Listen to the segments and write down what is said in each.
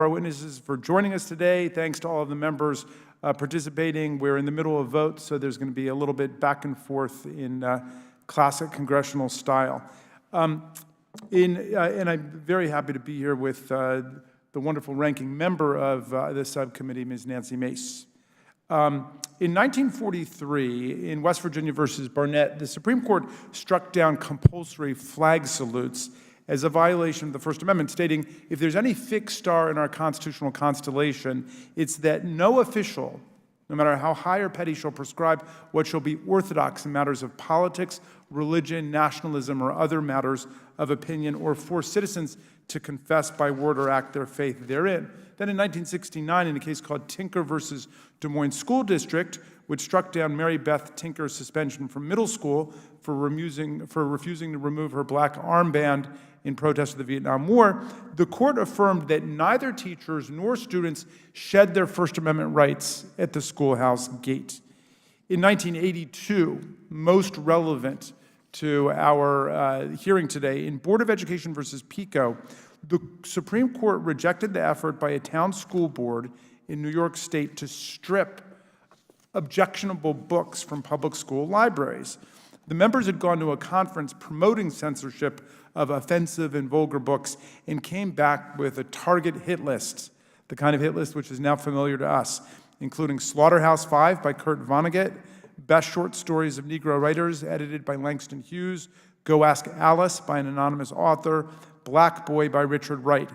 our witnesses for joining us today. Thanks to all of the members participating. We're in the middle of votes, so there's going to be a little bit back and forth in classic congressional style. And I'm very happy to be here with the wonderful ranking member of the subcommittee, Ms. Nancy Mace. In 1943, in West Virginia versus Barnett, the Supreme Court struck down compulsory flag salutes as a violation of the First Amendment, stating, if there's any fixed star in our constitutional constellation, it's that no official, no matter how high or petty, shall prescribe what shall be orthodox in matters of politics, religion, nationalism, or other matters of opinion, or force citizens to confess by word or act their faith therein. Then in 1969, in a case called Tinker versus Des Moines School District, which struck down Mary Beth Tinker's suspension from middle school for refusing to remove her black armband in protest of the Vietnam War, the court affirmed that neither teachers nor students shed their First Amendment rights at the schoolhouse gate. In 1982, most relevant to our hearing today, in Board of Education versus Pico, the Supreme Court rejected the effort by a town school board in New York State to strip objectionable books from public school libraries. The members had gone to a conference promoting censorship of offensive and vulgar books and came back with a target hit list, the kind of hit list which is now familiar to us, including Slaughterhouse-Five by Kurt Vonnegut, Best Short Stories of Negro Writers, edited by Langston Hughes, Go Ask Alice by an anonymous author, Black Boy by Richard Wright.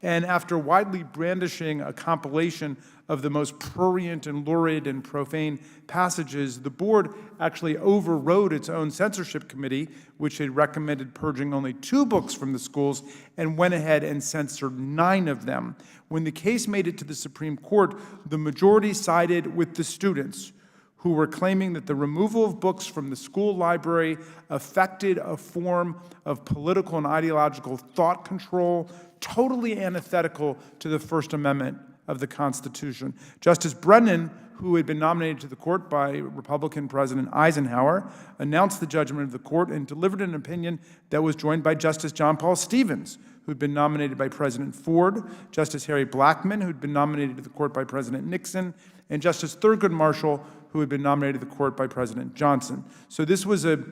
And after widely brandishing a compilation of the most prurient and lurid and profane passages, the board actually overrode its own censorship committee, which had recommended purging only 2 books from the schools, and went ahead and censored 9 of them. When the case made it to the Supreme Court, the majority sided with the students, who were claiming that the removal of books from the school library affected a form of political and ideological thought control, totally antithetical to the First Amendment of the Constitution. Justice Brennan, who had been nominated to the court by Republican President Eisenhower, announced the judgment of the court and delivered an opinion that was joined by Justice John Paul Stevens, who had been nominated by President Ford, Justice Harry Blackmun, who had been nominated to the court by President Nixon, and Justice Thurgood Marshall, who had been nominated to the court by President Johnson. So this was a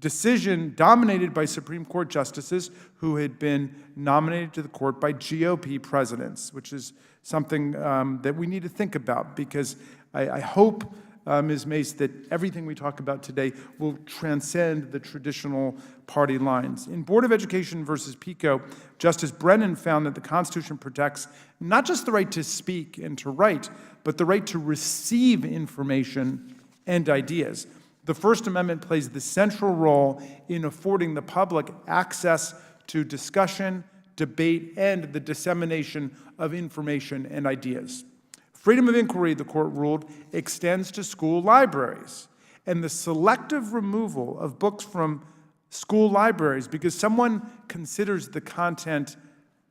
decision dominated by Supreme Court justices who had been nominated to the court by GOP presidents, which is something that we need to think about, because I hope, Ms. Mace, that everything we talk about today will transcend the traditional party lines. In Board of Education versus Pico, Justice Brennan found that the Constitution protects not just the right to speak and to write, but the right to receive information and ideas. The First Amendment plays the central role in affording the public access to discussion, debate, and the dissemination of information and ideas. Freedom of inquiry, the court ruled, extends to school libraries, and the selective removal of books from school libraries because someone considers the content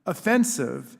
offensive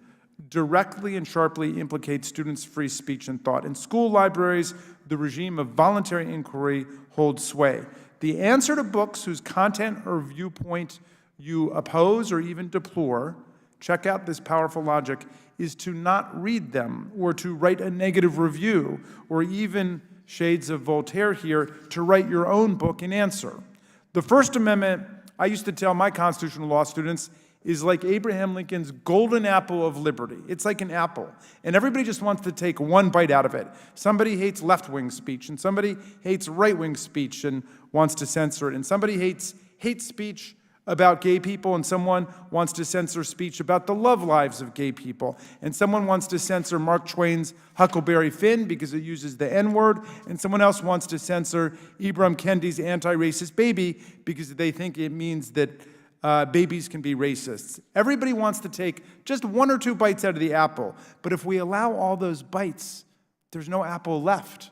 directly and sharply implicates students' free speech and thought. In school libraries, the regime of voluntary inquiry holds sway. The answer to books whose content or viewpoint you oppose or even deplore, check out this powerful logic, is to not read them or to write a negative review, or even, shades of Voltaire here, to write your own book in answer. The First Amendment, I used to tell my constitutional law students, is like Abraham Lincoln's golden apple of liberty. It's like an apple, and everybody just wants to take one bite out of it. Somebody hates left-wing speech, and somebody hates right-wing speech and wants to censor it, and somebody hates hate speech about gay people, and someone wants to censor speech about the love lives of gay people, and someone wants to censor Mark Twain's Huckleberry Finn because it uses the N-word, and someone else wants to censor Ibram Kendi's anti-racist baby because they think it means that babies can be racists. Everybody wants to take just 1 or 2 bites out of the apple, but if we allow all those bites, there's no apple left.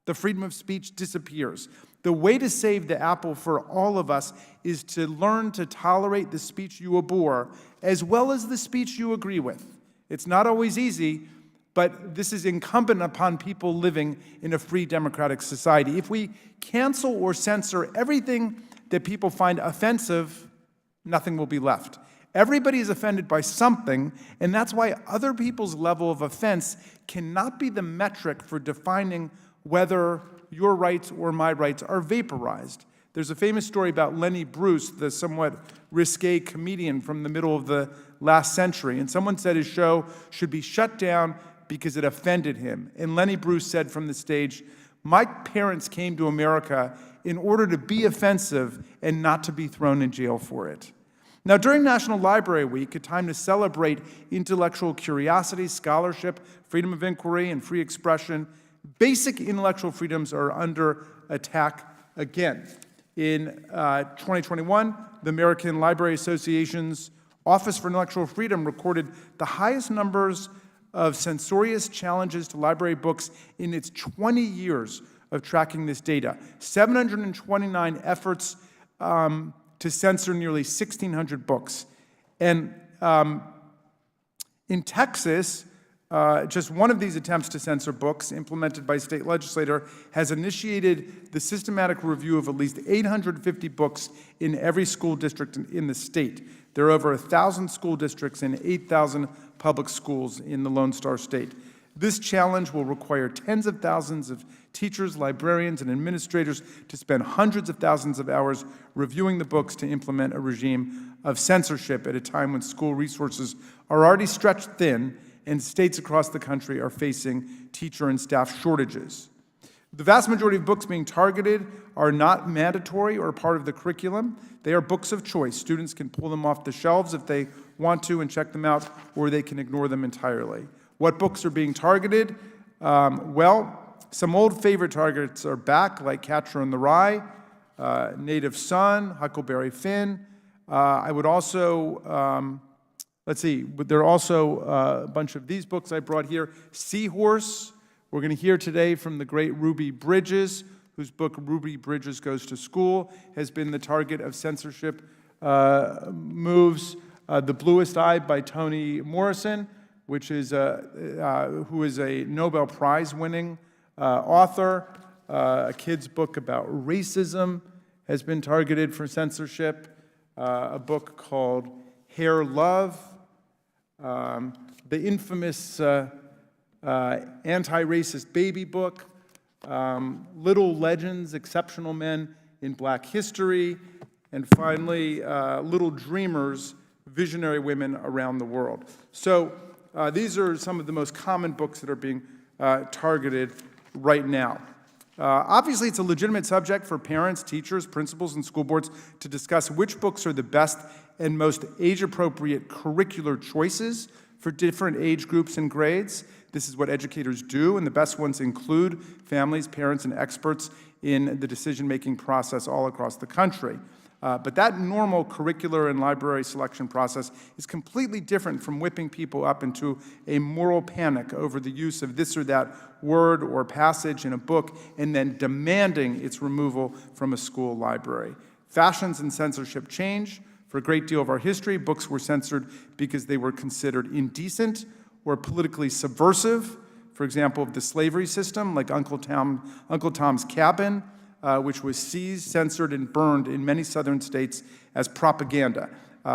The freedom of speech disappears. The way to save the apple for all of us is to learn to tolerate the speech you abhor as well as the speech you agree with. It's not always easy, but this is incumbent upon people living in a free democratic society. If we cancel or censor everything that people find offensive, nothing will be left. Everybody is offended by something, and that's why other people's level of offense cannot be the metric for defining whether your rights or my rights are vaporized. There's a famous story about Lenny Bruce, the somewhat risque comedian from the middle of the last century, and someone said his show should be shut down because it offended him. And Lenny Bruce said from the stage, "My parents came to America in order to be offensive and not to be thrown in jail for it." Now, during National Library Week, a time to celebrate intellectual curiosity, scholarship, freedom of inquiry, and free expression, basic intellectual freedoms are under attack again. In 2021, the American Library Association's Office for Intellectual Freedom recorded the highest numbers of censorious challenges to library books in its 20 years of tracking this data. 729 efforts to censor nearly 1,600 books. And in Texas, just one of these attempts to censor books, implemented by a state legislator, has initiated the systematic review of at least 850 books in every school district in the state. There are over 1,000 school districts and 8,000 public schools in the Lone Star State. This challenge will require tens of thousands of teachers, librarians, and administrators to spend hundreds of thousands of hours reviewing the books to implement a regime of censorship at a time when school resources are already stretched thin and states across the country are facing teacher and staff shortages. The vast majority of books being targeted are not mandatory or part of the curriculum. They are books of choice. Students can pull them off the shelves if they want to and check them out, or they can ignore them entirely. What books are being targeted? Well, some old favorite targets are back, like Catcher in the Rye, Native Son, Huckleberry Finn. I would also, let's see, there are also a bunch of these books I brought here. Seahorse. We're going to hear today from the great Ruby Bridges, whose book Ruby Bridges Goes to School has been the target of censorship moves. The Bluest Eye by Toni Morrison, which is who is a Nobel Prize-winning author. A kid's book about racism has been targeted for censorship. A book called Hair Love. The infamous anti-racist baby book. Little Legends, Exceptional Men in Black History. And finally, Little Dreamers, Visionary Women Around the World. So these are some of the most common books that are being targeted right now. Obviously, it's a legitimate subject for parents, teachers, principals, and school boards to discuss which books are the best and most age-appropriate curricular choices for different age groups and grades. This is what educators do, and the best ones include families, parents, and experts in the decision-making process all across the country. But that normal curricular and library selection process is completely different from whipping people up into a moral panic over the use of this or that word or passage in a book and then demanding its removal from a school library. Fashions and censorship change. For a great deal of our history, books were censored because they were considered indecent or politically subversive. For example, of the slavery system, like Uncle Tom's Cabin, which was seized, censored, and burned in many southern states as propaganda.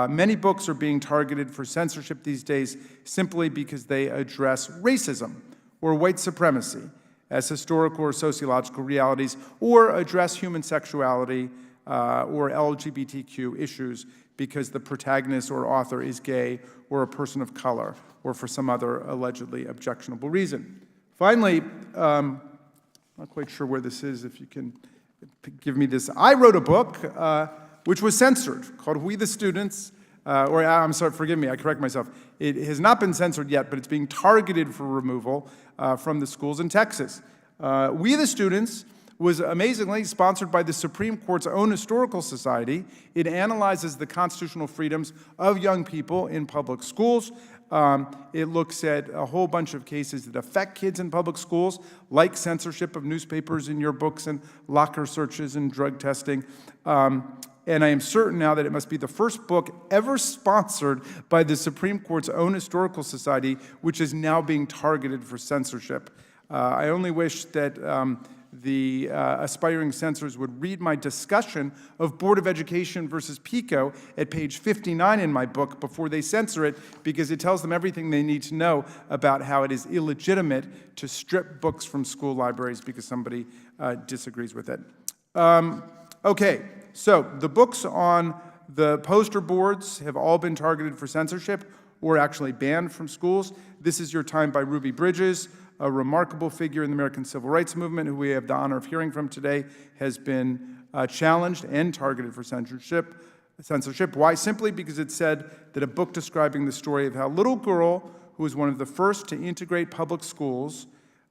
Many books are being targeted for censorship these days simply because they address racism or white supremacy as historical or sociological realities, or address human sexuality or LGBTQ issues because the protagonist or author is gay or a person of color or for some other allegedly objectionable reason. Finally, not quite sure where this is, if you can give me this. I wrote a book which was censored called We the Students, I'm sorry, forgive me, I correct myself. It has not been censored yet, but it's being targeted for removal from the schools in Texas. We the Students was amazingly sponsored by the Supreme Court's own historical society. It analyzes the constitutional freedoms of young people in public schools. It looks at a whole bunch of cases that affect kids in public schools, like censorship of newspapers in your books and locker searches and drug testing. And I am certain now that it must be the first book ever sponsored by the Supreme Court's own historical society, which is now being targeted for censorship. I only wish that the aspiring censors would read my discussion of Board of Education versus Pico at page 59 in my book before they censor it, because it tells them everything they need to know about how it is illegitimate to strip books from school libraries because somebody disagrees with it. Okay, so the books on the poster boards have all been targeted for censorship or actually banned from schools. This is Your Time by Ruby Bridges, a remarkable figure in the American Civil Rights Movement, who we have the honor of hearing from today, has been challenged and targeted for censorship. Why? Simply because it said that a book describing the story of how a little girl who was one of the first to integrate public schools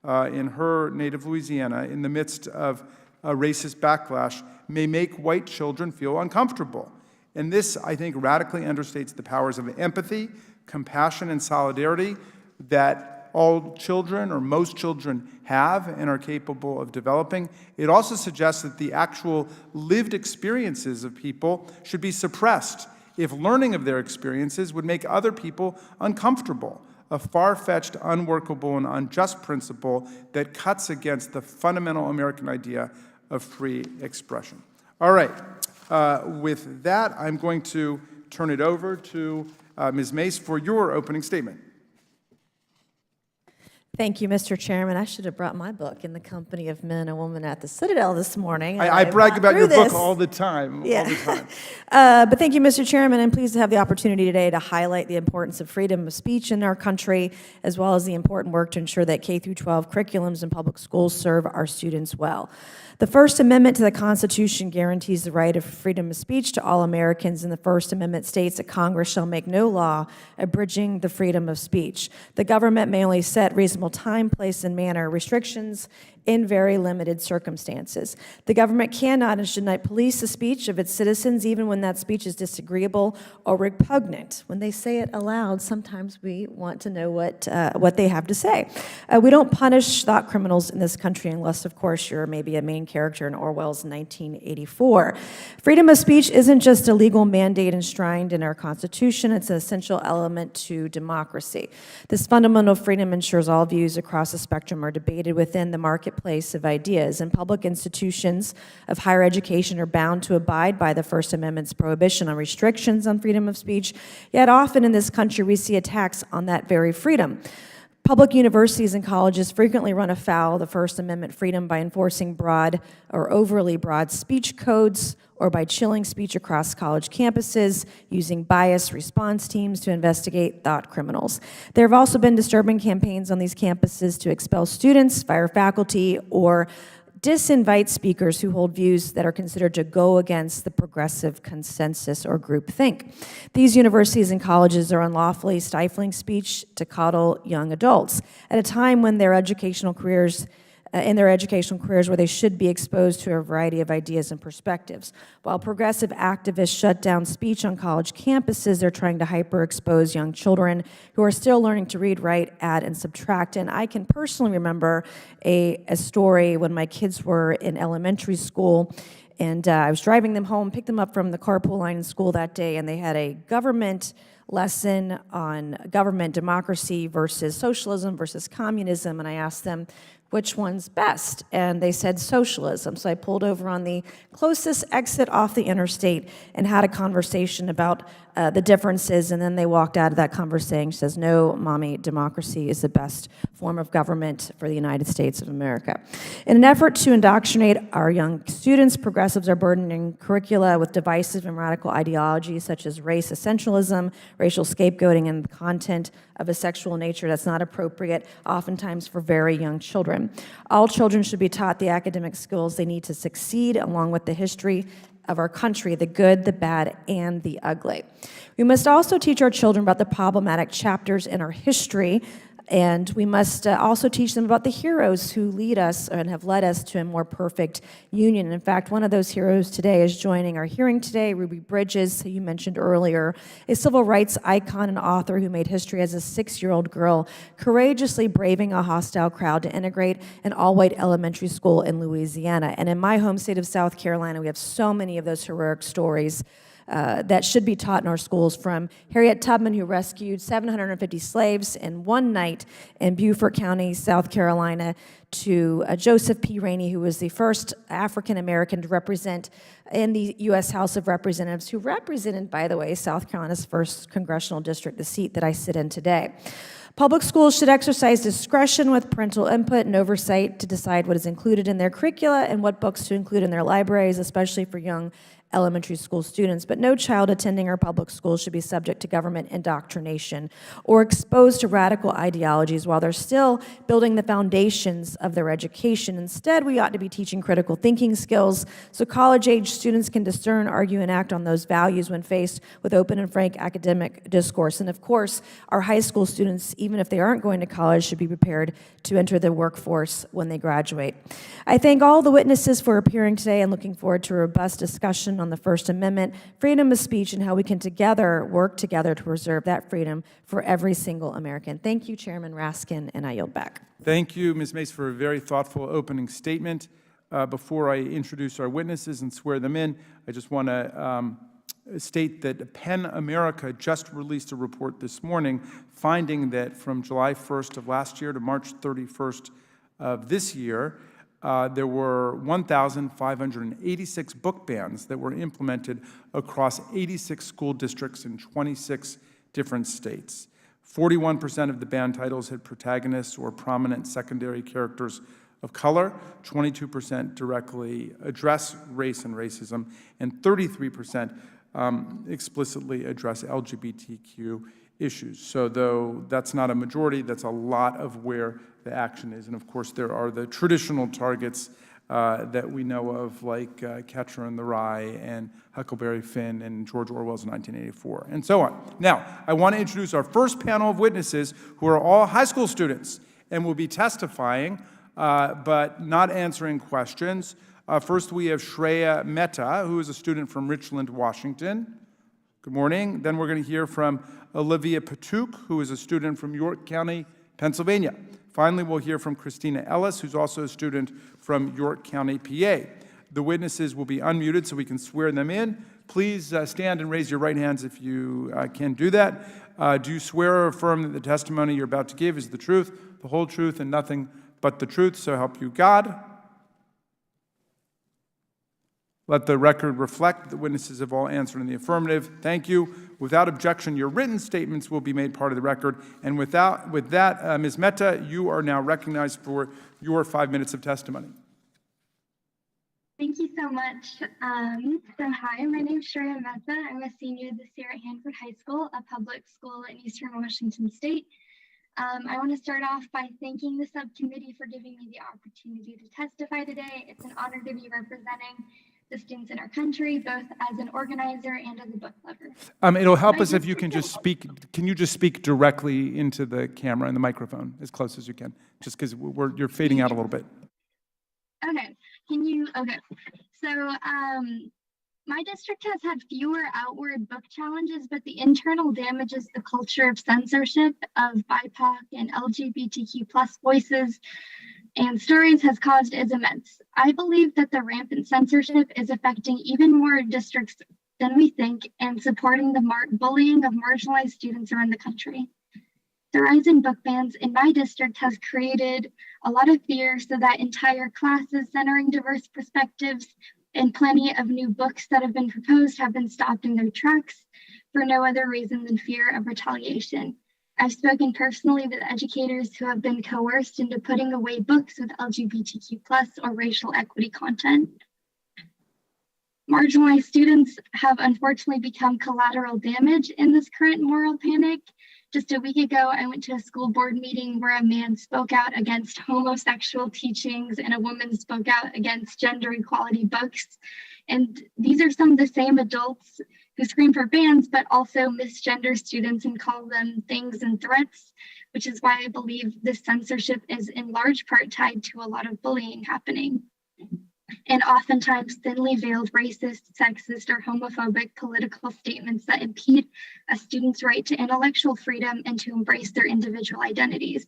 in her native Louisiana in the midst of a racist backlash may make white children feel uncomfortable. And this, I think, radically understates the powers of empathy, compassion, and solidarity that all children, or most children, have and are capable of developing. It also suggests that the actual lived experiences of people should be suppressed if learning of their experiences would make other people uncomfortable, a far-fetched, unworkable, and unjust principle that cuts against the fundamental American idea of free expression. All right, with that, I'm going to turn it over to Ms. Mace for your opening statement. Thank you, Mr. Chairman. I should have brought my book in the company of men and women at the Citadel this morning. I brag about your book all the time. Yeah. All the time. But thank you, Mr. Chairman. I'm pleased to have the opportunity today to highlight the importance of freedom of speech in our country, as well as the important work to ensure that K-12 curriculums in public schools serve our students well. The First Amendment to the Constitution guarantees the right of freedom of speech to all Americans, and the First Amendment states that Congress shall make no law abridging the freedom of speech. The government may only set reasonable time, place, and manner restrictions in very limited circumstances. The government cannot and should not police the speech of its citizens, even when that speech is disagreeable or repugnant. When they say it aloud, sometimes we want to know what they have to say. We don't punish thought criminals in this country unless, of course, you're maybe a main character in Orwell's 1984. Freedom of speech isn't just a legal mandate enshrined in our Constitution, it's an essential element to democracy. This fundamental freedom ensures all views across the spectrum are debated within the marketplace of ideas, and public institutions of higher education are bound to abide by the First Amendment's prohibition on restrictions on freedom of speech, yet often in this country we see attacks on that very freedom. Public universities and colleges frequently run afoul of the First Amendment freedom by enforcing broad or overly broad speech codes, or by chilling speech across college campuses, using biased response teams to investigate thought criminals. There have also been disturbing campaigns on these campuses to expel students, fire faculty, or disinvite speakers who hold views that are considered to go against the progressive consensus or groupthink. These universities and colleges are unlawfully stifling speech to coddle young adults at a time when in their educational careers where they should be exposed to a variety of ideas and perspectives. While progressive activists shut down speech on college campuses, they're trying to hyper-expose young children who are still learning to read, write, add, and subtract. And I can personally remember a story when my kids were in elementary school, and I was driving them home, picked them up from the carpool line in school that day, and they had a government lesson on government democracy versus socialism versus communism, and I asked them, which one's best? And they said socialism. So I pulled over on the closest exit off the interstate and had a conversation about the differences, and then they walked out of that conversation. She says, no, Mommy, democracy is the best form of government for the United States of America. In an effort to indoctrinate our young students, progressives are burdening curricula with divisive and radical ideologies such as race essentialism, racial scapegoating, and content of a sexual nature that's not appropriate, oftentimes for very young children. All children should be taught the academic skills they need to succeed, along with the history of our country, the good, the bad, and the ugly. We must also teach our children about the problematic chapters in our history, and we must also teach them about the heroes who lead us and have led us to a more perfect union. In fact, one of those heroes today is joining our hearing today, Ruby Bridges, who you mentioned earlier, a civil rights icon and author who made history as a 6-year-old girl, courageously braving a hostile crowd to integrate an all-white elementary school in Louisiana. And in my home state of South Carolina, we have so many of those heroic stories. that should be taught in our schools, from Harriet Tubman, who rescued 750 slaves in one night in Beaufort County, South Carolina, to Joseph P. Rainey, who was the first African-American to represent in the U.S. House of Representatives, who represented, by the way, South Carolina's 1st congressional district, the seat that I sit in today. Public schools should exercise discretion with parental input and oversight to decide what is included in their curricula and what books to include in their libraries, especially for young elementary school students. But no child attending our public schools should be subject to government indoctrination or exposed to radical ideologies while they're still building the foundations of their education. Instead, we ought to be teaching critical thinking skills so college-age students can discern, argue, and act on those values when faced with open and frank academic discourse. And of course, our high school students, even if they aren't going to college, should be prepared to enter the workforce when they graduate. I thank all the witnesses for appearing today and looking forward to a robust discussion on the First Amendment, freedom of speech, and how we can work together to preserve that freedom for every single American. Thank you, Chairman Raskin, and I yield back. Thank you, Ms. Mace, for a very thoughtful opening statement. Before I introduce our witnesses and swear them in, I just want to state that PEN America just released a report this morning finding that from July 1st of last year to March 31st of this year, there were 1,586 book bans that were implemented across 86 school districts in 26 different states. 41% of the banned titles had protagonists or prominent secondary characters of color, 22% directly address race and racism, and 33% explicitly address LGBTQ issues. So though that's not a majority, that's a lot of where the action is. And of course, there are the traditional targets that we know of, like Catcher in the Rye and Huckleberry Finn and George Orwell's 1984, and so on. Now, I want to introduce our first panel of witnesses, who are all high school students and will be testifying, but not answering questions. First, we have Shreya Mehta, who is a student from Richland, Washington. Good morning. Then we're going to hear from Olivia Patuk, who is a student from York County, Pennsylvania. Finally, we'll hear from Christina Ellis, who's also a student from York County, PA. The witnesses will be unmuted so we can swear them in. Please stand and raise your right hands if you can do that. Do you swear or affirm that the testimony you're about to give is the truth, the whole truth, and nothing but the truth, so help you God? Let the record reflect that the witnesses have all answered in the affirmative. Thank you. Without objection, your written statements will be made part of the record. And with that, Ms. Mehta, you are now recognized for your 5 minutes of testimony. Thank you so much. So hi, my name is Shreya Mehta. I'm a senior this year at Hanford High School, a public school in Eastern Washington State. I want to start off by thanking the subcommittee for giving me the opportunity to testify today. It's an honor to be representing the students in our country, both as an organizer and as a book lover. It'll help us if you can just speak. Can you just speak directly into the camera and the microphone as close as you can? Just because you're fading out a little bit. Okay. Okay. So my district has had fewer outward book challenges, but the internal damages the culture of censorship of BIPOC and LGBTQ+ voices and stories has caused is immense. I believe that the rampant censorship is affecting even more districts than we think and supporting the bullying of marginalized students around the country. The rise in book bans in my district has created a lot of fear, so that entire classes centering diverse perspectives and plenty of new books that have been proposed have been stopped in their tracks for no other reason than fear of retaliation. I've spoken personally with educators who have been coerced into putting away books with LGBTQ+ or racial equity content. Marginalized students have unfortunately become collateral damage in this current moral panic. Just a week ago, I went to a school board meeting where a man spoke out against homosexual teachings and a woman spoke out against gender equality books. And these are some of the same adults who scream for bans, but also misgender students and call them things and threats, which is why I believe this censorship is in large part tied to a lot of bullying happening. And oftentimes thinly veiled racist, sexist, or homophobic political statements that impede a student's right to intellectual freedom and to embrace their individual identities.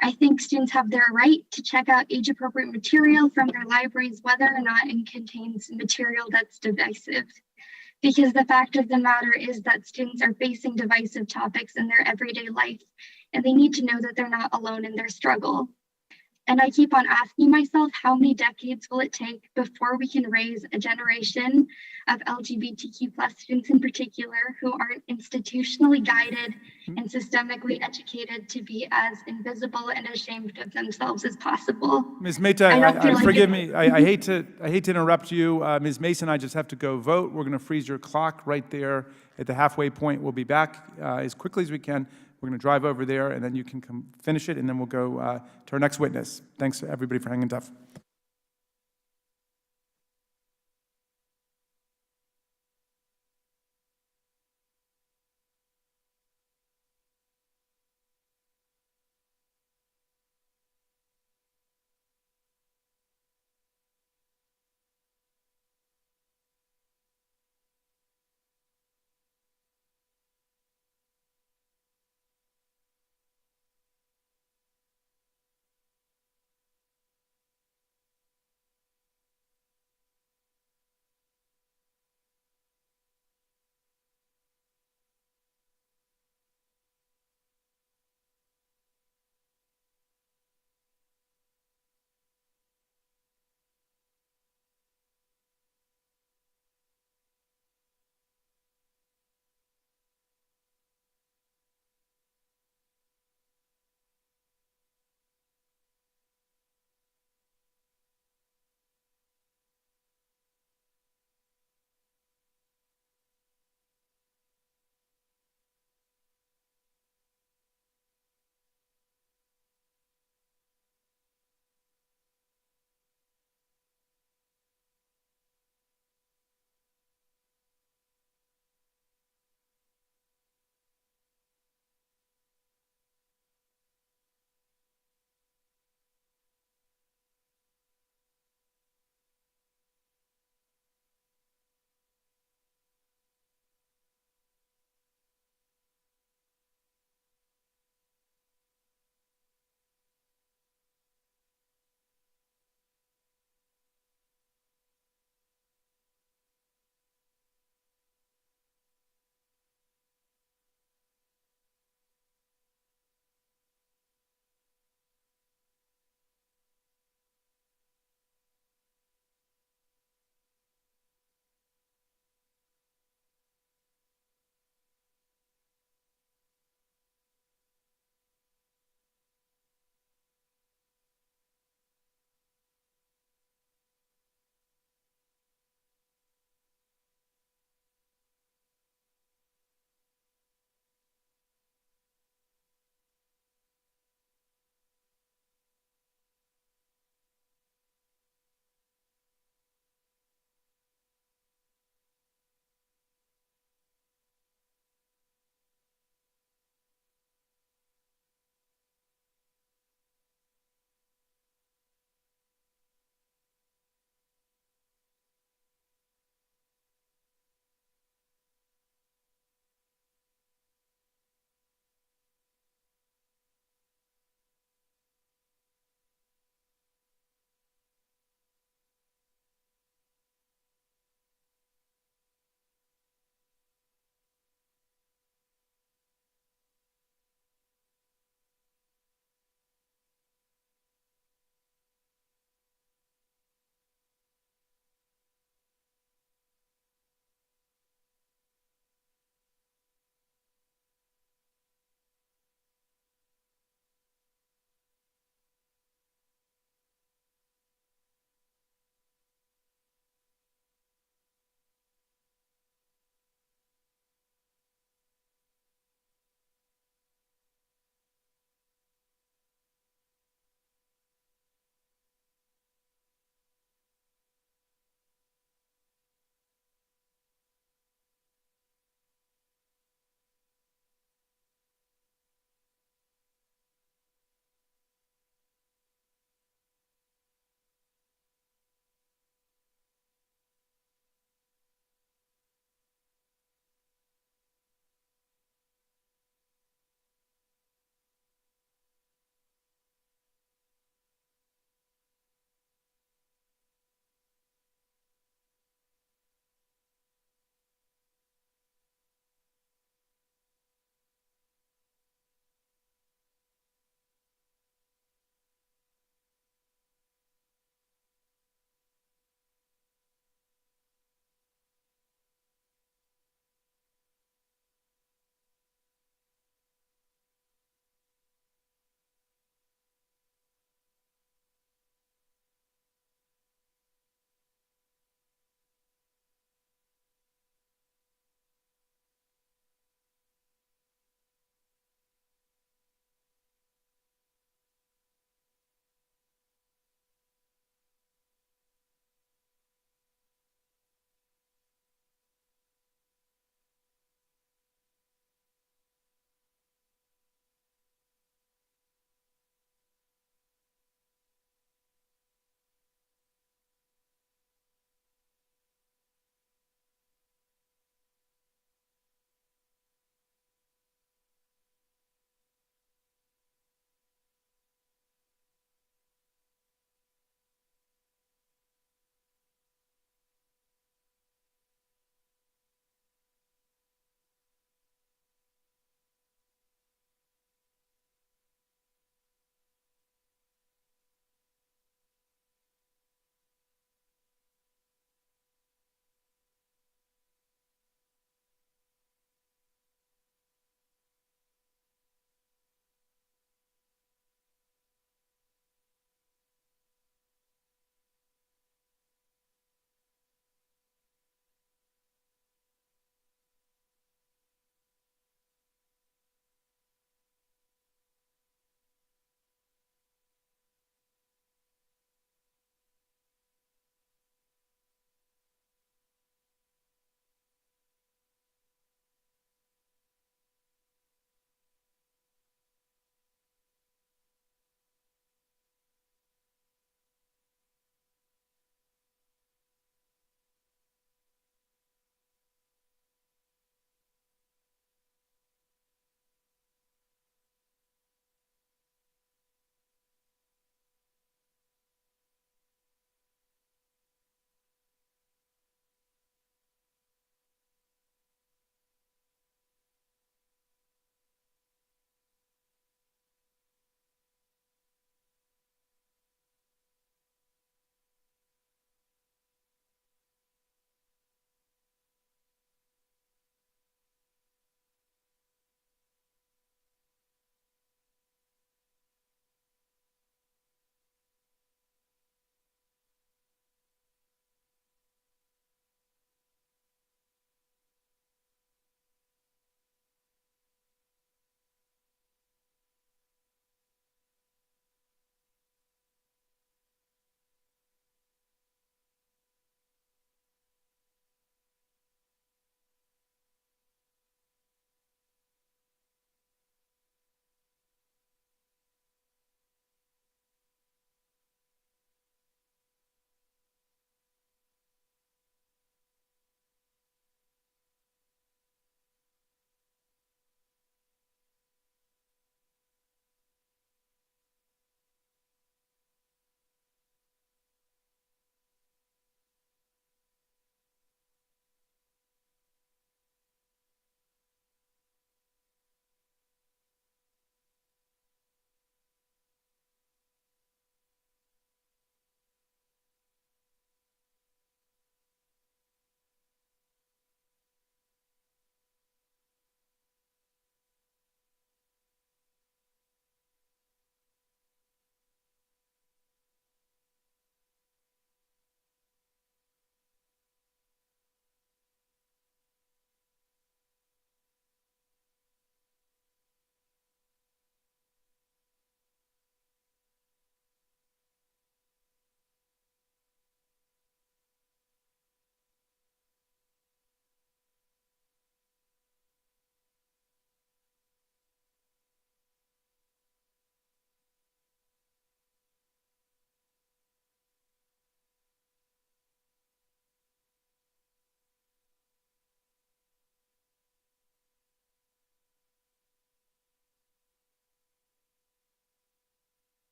I think students have their right to check out age-appropriate material from their libraries, whether or not it contains material that's divisive. because the fact of the matter is that students are facing divisive topics in their everyday life, and they need to know that they're not alone in their struggle. And I keep on asking myself, how many decades will it take before we can raise a generation of LGBTQ plus students in particular who aren't institutionally guided and systemically educated to be as invisible and ashamed of themselves as possible? Ms. Mehta, I don't feel like forgive me. I hate to interrupt you. Ms. Mason, I just have to go vote. We're going to freeze your clock right there at the halfway point. We'll be back as quickly as we can. We're going to drive over there, and then you can come finish it, and then we'll go to our next witness. Thanks, everybody, for hanging tough.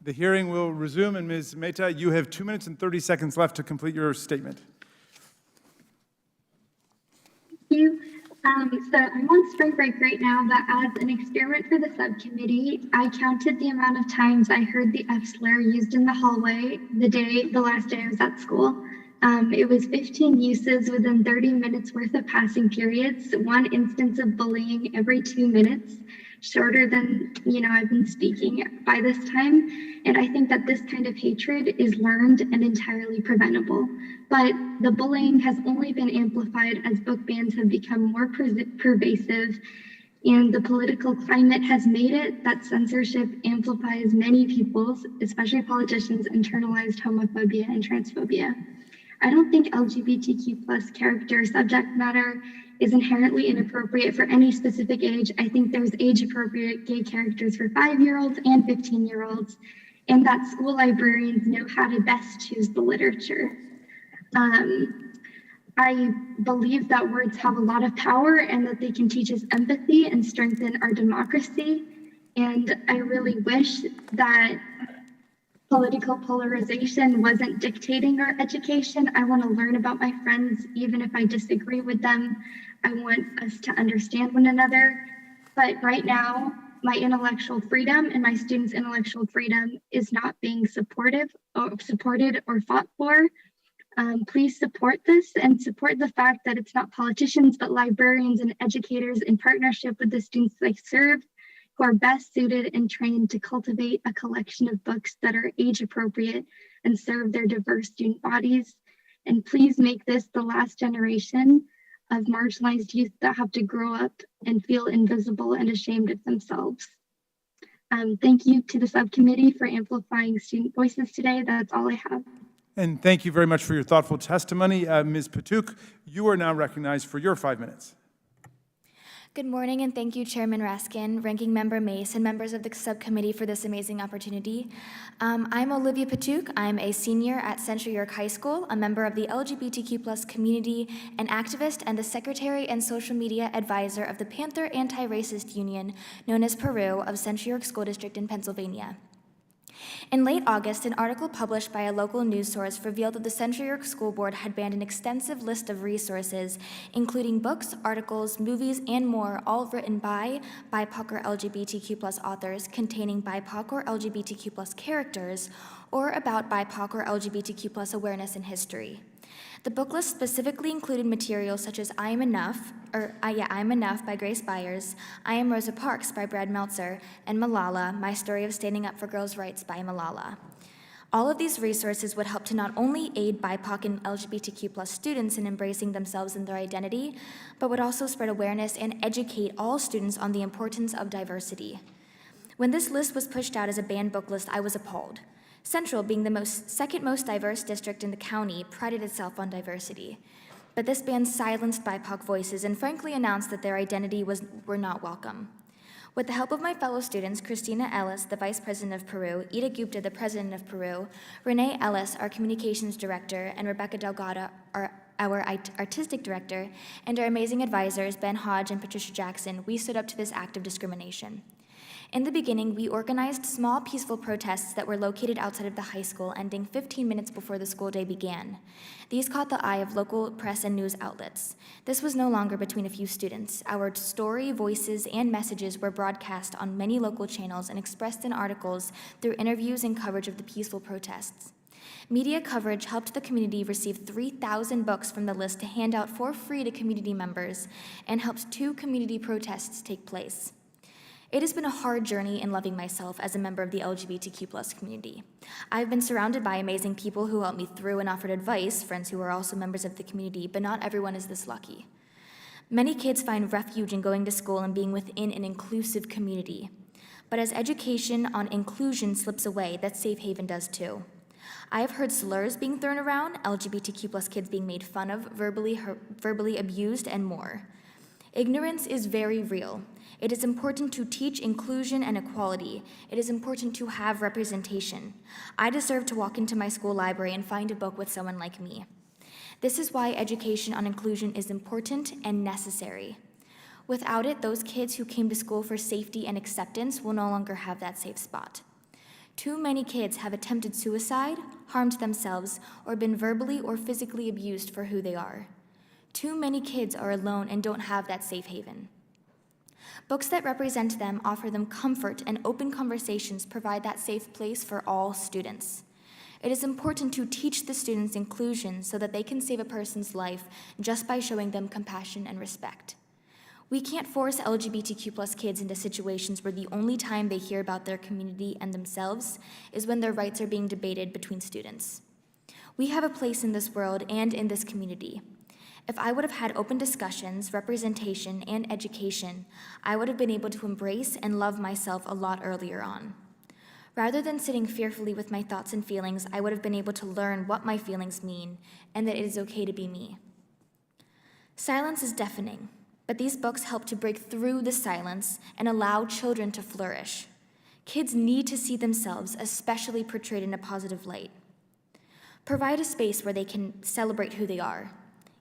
The hearing will resume, and Ms. Mehta, you have 2 minutes and 30 seconds left to complete your statement. Thank you. So I'm on spring break right now, but as an experiment for the subcommittee, I counted the amount of times I heard the F slur used in the hallway the last day I was at school. It was 15 uses within 30 minutes worth of passing periods, one instance of bullying every 2 minutes, shorter than, I've been speaking by this time. And I think that this kind of hatred is learned and entirely preventable. But the bullying has only been amplified as book bans have become more pervasive, and the political climate has made it that censorship amplifies many people's, especially politicians, internalized homophobia and transphobia. I don't think LGBTQ plus character subject matter is inherently inappropriate for any specific age. I think there's age appropriate gay characters for 5-year-olds and 15-year-olds, and that school librarians know how to best choose the literature. I believe that words have a lot of power and that they can teach us empathy and strengthen our democracy. And I really wish that political polarization wasn't dictating our education. I want to learn about my friends, even if I disagree with them. I want us to understand one another. But right now, my intellectual freedom and my students' intellectual freedom is not being supported or fought for. Please support this and support the fact that it's not politicians, but librarians and educators in partnership with the students they serve who are best suited and trained to cultivate a collection of books that are age appropriate and serve their diverse student bodies. And please make this the last generation of marginalized youth that have to grow up and feel invisible and ashamed of themselves. Thank you to the subcommittee for amplifying student voices today. That's all I have. And thank you very much for your thoughtful testimony. Ms. Patuk, you are now recognized for your 5 minutes. Good morning, and thank you, Chairman Raskin, Ranking Member Mace, and members of the subcommittee for this amazing opportunity. I'm Olivia Patuk. I'm a senior at Central York High School, a member of the LGBTQ+ community, an activist, and the secretary and social media advisor of the Panther Anti-Racist Union, known as Peru, of Central York School District in Pennsylvania. In late August, an article published by a local news source revealed that the Central York School Board had banned an extensive list of resources, including books, articles, movies, and more, all written by BIPOC or LGBTQ+ authors containing BIPOC or LGBTQ+ characters, or about BIPOC or LGBTQ+ awareness and history. The book list specifically included materials such as I Am Enough by Grace Byers, I Am Rosa Parks by Brad Meltzer, and Malala, My Story of Standing Up for Girls' Rights by Malala. All of these resources would help to not only aid BIPOC and LGBTQ+ students in embracing themselves and their identity, but would also spread awareness and educate all students on the importance of diversity. When this list was pushed out as a banned book list, I was appalled. Central, being the second most diverse district in the county, prided itself on diversity. But this ban silenced BIPOC voices and frankly announced that their identity were not welcome. With the help of my fellow students, Christina Ellis, the Vice President of Peru, Ida Gupta, the President of Peru, Renee Ellis, our Communications Director, and Rebecca Delgado, our Artistic Director, and our amazing advisors, Ben Hodge and Patricia Jackson, we stood up to this act of discrimination. In the beginning, we organized small, peaceful protests that were located outside of the high school, ending 15 minutes before the school day began. These caught the eye of local press and news outlets. This was no longer between a few students. Our story, voices, and messages were broadcast on many local channels and expressed in articles through interviews and coverage of the peaceful protests. Media coverage helped the community receive 3,000 books from the list to hand out for free to community members and helped 2 community protests take place. It has been a hard journey in loving myself as a member of the LGBTQ+ community. I've been surrounded by amazing people who helped me through and offered advice, friends who are also members of the community, but not everyone is this lucky. Many kids find refuge in going to school and being within an inclusive community. But as education on inclusion slips away, that safe haven does too. I have heard slurs being thrown around, LGBTQ+ kids being made fun of, verbally abused, and more. Ignorance is very real. It is important to teach inclusion and equality. It is important to have representation. I deserve to walk into my school library and find a book with someone like me. This is why education on inclusion is important and necessary. Without it, those kids who came to school for safety and acceptance will no longer have that safe spot. Too many kids have attempted suicide, harmed themselves, or been verbally or physically abused for who they are. Too many kids are alone and don't have that safe haven. Books that represent them, offer them comfort, and open conversations provide that safe place for all students. It is important to teach the students inclusion so that they can save a person's life just by showing them compassion and respect. We can't force LGBTQ+ kids into situations where the only time they hear about their community and themselves is when their rights are being debated between students. We have a place in this world and in this community. If I would have had open discussions, representation, and education, I would have been able to embrace and love myself a lot earlier on. Rather than sitting fearfully with my thoughts and feelings, I would have been able to learn what my feelings mean and that it is okay to be me. Silence is deafening, but these books help to break through the silence and allow children to flourish. Kids need to see themselves, especially portrayed in a positive light. Provide a space where they can celebrate who they are.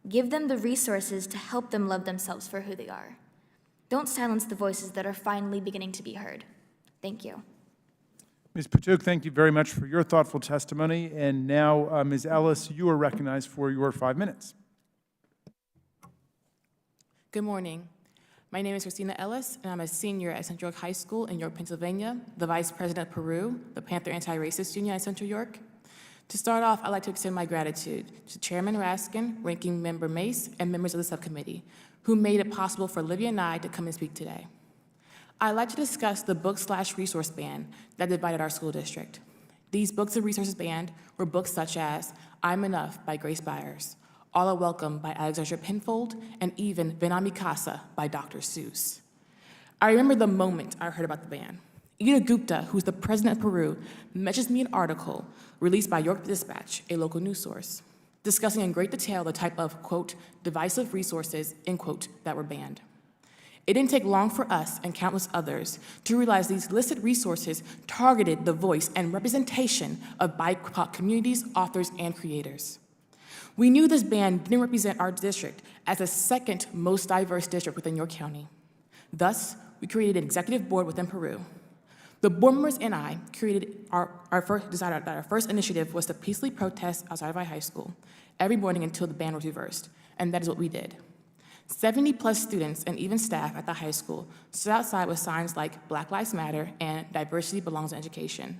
Give them the resources to help them love themselves for who they are. Don't silence the voices that are finally beginning to be heard. Thank you. Ms. Patuk, thank you very much for your thoughtful testimony. And now, Ms. Ellis, you are recognized for your 5 minutes. Good morning. My name is Christina Ellis, and I'm a senior at Central York High School in York, Pennsylvania, the vice president of Peru, the Panther Anti-Racist Union at Central York. To start off, I'd like to extend my gratitude to Chairman Raskin, Ranking Member Mace, and members of the subcommittee, who made it possible for Olivia and I to come and speak today. I'd like to discuss the book/resource ban that divided our school district. These books and resources banned were books such as I'm Enough by Grace Byers, All Are Welcome by Alexandra Penfold, and even Ven a mi casa by Dr. Seuss. I remember the moment I heard about the ban. Ida Gupta, who's the president of Peru, messaged me an article released by York Dispatch, a local news source, discussing in great detail the type of, quote, divisive resources, end quote, that were banned. It didn't take long for us and countless others to realize these listed resources targeted the voice and representation of BIPOC communities, authors, and creators. We knew this ban didn't represent our district as the second most diverse district within York County. Thus, we created an executive board within Peru. The board members and I decided that our first initiative was to peacefully protest outside of our high school every morning until the ban was reversed, and that is what we did. 70+ students and even staff at the high school stood outside with signs like Black Lives Matter and Diversity Belongs in Education.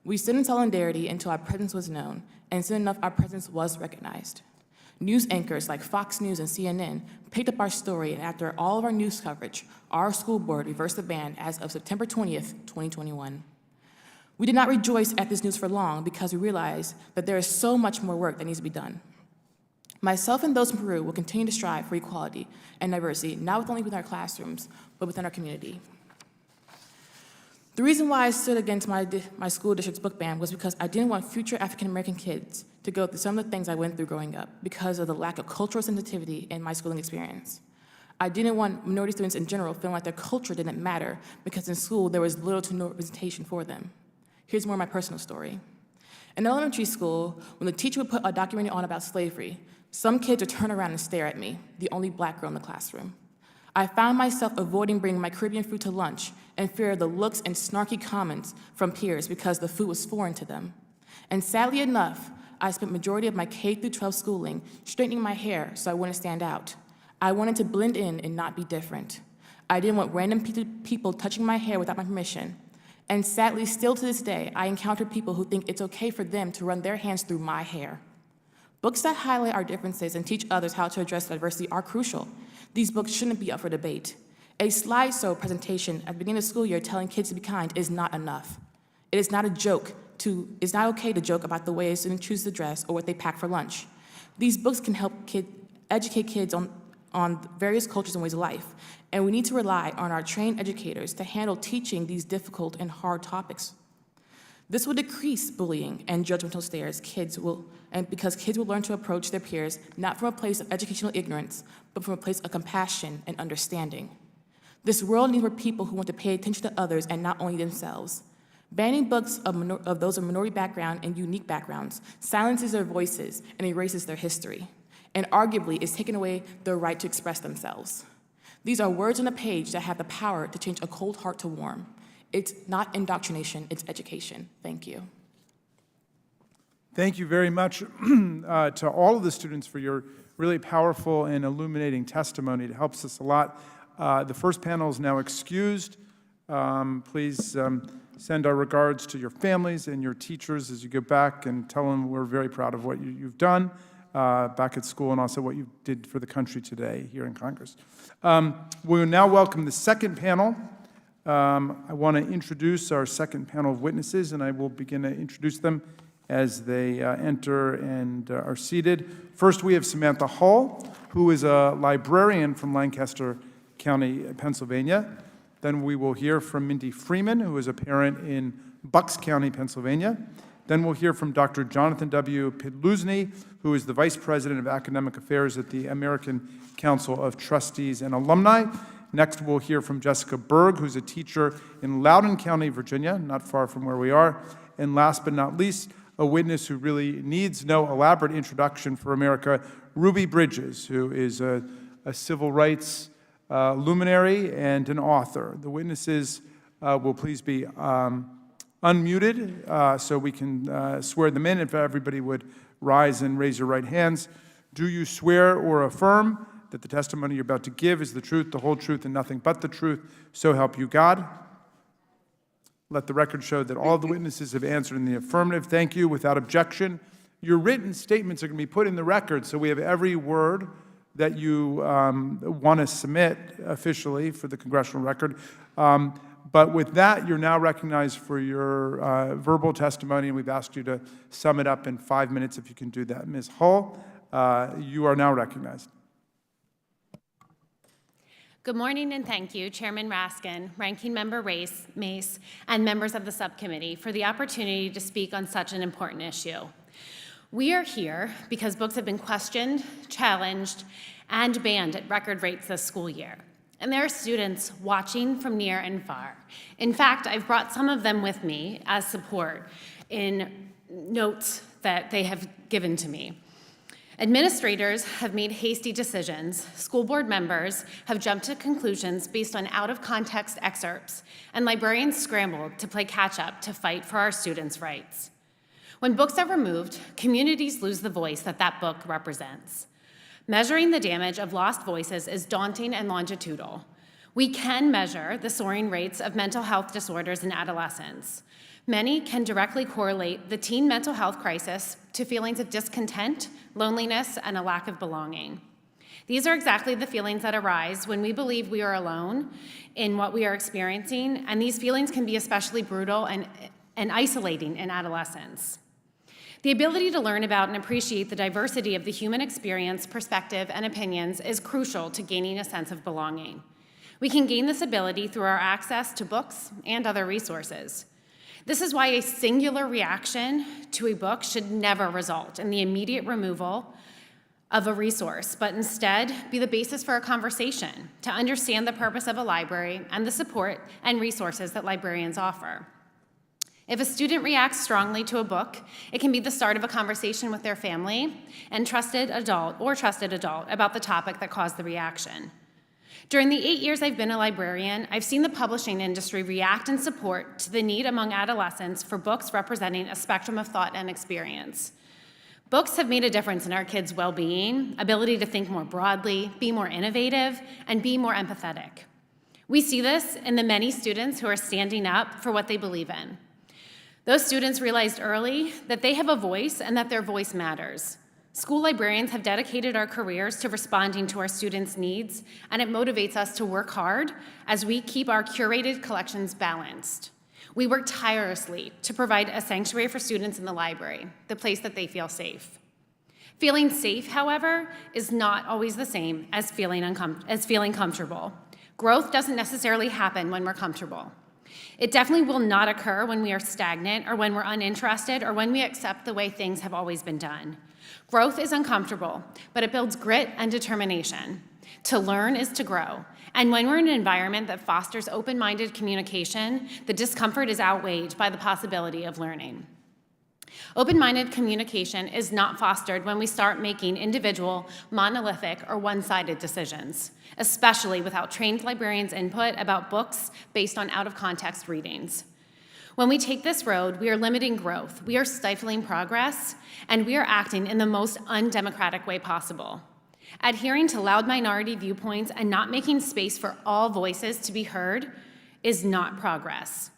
We stood in solidarity until our presence was known, and soon enough our presence was recognized. News anchors like Fox News and CNN picked up our story, and after all of our news coverage, our school board reversed the ban as of September 20th, 2021. We did not rejoice at this news for long because we realized that there is so much more work that needs to be done. Myself and those in Peru will continue to strive for equality and diversity, not only within our classrooms, but within our community. The reason why I stood against my school district's book ban was because I didn't want future African-American kids to go through some of the things I went through growing up because of the lack of cultural sensitivity in my schooling experience. I didn't want minority students in general feeling like their culture didn't matter because in school there was little to no representation for them. Here's more of my personal story. In elementary school, when the teacher would put a documentary on about slavery, some kids would turn around and stare at me, the only black girl in the classroom. I found myself avoiding bringing my Caribbean food to lunch in fear of the looks and snarky comments from peers because the food was foreign to them. And sadly enough, I spent majority of my K-12 schooling straightening my hair so I wouldn't stand out. I wanted to blend in and not be different. I didn't want random people touching my hair without my permission. And sadly, still to this day, I encounter people who think it's okay for them to run their hands through my hair. Books that highlight our differences and teach others how to address diversity are crucial. These books shouldn't be up for debate. A slideshow presentation at the beginning of the school year telling kids to be kind is not enough. It is not a joke it's not okay to joke about the way a student chooses to dress or what they pack for lunch. These books can help educate kids on various cultures and ways of life, and we need to rely on our trained educators to handle teaching these difficult and hard topics. This will decrease bullying and judgmental stares because kids will learn to approach their peers not from a place of educational ignorance, but from a place of compassion and understanding. This world needs more people who want to pay attention to others and not only themselves. Banning books of those of minority background and unique backgrounds silences their voices and erases their history, and arguably is taking away their right to express themselves. These are words on a page that have the power to change a cold heart to warm. It's not indoctrination, it's education. Thank you. Thank you very much to all of the students for your really powerful and illuminating testimony. It helps us a lot. The first panel is now excused. Please send our regards to your families and your teachers as you go back, and tell them we're very proud of what you've done back at school, and also what you did for the country today here in Congress. We will now welcome the second panel. I want to introduce our second panel of witnesses, and I will begin to introduce them as they enter and are seated. First, we have Samantha Hull, who is a librarian from Lancaster County, Pennsylvania. Then we will hear from Mindy Freeman, who is a parent in Bucks County, Pennsylvania. Then we'll hear from Dr. Jonathan W. Pidluzny, who is the Vice President of Academic Affairs at the American Council of Trustees and Alumni. Next, we'll hear from Jessica Berg, who's a teacher in Loudoun County, Virginia, not far from where we are. And last but not least, a witness who really needs no elaborate introduction for America, Ruby Bridges, who is a civil rights luminary and an author. The witnesses will please be unmuted so we can swear them in. If everybody would rise and raise your right hands. Do you swear or affirm that the testimony you're about to give is the truth, the whole truth, and nothing but the truth, so help you God? Let the record show that all the witnesses have answered in the affirmative. Thank you. Without objection, your written statements are going to be put in the record, so we have every word that you want to submit officially for the congressional record. But with that, you're now recognized for your verbal testimony, and we've asked you to sum it up in 5 minutes if you can do that. Ms. Hull, you are now recognized. Good morning and thank you, Chairman Raskin, Ranking Member Mace, and members of the subcommittee for the opportunity to speak on such an important issue. We are here because books have been questioned, challenged, and banned at record rates this school year. And there are students watching from near and far. In fact, I've brought some of them with me as support in notes that they have given to me. Administrators have made hasty decisions, school board members have jumped to conclusions based on out-of-context excerpts, and librarians scrambled to play catch-up to fight for our students' rights. When books are removed, communities lose the voice that book represents. Measuring the damage of lost voices is daunting and longitudinal. We can measure the soaring rates of mental health disorders in adolescents. Many can directly correlate the teen mental health crisis to feelings of discontent, loneliness, and a lack of belonging. These are exactly the feelings that arise when we believe we are alone in what we are experiencing, and these feelings can be especially brutal and isolating in adolescence. The ability to learn about and appreciate the diversity of the human experience, perspective, and opinions is crucial to gaining a sense of belonging. We can gain this ability through our access to books and other resources. This is why a singular reaction to a book should never result in the immediate removal of a resource, but instead be the basis for a conversation to understand the purpose of a library and the support and resources that librarians offer. If a student reacts strongly to a book, it can be the start of a conversation with their family and trusted adult about the topic that caused the reaction. During the 8 years I've been a librarian, I've seen the publishing industry react in support to the need among adolescents for books representing a spectrum of thought and experience. Books have made a difference in our kids' well-being, ability to think more broadly, be more innovative, and be more empathetic. We see this in the many students who are standing up for what they believe in. Those students realized early that they have a voice and that their voice matters. School librarians have dedicated our careers to responding to our students' needs, and it motivates us to work hard as we keep our curated collections balanced. We work tirelessly to provide a sanctuary for students in the library, the place that they feel safe. Feeling safe, however, is not always the same as feeling comfortable. Growth doesn't necessarily happen when we're comfortable. It definitely will not occur when we are stagnant or when we're uninterested or when we accept the way things have always been done. Growth is uncomfortable, but it builds grit and determination. To learn is to grow. And when we're in an environment that fosters open-minded communication, the discomfort is outweighed by the possibility of learning. Open-minded communication is not fostered when we start making individual, monolithic, or one-sided decisions, especially without trained librarians' input about books based on out-of-context readings. When we take this road, we are limiting growth, we are stifling progress, and we are acting in the most undemocratic way possible. Adhering to loud minority viewpoints and not making space for all voices to be heard is not progress.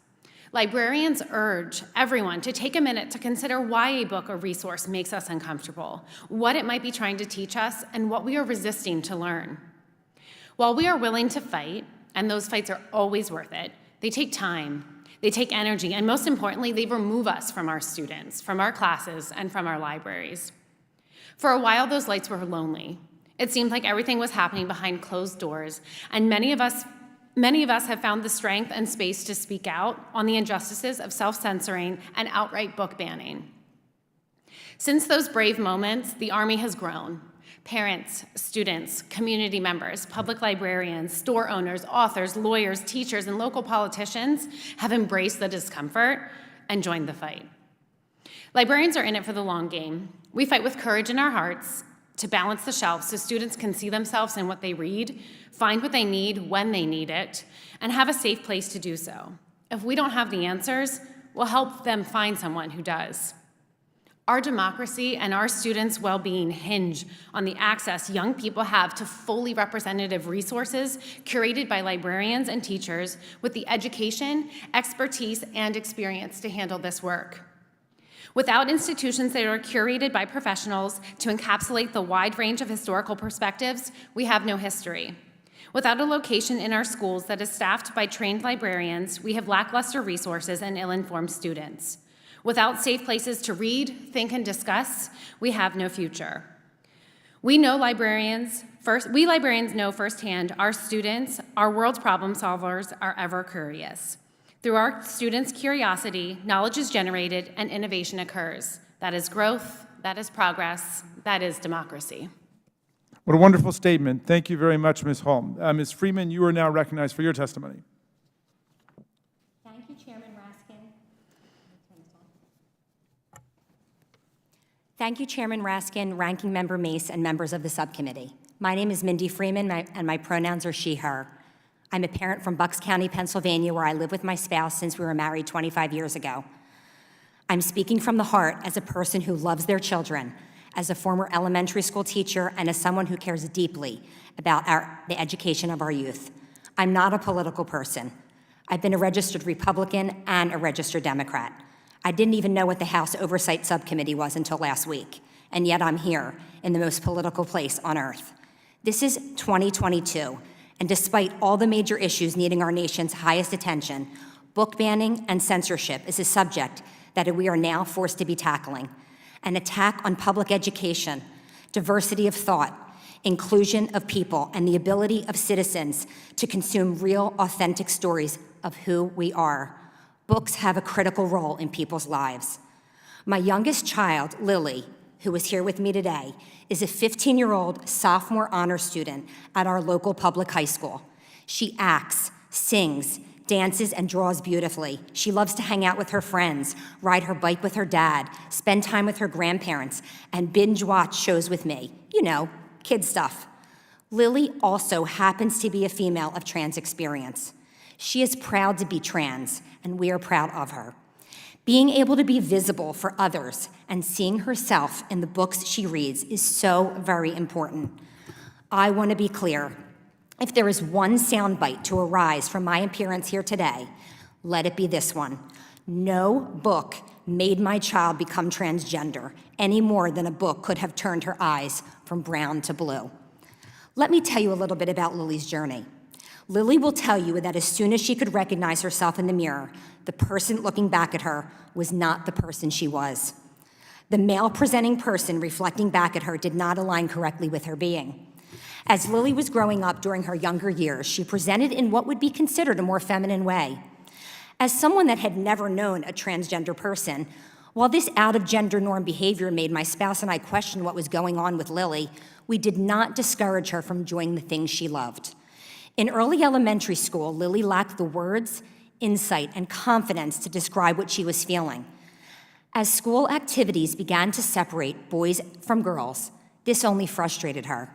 Librarians urge everyone to take a minute to consider why a book or resource makes us uncomfortable, what it might be trying to teach us, and what we are resisting to learn. While we are willing to fight, and those fights are always worth it, they take time, they take energy, and most importantly, they remove us from our students, from our classes, and from our libraries. For a while, those lights were lonely. It seemed like everything was happening behind closed doors, and many of us have found the strength and space to speak out on the injustices of self-censoring and outright book banning. Since those brave moments, the Army has grown. Parents, students, community members, public librarians, store owners, authors, lawyers, teachers, and local politicians have embraced the discomfort and joined the fight. Librarians are in it for the long game. We fight with courage in our hearts to balance the shelves so students can see themselves in what they read, find what they need when they need it, and have a safe place to do so. If we don't have the answers, we'll help them find someone who does. Our democracy and our students' well-being hinge on the access young people have to fully representative resources curated by librarians and teachers with the education, expertise, and experience to handle this work. Without institutions that are curated by professionals to encapsulate the wide range of historical perspectives, we have no history. Without a location in our schools that is staffed by trained librarians, we have lackluster resources and ill-informed students. Without safe places to read, think, and discuss, we have no future. We librarians know firsthand our students, our world's problem solvers, are ever curious. Through our students' curiosity, knowledge is generated and innovation occurs. That is growth, that is progress, that is democracy. What a wonderful statement. Thank you very much, Ms. Hall. Ms. Freeman, you are now recognized for your testimony. Thank you, Chairman Raskin. Thank you, Chairman Raskin, Ranking Member Mace, and members of the subcommittee. My name is Mindy Freeman, and my pronouns are she, her. I'm a parent from Bucks County, Pennsylvania, where I live with my spouse since we were married 25 years ago. I'm speaking from the heart as a person who loves their children, as a former elementary school teacher, and as someone who cares deeply about the education of our youth. I'm not a political person. I've been a registered Republican and a registered Democrat. I didn't even know what the House Oversight Subcommittee was until last week, and yet I'm here in the most political place on earth. This is 2022. And despite all the major issues needing our nation's highest attention, book banning and censorship is a subject that we are now forced to be tackling. An attack on public education, diversity of thought, inclusion of people, and the ability of citizens to consume real, authentic stories of who we are. Books have a critical role in people's lives. My youngest child, Lily, who is here with me today, is a 15-year-old sophomore honor student at our local public high school. She acts, sings, dances, and draws beautifully. She loves to hang out with her friends, ride her bike with her dad, spend time with her grandparents, and binge watch shows with me. You know, kid stuff. Lily also happens to be a female of trans experience. She is proud to be trans, and we are proud of her. Being able to be visible for others and seeing herself in the books she reads is so very important. I want to be clear. If there is one soundbite to arise from my appearance here today, let it be this one. No book made my child become transgender any more than a book could have turned her eyes from brown to blue. Let me tell you a little bit about Lily's journey. Lily will tell you that as soon as she could recognize herself in the mirror, the person looking back at her was not the person she was. The male-presenting person reflecting back at her did not align correctly with her being. As Lily was growing up during her younger years, she presented in what would be considered a more feminine way. As someone that had never known a transgender person, while this out-of-gender norm behavior made my spouse and I question what was going on with Lily, we did not discourage her from doing the things she loved. In early elementary school, Lily lacked the words, insight, and confidence to describe what she was feeling. As school activities began to separate boys from girls, this only frustrated her.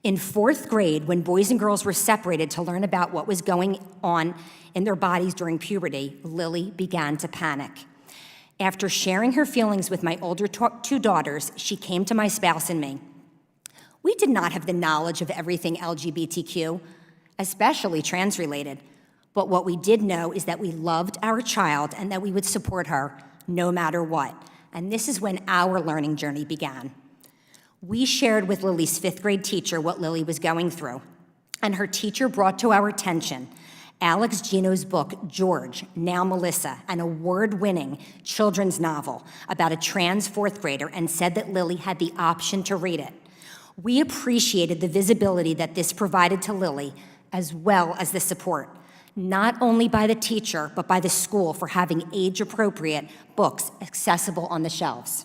In 4th grade, when boys and girls were separated to learn about what was going on in their bodies during puberty, Lily began to panic. After sharing her feelings with my older 2 daughters, she came to my spouse and me. We did not have the knowledge of everything LGBTQ, especially trans-related, but what we did know is that we loved our child and that we would support her no matter what. And this is when our learning journey began. We shared with Lily's 5th grade teacher what Lily was going through, and her teacher brought to our attention Alex Gino's book, George, Now Melissa, an award-winning children's novel about a trans 4th grader, and said that Lily had the option to read it. We appreciated the visibility that this provided to Lily, as well as the support, not only by the teacher, but by the school for having age-appropriate books accessible on the shelves.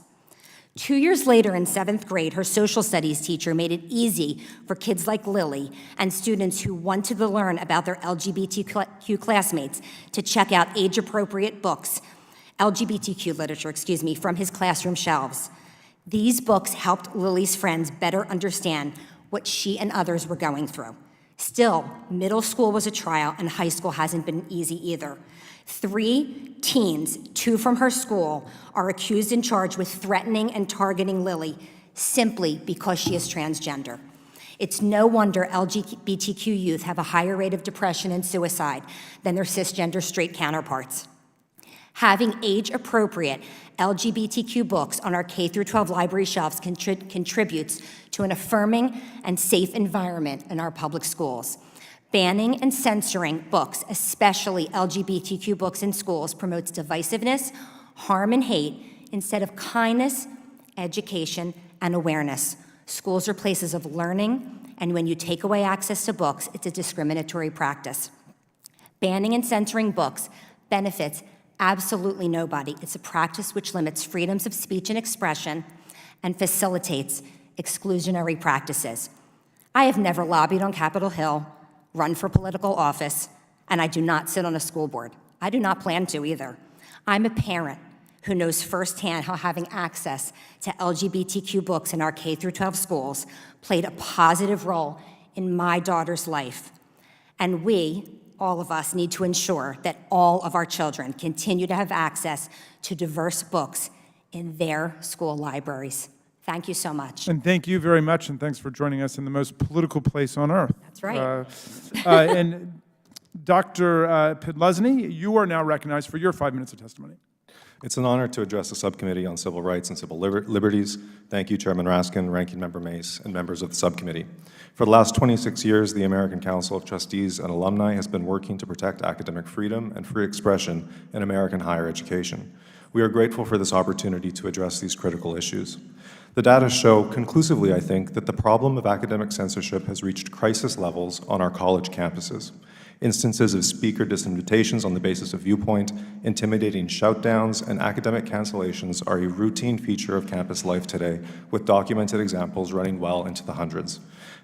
2 years later in 7th grade, her social studies teacher made it easy for kids like Lily and students who wanted to learn about their LGBTQ classmates to check out age-appropriate books, LGBTQ literature, from his classroom shelves. These books helped Lily's friends better understand what she and others were going through. Still, middle school was a trial, and high school hasn't been easy either. 3 teens, 2 from her school, are accused and charged with threatening and targeting Lily simply because she is transgender. It's no wonder LGBTQ youth have a higher rate of depression and suicide than their cisgender straight counterparts. Having age-appropriate LGBTQ books on our K-12 library shelves contributes to an affirming and safe environment in our public schools. Banning and censoring books, especially LGBTQ books in schools, promotes divisiveness, harm, and hate instead of kindness, education, and awareness. Schools are places of learning, and when you take away access to books, it's a discriminatory practice. Banning and censoring books benefits absolutely nobody. It's a practice which limits freedoms of speech and expression and facilitates exclusionary practices. I have never lobbied on Capitol Hill, run for political office, and I do not sit on a school board. I do not plan to either. I'm a parent who knows firsthand how having access to LGBTQ books in our K-12 schools played a positive role in my daughter's life. And we, all of us, need to ensure that all of our children continue to have access to diverse books in their school libraries. Thank you so much. And thank you very much, and thanks for joining us in the most political place on earth. That's right. And Dr. Podlesny, you are now recognized for your 5 minutes of testimony. It's an honor to address the Subcommittee on Civil Rights and Civil Liberties. Thank you, Chairman Raskin, Ranking Member Mace, and members of the subcommittee. For the last 26 years, the American Council of Trustees and Alumni has been working to protect academic freedom and free expression in American higher education. We are grateful for this opportunity to address these critical issues. The data show conclusively, I think, that the problem of academic censorship has reached crisis levels on our college campuses. Instances of speaker disinvitations on the basis of viewpoint, intimidating shoutdowns, and academic cancellations are a routine feature of campus life today, with documented examples running well into the hundreds.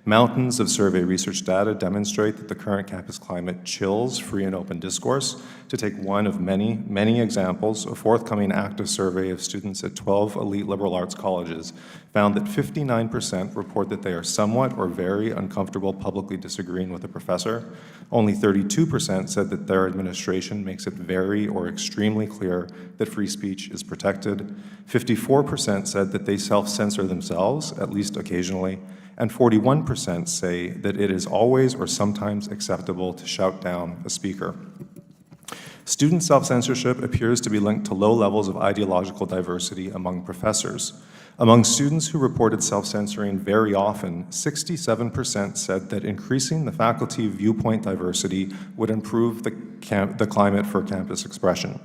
Mountains of survey research data demonstrate that the current campus climate chills free and open discourse. To take one of many, many examples, a forthcoming active survey of students at 12 elite liberal arts colleges found that 59% report that they are somewhat or very uncomfortable publicly disagreeing with a professor. Only 32% said that their administration makes it very or extremely clear that free speech is protected. 54% said that they self-censor themselves, at least occasionally, and 41% say that it is always or sometimes acceptable to shout down a speaker. Student self-censorship appears to be linked to low levels of ideological diversity among professors. Among students who reported self-censoring very often, 67% said that increasing the faculty viewpoint diversity would improve the climate for campus expression.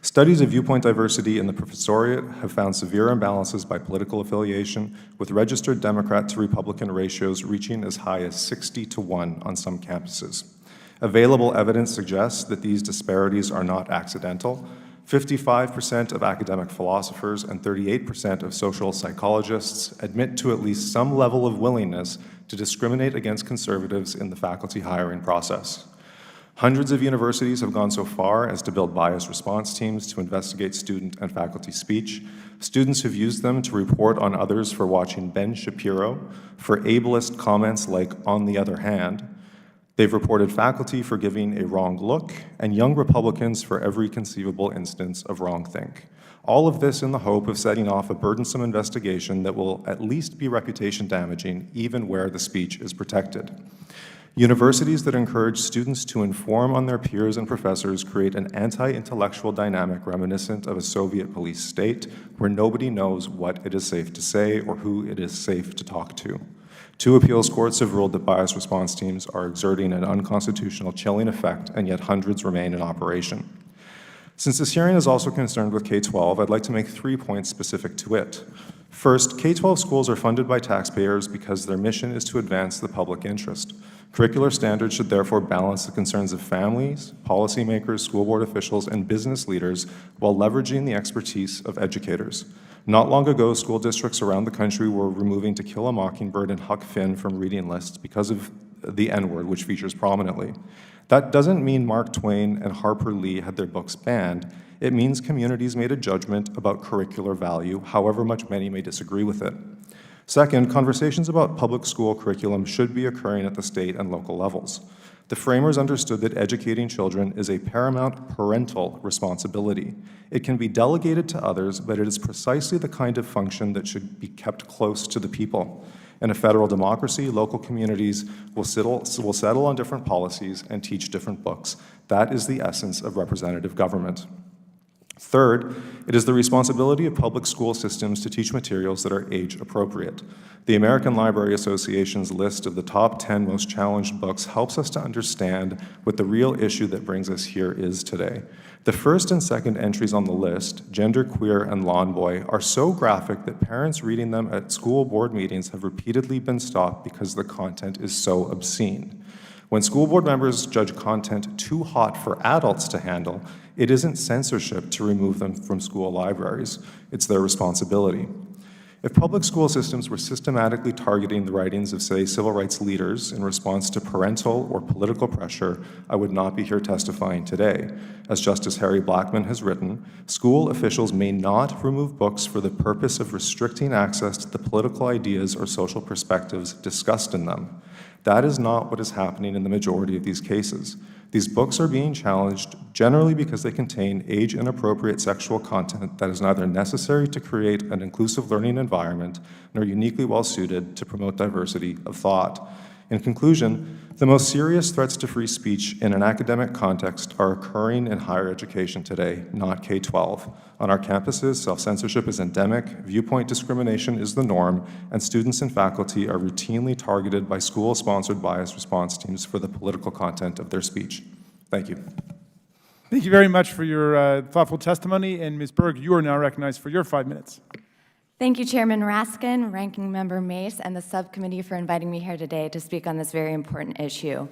Studies of viewpoint diversity in the professoriate have found severe imbalances by political affiliation, with registered Democrat to Republican ratios reaching as high as 60-1 on some campuses. Available evidence suggests that these disparities are not accidental. 55% of academic philosophers and 38% of social psychologists admit to at least some level of willingness to discriminate against conservatives in the faculty hiring process. Hundreds of universities have gone so far as to build bias response teams to investigate student and faculty speech. Students have used them to report on others for watching Ben Shapiro, for ableist comments like "on the other hand." They've reported faculty for giving a wrong look, and young Republicans for every conceivable instance of wrongthink. All of this in the hope of setting off a burdensome investigation that will at least be reputation damaging, even where the speech is protected. Universities that encourage students to inform on their peers and professors create an anti-intellectual dynamic reminiscent of a Soviet police state where nobody knows what it is safe to say or who it is safe to talk to. 2 appeals courts have ruled that bias response teams are exerting an unconstitutional chilling effect, and yet hundreds remain in operation. Since this hearing is also concerned with K-12, I'd like to make 3 points specific to it. First, K-12 schools are funded by taxpayers because their mission is to advance the public interest. Curricular standards should therefore balance the concerns of families, policymakers, school board officials, and business leaders while leveraging the expertise of educators. Not long ago, school districts around the country were removing To Kill a Mockingbird and Huck Finn from reading lists because of the N-word, which features prominently. That doesn't mean Mark Twain and Harper Lee had their books banned. It means communities made a judgment about curricular value, however much many may disagree with it. Second, conversations about public school curriculum should be occurring at the state and local levels. The framers understood that educating children is a paramount parental responsibility. It can be delegated to others, but it is precisely the kind of function that should be kept close to the people. In a federal democracy, local communities will settle on different policies and teach different books. That is the essence of representative government. Third, it is the responsibility of public school systems to teach materials that are age appropriate. The American Library Association's list of the top 10 most challenged books helps us to understand what the real issue that brings us here is today. The first and second entries on the list, Gender, Queer, and Lawn Boy, are so graphic that parents reading them at school board meetings have repeatedly been stopped because the content is so obscene. When school board members judge content too hot for adults to handle, it isn't censorship to remove them from school libraries. It's their responsibility. If public school systems were systematically targeting the writings of, say, civil rights leaders in response to parental or political pressure, I would not be here testifying today. As Justice Harry Blackmun has written, school officials may not remove books for the purpose of restricting access to the political ideas or social perspectives discussed in them. That is not what is happening in the majority of these cases. These books are being challenged generally because they contain age-inappropriate sexual content that is neither necessary to create an inclusive learning environment nor uniquely well-suited to promote diversity of thought. In conclusion, the most serious threats to free speech in an academic context are occurring in higher education today, not K-12. On our campuses, self-censorship is endemic, viewpoint discrimination is the norm, and students and faculty are routinely targeted by school-sponsored bias response teams for the political content of their speech. Thank you. Thank you very much for your thoughtful testimony. And Ms. Berg, you are now recognized for your 5 minutes. Thank you, Chairman Raskin, Ranking Member Mace, and the subcommittee for inviting me here today to speak on this very important issue.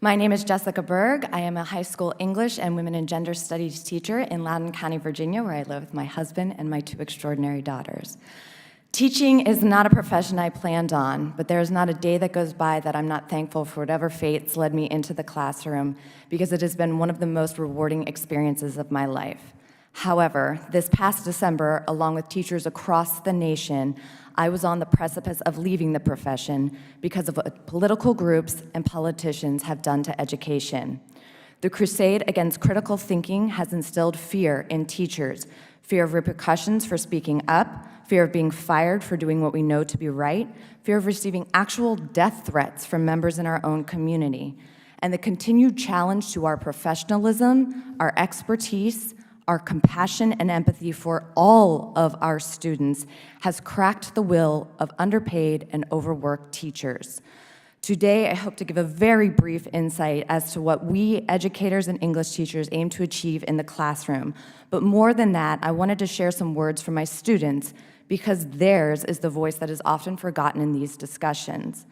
My name is Jessica Berg. I am a high school English and Women and Gender Studies teacher in Loudoun County, Virginia, where I live with my husband and my 2 extraordinary daughters. Teaching is not a profession I planned on, but there is not a day that goes by that I'm not thankful for whatever fates led me into the classroom, because it has been one of the most rewarding experiences of my life. However, this past December, along with teachers across the nation, I was on the precipice of leaving the profession because of what political groups and politicians have done to education. The crusade against critical thinking has instilled fear in teachers, fear of repercussions for speaking up, fear of being fired for doing what we know to be right, fear of receiving actual death threats from members in our own community, and the continued challenge to our professionalism, our expertise, our compassion and empathy for all of our students has cracked the will of underpaid and overworked teachers. Today, I hope to give a very brief insight as to what we educators and English teachers aim to achieve in the classroom. But more than that, I wanted to share some words from my students because theirs is the voice that is often forgotten in these discussions.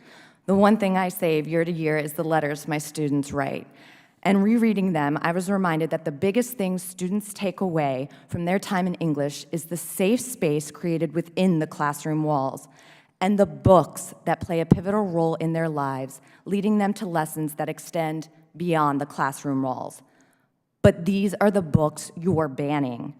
The one thing I save year to year is the letters my students write. And rereading them, I was reminded that the biggest thing students take away from their time in English is the safe space created within the classroom walls, and the books that play a pivotal role in their lives, leading them to lessons that extend beyond the classroom walls. But these are the books you're banning.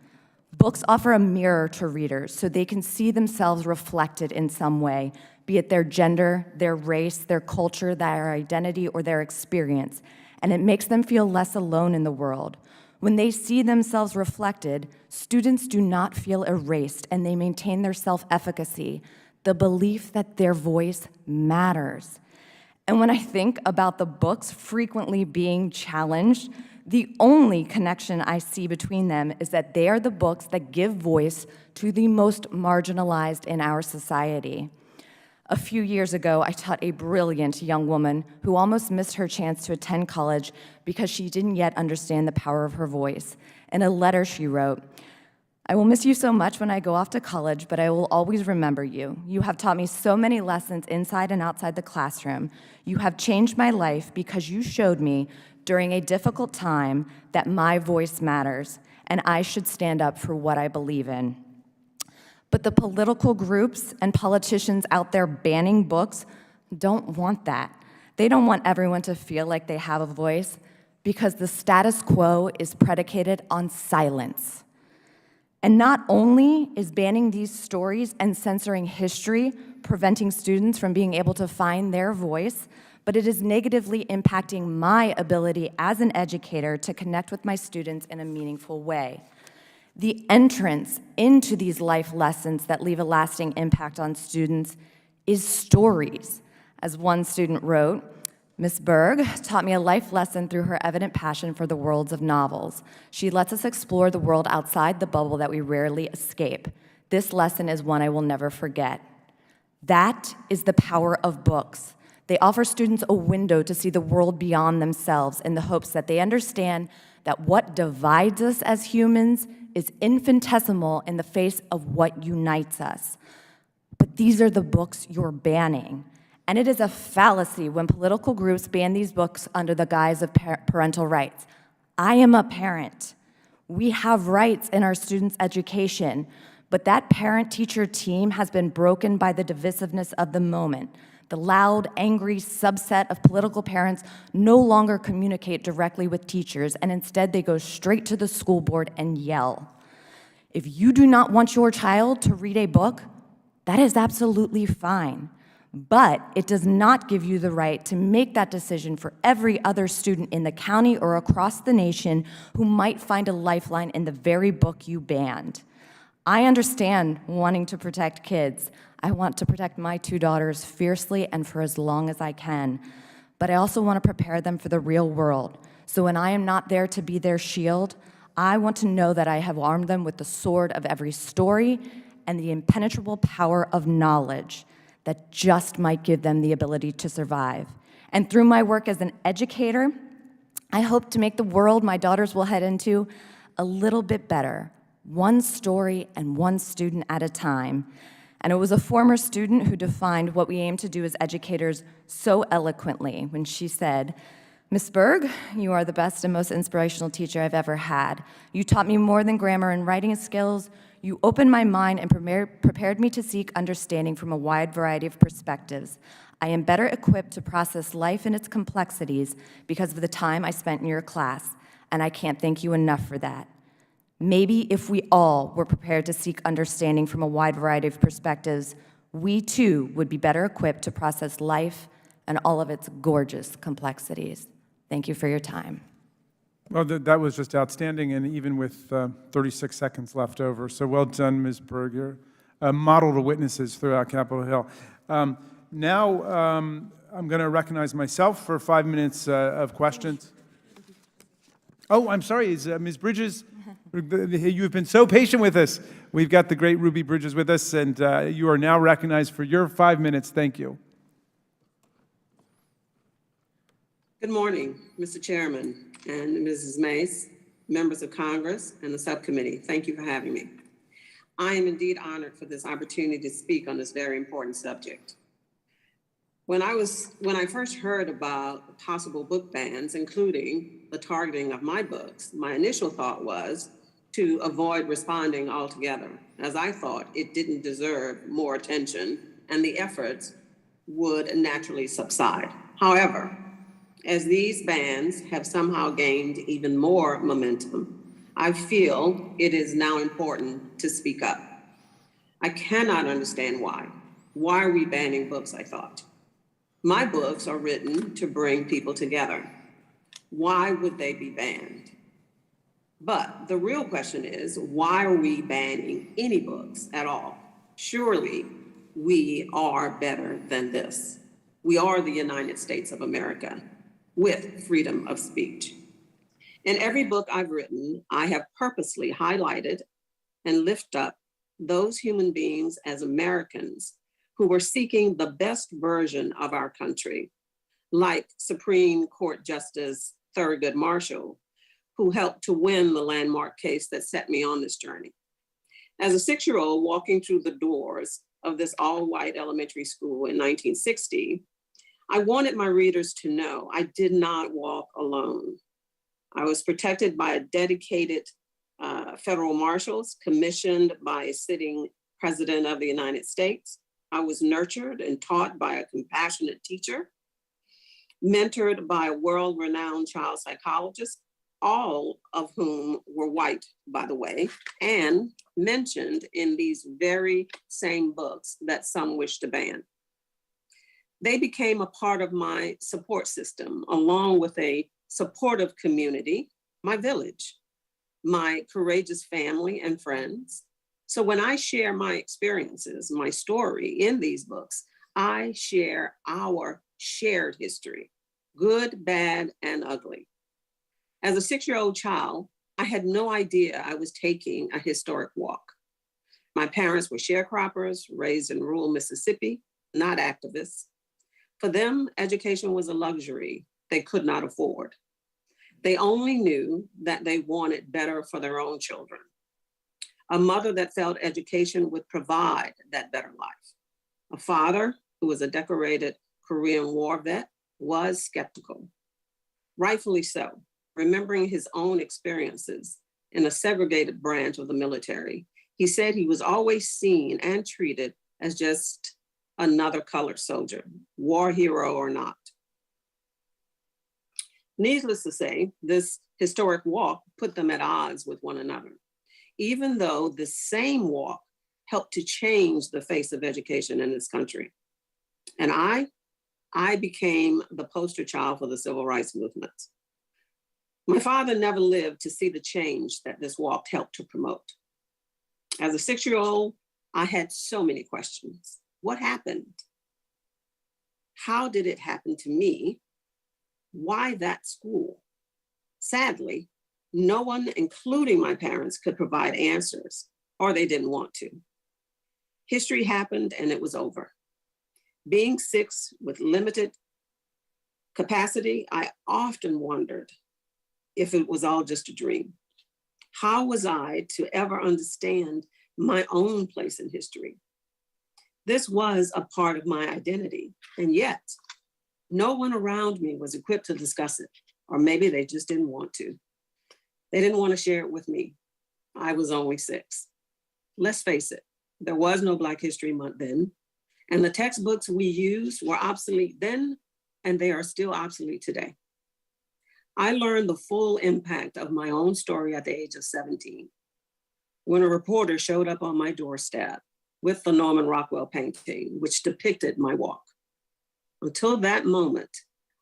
Books offer a mirror to readers so they can see themselves reflected in some way, be it their gender, their race, their culture, their identity, or their experience, and it makes them feel less alone in the world. When they see themselves reflected, students do not feel erased and they maintain their self-efficacy, the belief that their voice matters. And when I think about the books frequently being challenged, the only connection I see between them is that they are the books that give voice to the most marginalized in our society. A few years ago, I taught a brilliant young woman who almost missed her chance to attend college because she didn't yet understand the power of her voice. In a letter she wrote, "I will miss you so much when I go off to college, but I will always remember you. You have taught me so many lessons inside and outside the classroom. You have changed my life because you showed me during a difficult time that my voice matters and I should stand up for what I believe in." But the political groups and politicians out there banning books don't want that. They don't want everyone to feel like they have a voice because the status quo is predicated on silence. And not only is banning these stories and censoring history preventing students from being able to find their voice, but it is negatively impacting my ability as an educator to connect with my students in a meaningful way. The entrance into these life lessons that leave a lasting impact on students is stories. As one student wrote, "Miss Berg taught me a life lesson through her evident passion for the worlds of novels. She lets us explore the world outside the bubble that we rarely escape. This lesson is one I will never forget." That is the power of books. They offer students a window to see the world beyond themselves in the hopes that they understand that what divides us as humans is infinitesimal in the face of what unites us. But these are the books you're banning. And it is a fallacy when political groups ban these books under the guise of parental rights. I am a parent. We have rights in our students' education, but that parent-teacher team has been broken by the divisiveness of the moment. The loud, angry subset of political parents no longer communicate directly with teachers, and instead they go straight to the school board and yell. If you do not want your child to read a book, that is absolutely fine. But it does not give you the right to make that decision for every other student in the county or across the nation who might find a lifeline in the very book you banned. I understand wanting to protect kids. I want to protect my 2 daughters fiercely and for as long as I can. But I also want to prepare them for the real world. So when I am not there to be their shield, I want to know that I have armed them with the sword of every story and the impenetrable power of knowledge that just might give them the ability to survive. And through my work as an educator, I hope to make the world my daughters will head into a little bit better, one story and one student at a time. And it was a former student who defined what we aim to do as educators so eloquently when she said, "Miss Berg, you are the best and most inspirational teacher I've ever had. You taught me more than grammar and writing skills. You opened my mind and prepared me to seek understanding from a wide variety of perspectives. I am better equipped to process life and its complexities because of the time I spent in your class, and I can't thank you enough for that." Maybe if we all were prepared to seek understanding from a wide variety of perspectives, we too would be better equipped to process life and all of its gorgeous complexities. Thank you for your time. Well, that was just outstanding, and even with 36 seconds left over. So well done, Ms. Berger. A model to witnesses throughout Capitol Hill. Now, I'm going to recognize myself for 5 minutes of questions. Oh, I'm sorry, is Ms. Bridges? You've been so patient with us. We've got the great Ruby Bridges with us, and you are now recognized for your 5 minutes. Thank you. Good morning, Mr. Chairman and Mrs. Mace, members of Congress and the subcommittee. Thank you for having me. I am indeed honored for this opportunity to speak on this very important subject. When I first heard about possible book bans, including the targeting of my books, my initial thought was to avoid responding altogether, as I thought it didn't deserve more attention and the efforts would naturally subside. However, As these bans have somehow gained even more momentum, I feel it is now important to speak up. I cannot understand why. Why are we banning books, I thought? My books are written to bring people together. Why would they be banned? But the real question is, why are we banning any books at all? Surely we are better than this. We are the United States of America with freedom of speech. In every book I've written, I have purposely highlighted and lifted up those human beings as Americans who were seeking the best version of our country, like Supreme Court Justice Thurgood Marshall, who helped to win the landmark case that set me on this journey. As a 6-year-old walking through the doors of this all-white elementary school in 1960, I wanted my readers to know I did not walk alone. I was protected by a dedicated federal marshals commissioned by a sitting president of the United States. I was nurtured and taught by a compassionate teacher, mentored by a world-renowned child psychologist, all of whom were white, by the way, and mentioned in these very same books that some wish to ban. They became a part of my support system, along with a supportive community, my village, my courageous family and friends. So when I share my experiences, my story in these books, I share our shared history, good, bad, and ugly. As a 6-year-old child, I had no idea I was taking a historic walk. My parents were sharecroppers, raised in rural Mississippi, not activists. For them, education was a luxury they could not afford. They only knew that they wanted better for their own children. A mother that felt education would provide that better life. A father who was a decorated Korean War vet was skeptical. Rightfully so, remembering his own experiences in a segregated branch of the military, he said he was always seen and treated as just another colored soldier, war hero or not. Needless to say, this historic walk put them at odds with one another, even though the same walk helped to change the face of education in this country. And I became the poster child for the civil rights movement. My father never lived to see the change that this walk helped to promote. As a 6-year-old, I had so many questions. What happened? How did it happen to me? Why that school? Sadly, no one, including my parents, could provide answers, or they didn't want to. History happened and it was over. Being 6 with limited capacity, I often wondered if it was all just a dream. How was I to ever understand my own place in history? This was a part of my identity, and yet no one around me was equipped to discuss it, or maybe they just didn't want to. They didn't want to share it with me. I was only 6. Let's face it, there was no Black History Month then, and the textbooks we used were obsolete then, and they are still obsolete today. I learned the full impact of my own story at the age of 17, when a reporter showed up on my doorstep with the Norman Rockwell painting, which depicted my walk. Until that moment,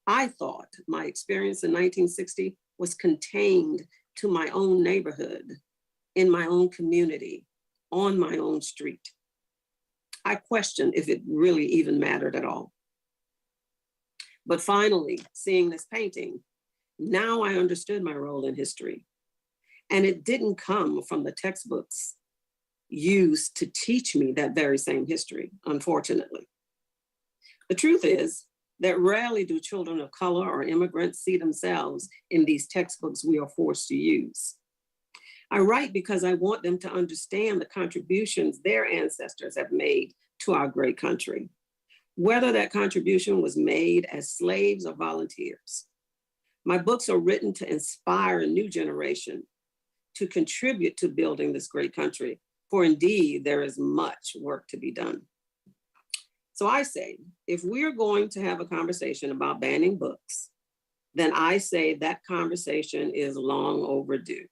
I thought my experience in 1960 was contained to my own neighborhood, in my own community, on my own street. I questioned if it really even mattered at all. But finally, seeing this painting, now I understood my role in history. And it didn't come from the textbooks used to teach me that very same history, unfortunately. The truth is that rarely do children of color or immigrants see themselves in these textbooks we are forced to use. I write because I want them to understand the contributions their ancestors have made to our great country, whether that contribution was made as slaves or volunteers. My books are written to inspire a new generation to contribute to building this great country, for indeed there is much work to be done. So I say, if we're going to have a conversation about banning books, then I say that conversation is long overdue.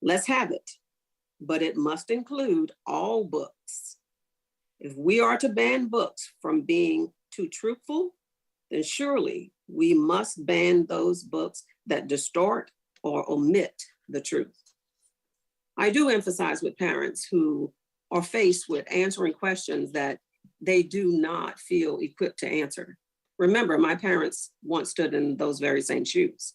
Let's have it, but it must include all books. If we are to ban books from being too truthful, then surely we must ban those books that distort or omit the truth. I do emphasize with parents who are faced with answering questions that they do not feel equipped to answer. Remember, my parents once stood in those very same shoes.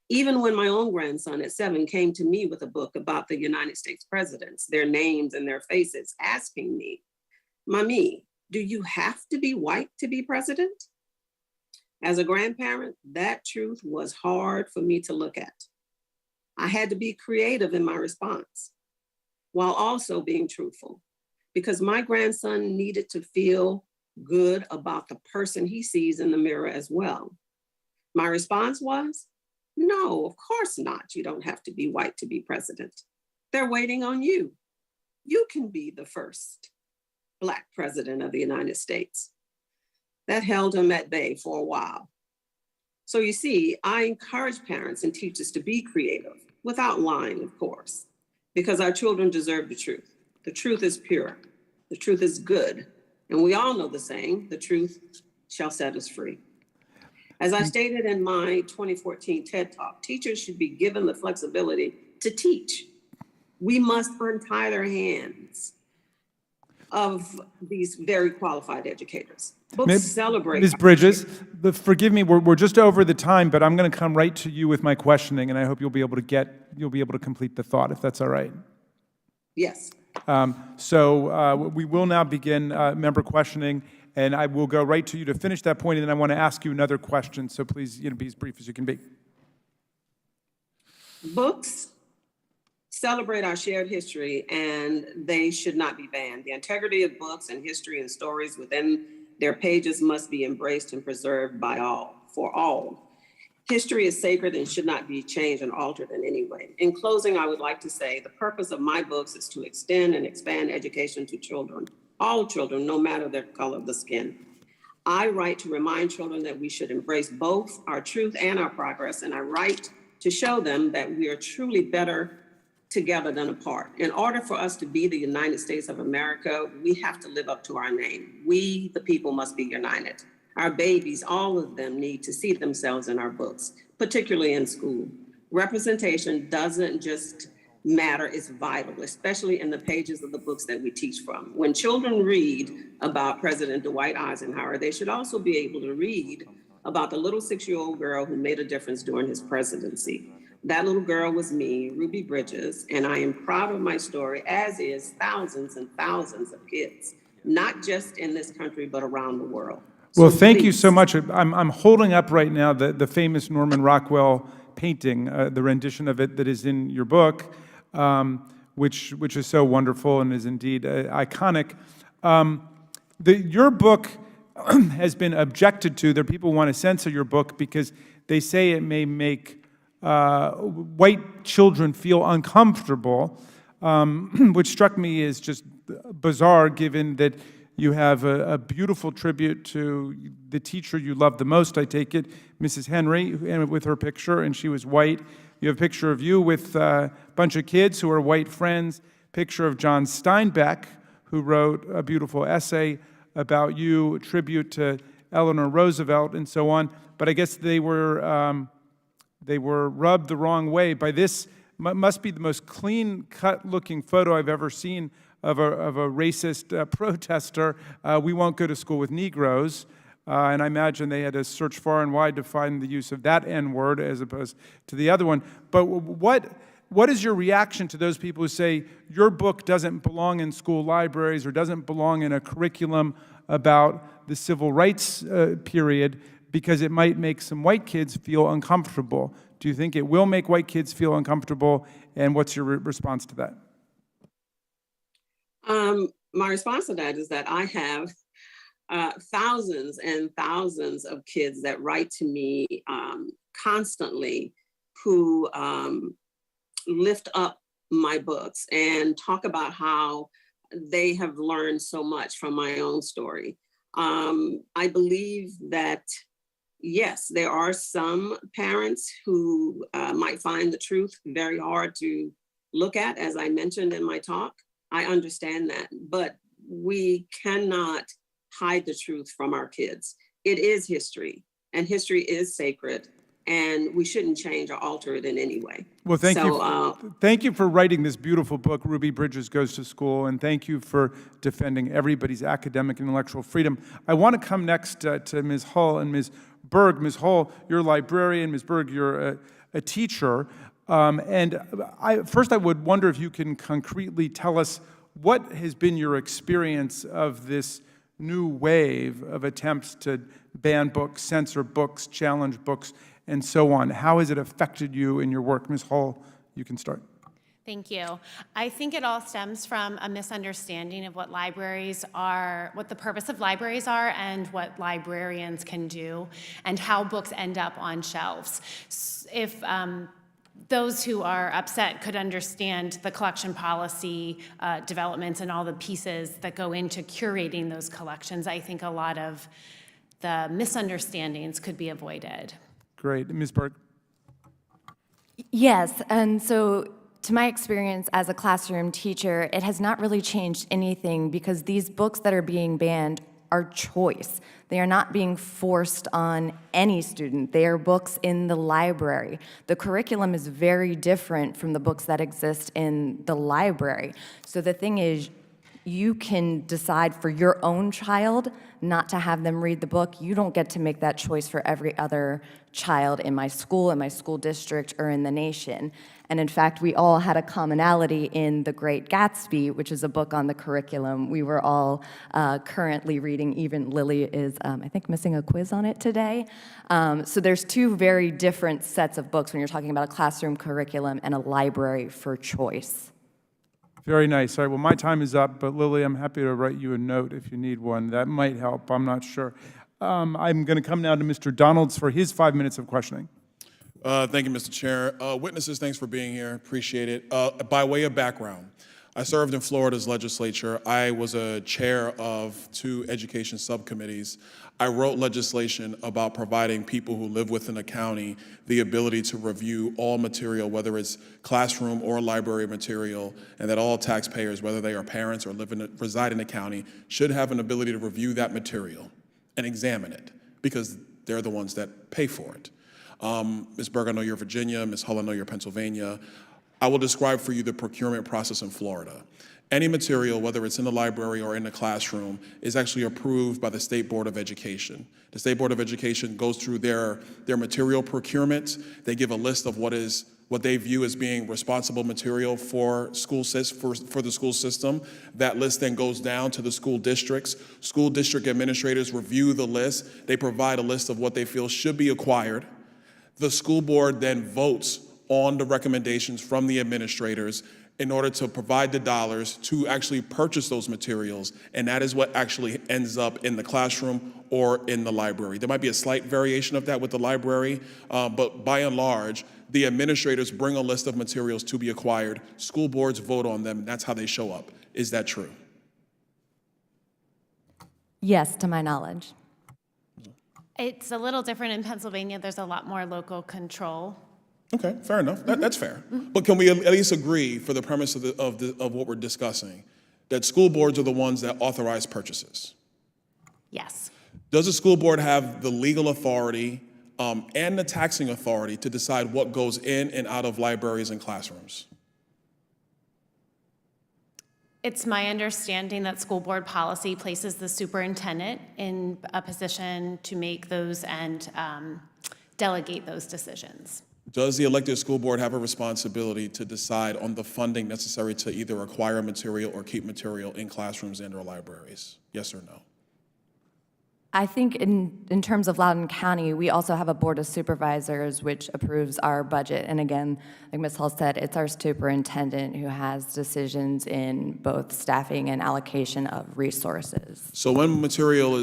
Even when my own grandson at 7 came to me with a book about the United States presidents, their names and their faces, asking me, "Mommy, do you have to be white to be president?" As a grandparent, that truth was hard for me to look at. I had to be creative in my response while also being truthful, because my grandson needed to feel good about the person he sees in the mirror as well. My response was, no, of course not. You don't have to be white to be president. They're waiting on you. You can be the first Black president of the United States. That held him at bay for a while. So you see, I encourage parents and teachers to be creative, without lying, of course, because our children deserve the truth. The truth is pure. The truth is good. And we all know the saying, the truth shall set us free. As I stated in my 2014 TED Talk, teachers should be given the flexibility to teach. We must untie their hands of these very qualified educators. Books celebrate. Ms. Bridges, forgive me, we're just over the time, but I'm going to come right to you with my questioning, and I hope you'll be able to complete the thought, if that's all right. Yes. We will now begin member questioning, and I will go right to you to finish that point, and then I want to ask you another question. So please, be as brief as you can be. Books celebrate our shared history, and they should not be banned. The integrity of books and history and stories within their pages must be embraced and preserved by all, for all. History is sacred and should not be changed and altered in any way. In closing, I would like to say the purpose of my books is to extend and expand education to children, all children, no matter their color of the skin. I write to remind children that we should embrace both our truth and our progress, and I write to show them that we are truly better together than apart. In order for us to be the United States of America, we have to live up to our name. We, the people, must be united. Our babies, all of them, need to see themselves in our books, particularly in school. Representation doesn't just matter, it's vital, especially in the pages of the books that we teach from. When children read about President Dwight Eisenhower, they should also be able to read about the little 6-year-old girl who made a difference during his presidency. That little girl was me, Ruby Bridges, and I am proud of my story, as is thousands and thousands of kids, not just in this country, but around the world. Well, thank you so much. I'm holding up right now the famous Norman Rockwell painting, the rendition of it that is in your book, which is so wonderful and is indeed iconic. Your book has been objected to. There are people who want to censor your book because they say it may make white children feel uncomfortable, which struck me as just bizarre, given that you have a beautiful tribute to the teacher you love the most, I take it, Mrs. Henry, with her picture, and she was white. You have a picture of you with a bunch of kids who are white friends, picture of John Steinbeck, who wrote a beautiful essay about you, a tribute to Eleanor Roosevelt, and so on. But I guess they were rubbed the wrong way by this. Must be the most clean-cut looking photo I've ever seen of a racist protester. We won't go to school with Negroes. And I imagine they had to search far and wide to find the use of that N-word as opposed to the other one. But what is your reaction to those people who say your book doesn't belong in school libraries or doesn't belong in a curriculum about the civil rights period because it might make some white kids feel uncomfortable? Do you think it will make white kids feel uncomfortable? And what's your response to that? My response to that is that I have thousands and thousands of kids that write to me constantly who lift up my books and talk about how they have learned so much from my own story. I believe that yes, there are some parents who might find the truth very hard to look at, as I mentioned in my talk. I understand that, but we cannot hide the truth from our kids. It is history, and history is sacred, and we shouldn't change or alter it in any way. Well, thank you for writing this beautiful book, Ruby Bridges Goes to School, and thank you for defending everybody's academic and intellectual freedom. I want to come next to Ms. Hull and Ms. Berg. Ms. Hull, you're a librarian. Ms. Berg, you're a teacher. First, I would wonder if you can concretely tell us what has been your experience of this new wave of attempts to ban books, censor books, challenge books, and so on. How has it affected you in your work? Ms. Hull, you can start. Thank you. I think it all stems from a misunderstanding of what libraries are, what the purpose of libraries are, and what librarians can do, and how books end up on shelves. If those who are upset could understand the collection policy developments and all the pieces that go into curating those collections, I think a lot of the misunderstandings could be avoided. Great. Ms. Berg? Yes, and so to my experience as a classroom teacher, it has not really changed anything because these books that are being banned are choice. They are not being forced on any student. They are books in the library. The curriculum is very different from the books that exist in the library. So the thing is, you can decide for your own child not to have them read the book. You don't get to make that choice for every other child in my school district, or in the nation. And in fact, we all had a commonality in The Great Gatsby, which is a book on the curriculum we were all currently reading. Even Lily is, I think, missing a quiz on it today. So there's two very different sets of books when you're talking about a classroom curriculum and a library for choice. Very nice. All right, well, my time is up, but Lily, I'm happy to write you a note if you need one. That might help, I'm not sure. I'm going to come now to Mr. Donalds for his 5 minutes of questioning. Thank you, Mr. Chair. Witnesses, thanks for being here. Appreciate it. By way of background, I served in Florida's legislature. I was a chair of 2 education subcommittees. I wrote legislation about providing people who live within a county the ability to review all material, whether it's classroom or library material, and that all taxpayers, whether they are parents or reside in the county, should have an ability to review that material and examine it, because they're the ones that pay for it. Ms. Berg, I know you're Virginia. Ms. Hull, I know you're Pennsylvania. I will describe for you the procurement process in Florida. Any material, whether it's in the library or in the classroom, is actually approved by the State Board of Education. The State Board of Education goes through their material procurement. They give a list of what they view as being responsible material for the school system. That list then goes down to the school districts. School district administrators review the list. They provide a list of what they feel should be acquired. The school board then votes on the recommendations from the administrators in order to provide the dollars to actually purchase those materials, and that is what actually ends up in the classroom or in the library. There might be a slight variation of that with the library, but by and large, the administrators bring a list of materials to be acquired, school boards vote on them, and that's how they show up. Is that true? Yes, to my knowledge. It's a little different in Pennsylvania. There's a lot more local control. Okay, fair enough. That's fair. But can we at least agree, for the premise of what we're discussing, that school boards are the ones that authorize purchases? Yes. Does the school board have the legal authority and the taxing authority to decide what goes in and out of libraries and classrooms? It's my understanding that school board policy places the superintendent in a position to make those and delegate those decisions. Does the elected school board have a responsibility to decide on the funding necessary to either acquire material or keep material in classrooms and or libraries? Yes or no? I think in terms of Loudoun County, we also have a board of supervisors which approves our budget. And again, like Ms. Hull said, it's our superintendent who has decisions in both staffing and allocation of resources. So when the material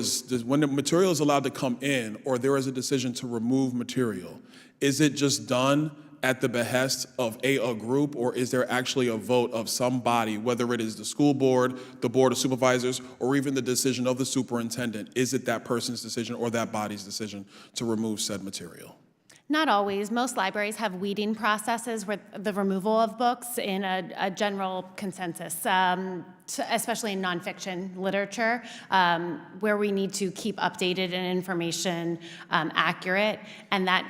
is allowed to come in, or there is a decision to remove material, is it just done at the behest of a group, or is there actually a vote of somebody, whether it is the school board, the board of supervisors, or even the decision of the superintendent? Is it that person's decision or that body's decision to remove said material? Not always. Most libraries have weeding processes with the removal of books in a general consensus, especially in nonfiction literature, where we need to keep updated and information accurate, and that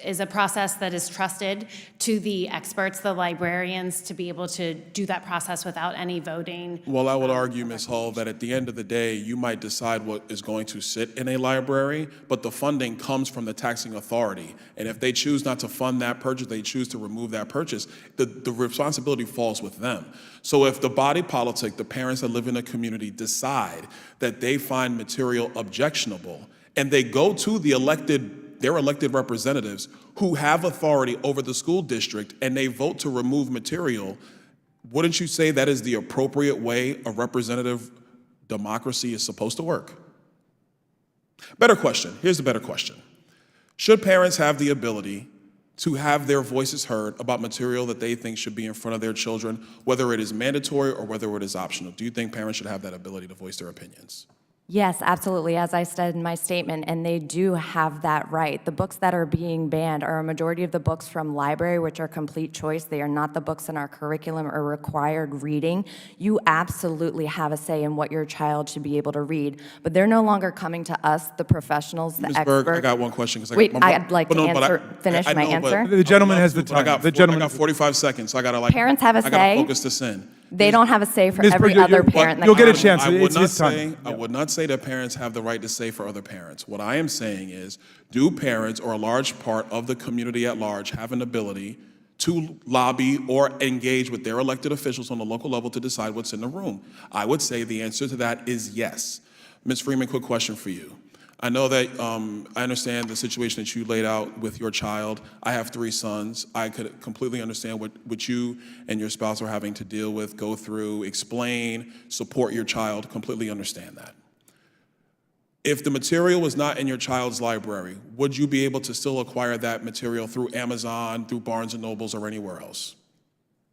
is a process that is trusted to the experts, the librarians, to be able to do that process without any voting. Well, I would argue, Ms. Hull, that at the end of the day, you might decide what is going to sit in a library, but the funding comes from the taxing authority. And if they choose not to fund that purchase, they choose to remove that purchase, the responsibility falls with them. So if the body politic, the parents that live in a community, decide that they find material objectionable, and they go to their elected representatives who have authority over the school district, and they vote to remove material, wouldn't you say that is the appropriate way a representative democracy is supposed to work? Better question. Here's the better question. Should parents have the ability to have their voices heard about material that they think should be in front of their children, whether it is mandatory or whether it is optional? Do you think parents should have that ability to voice their opinions? Yes, absolutely, as I said in my statement, and they do have that right. The books that are being banned are a majority of the books from library, which are complete choice. They are not the books in our curriculum or required reading. You absolutely have a say in what your child should be able to read, but they're no longer coming to us, the professionals, the Ms. experts. Berg, I got one question. Wait, I'd like to finish my answer. The gentleman has the time. I got 45 seconds, so I got to Parents have a I got to say. focus this in. They don't have a say for Ms. every Berg, other parent in the you'll get a county. chance. I would It's not his say time. I would not say that parents have the right to say for other parents. What I am saying is, do parents or a large part of the community at large have an ability to lobby or engage with their elected officials on the local level to decide what's in the room? I would say the answer to that is yes. Ms. Freeman, quick question for you. I know that I understand the situation that you laid out with your child. I have 3 sons. I could completely understand what you and your spouse are having to deal with, go through, explain, support your child, completely understand that. If the material was not in your child's library, would you be able to still acquire that material through Amazon, through Barnes and Nobles, or anywhere else?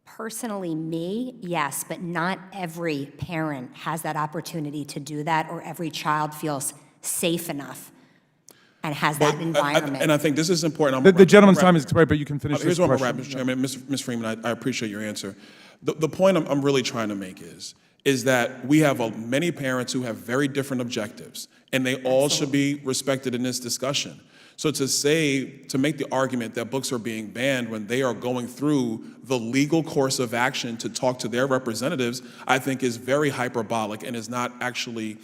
Personally, me, yes, but not every parent has that opportunity to do that, or every child feels safe enough and has that environment. And I think this is important. The gentleman's time is expired, but you can finish Here's this what I'm going to question. wrap, Mr. Chairman. Ms. Freeman, I appreciate your answer. The point I'm really trying to make is that we have many parents who have very different objectives, and they all should be respected in this discussion. So to make the argument that books are being banned when they are going through the legal course of action to talk to their representatives, I think is very hyperbolic and is not actually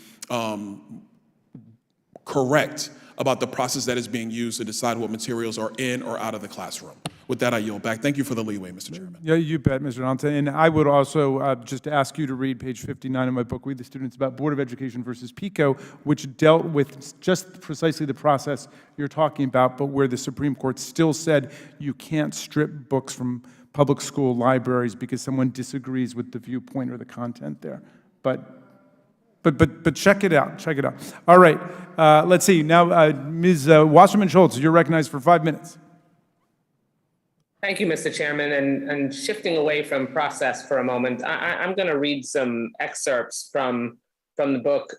correct about the process that is being used to decide what materials are in or out of the classroom. With that, I yield back. Thank you for the leeway, Mr. Chairman. Yeah, you bet, Mr. Dante. And I would also just ask you to read page 59 of my book, We the Students, about Board of Education versus Pico, which dealt with just precisely the process you're talking about, but where the Supreme Court still said you can't strip books from public school libraries because someone disagrees with the viewpoint or the content there. But check it out, check it out. All right, let's see. Now, Ms. Wasserman-Schultz, you're recognized for 5 minutes. Thank you, Mr. Chairman. And shifting away from process for a moment, I'm going to read some excerpts from the book,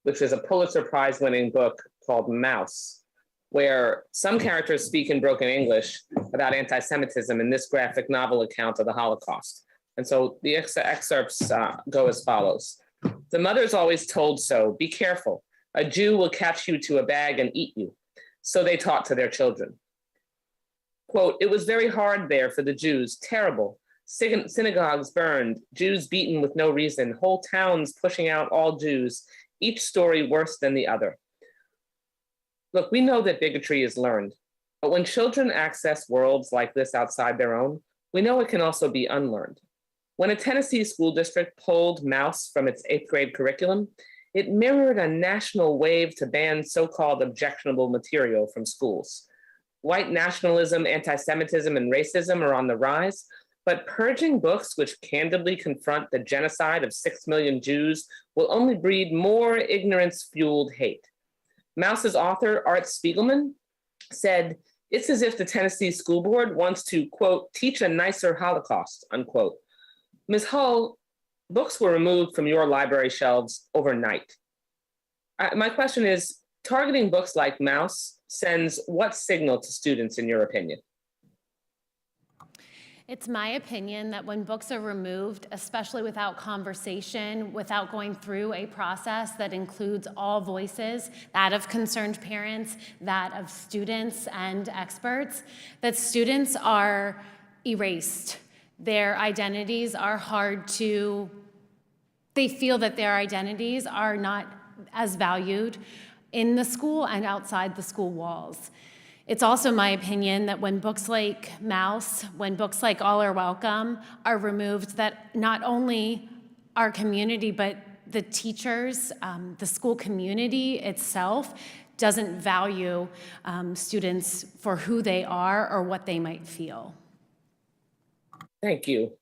which is a Pulitzer Prize-winning book called Mouse, where some characters speak in broken English about anti-Semitism in this graphic novel account of the Holocaust. And so the excerpts go as follows. The mother's always told so, be careful. A Jew will catch you to a bag and eat you. So they taught to their children. Quote, it was very hard there for the Jews, terrible. Synagogues burned, Jews beaten with no reason, whole towns pushing out all Jews, each story worse than the other. Look, we know that bigotry is learned, but when children access worlds like this outside their own, we know it can also be unlearned. When a Tennessee school district pulled Mouse from its 8th grade curriculum, it mirrored a national wave to ban so-called objectionable material from schools. White nationalism, anti-Semitism, and racism are on the rise, but purging books which candidly confront the genocide of 6 million Jews will only breed more ignorance-fueled hate. Mouse's author, Art Spiegelman, said, It's as if the Tennessee School Board wants to, quote, teach a nicer Holocaust, unquote. Ms. Hull, books were removed from your library shelves overnight. My question is, targeting books like Mouse sends what signal to students, in your opinion? It's my opinion that when books are removed, especially without conversation, without going through a process that includes all voices, that of concerned parents, that of students and experts, that students are erased. Their identities are they feel that their identities are not as valued in the school and outside the school walls. It's also my opinion that when books like Mouse, when books like All Are Welcome are removed, that not only our community, but the teachers, the school community itself doesn't value students for who they are or what they might feel. Thank you.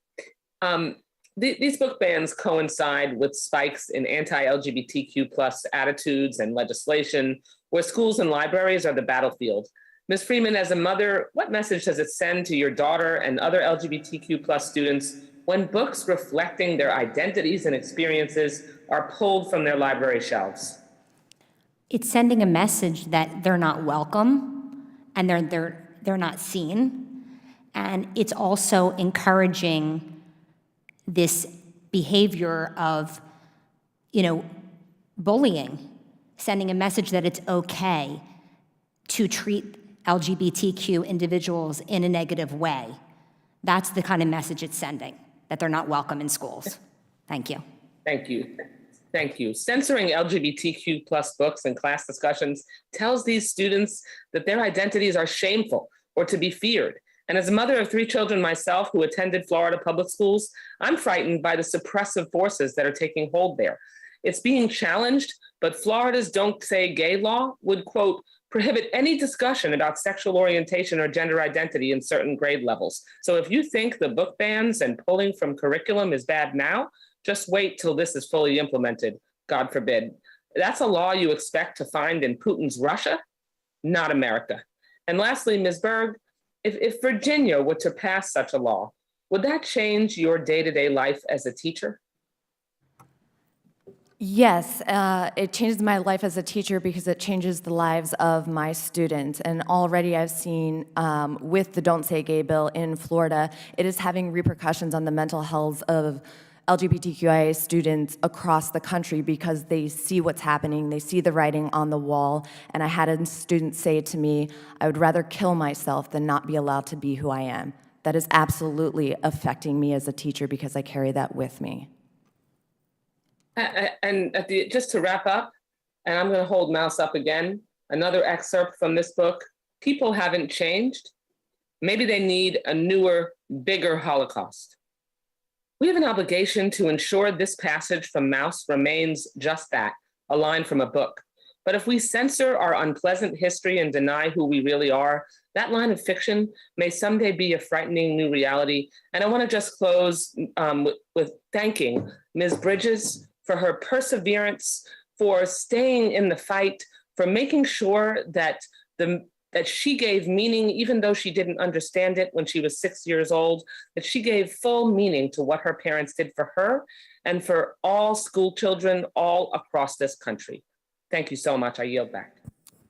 These book bans coincide with spikes in anti-LGBTQ+ attitudes and legislation, where schools and libraries are the battlefield. Ms. Freeman, as a mother, what message does it send to your daughter and other LGBTQ+ students when books reflecting their identities and experiences are pulled from their library shelves? It's sending a message that they're not welcome and they're not seen. And it's also encouraging this behavior of, bullying, sending a message that it's okay to treat LGBTQ individuals in a negative way. That's the kind of message it's sending, that they're not welcome in schools. Thank you. Thank you. Thank you. Censoring LGBTQ+ books in class discussions tells these students that their identities are shameful or to be feared. And as a mother of 3 children myself who attended Florida public schools, I'm frightened by the suppressive forces that are taking hold there. It's being challenged, but Florida's Don't Say Gay law would, quote, prohibit any discussion about sexual orientation or gender identity in certain grade levels. So if you think the book bans and pulling from curriculum is bad now, just wait till this is fully implemented, God forbid. That's a law you expect to find in Putin's Russia, not America. And lastly, Ms. Berg, if Virginia were to pass such a law, would that change your day-to-day life as a teacher? Yes, it changes my life as a teacher because it changes the lives of my students. And already I've seen with the Don't Say Gay bill in Florida, it is having repercussions on the mental health of LGBTQIA students across the country because they see what's happening, they see the writing on the wall. And I had a student say to me, I would rather kill myself than not be allowed to be who I am. That is absolutely affecting me as a teacher because I carry that with me. And just to wrap up, and I'm going to hold Mouse up again, another excerpt from this book. People haven't changed. Maybe they need a newer, bigger Holocaust. We have an obligation to ensure this passage from Mouse remains just that, a line from a book. But if we censor our unpleasant history and deny who we really are, that line of fiction may someday be a frightening new reality. And I want to just close with thanking Ms. Bridges for her perseverance, for staying in the fight, for making sure that she gave meaning, even though she didn't understand it when she was 6 years old, that she gave full meaning to what her parents did for her and for all school children all across this country. Thank you so much. I yield back.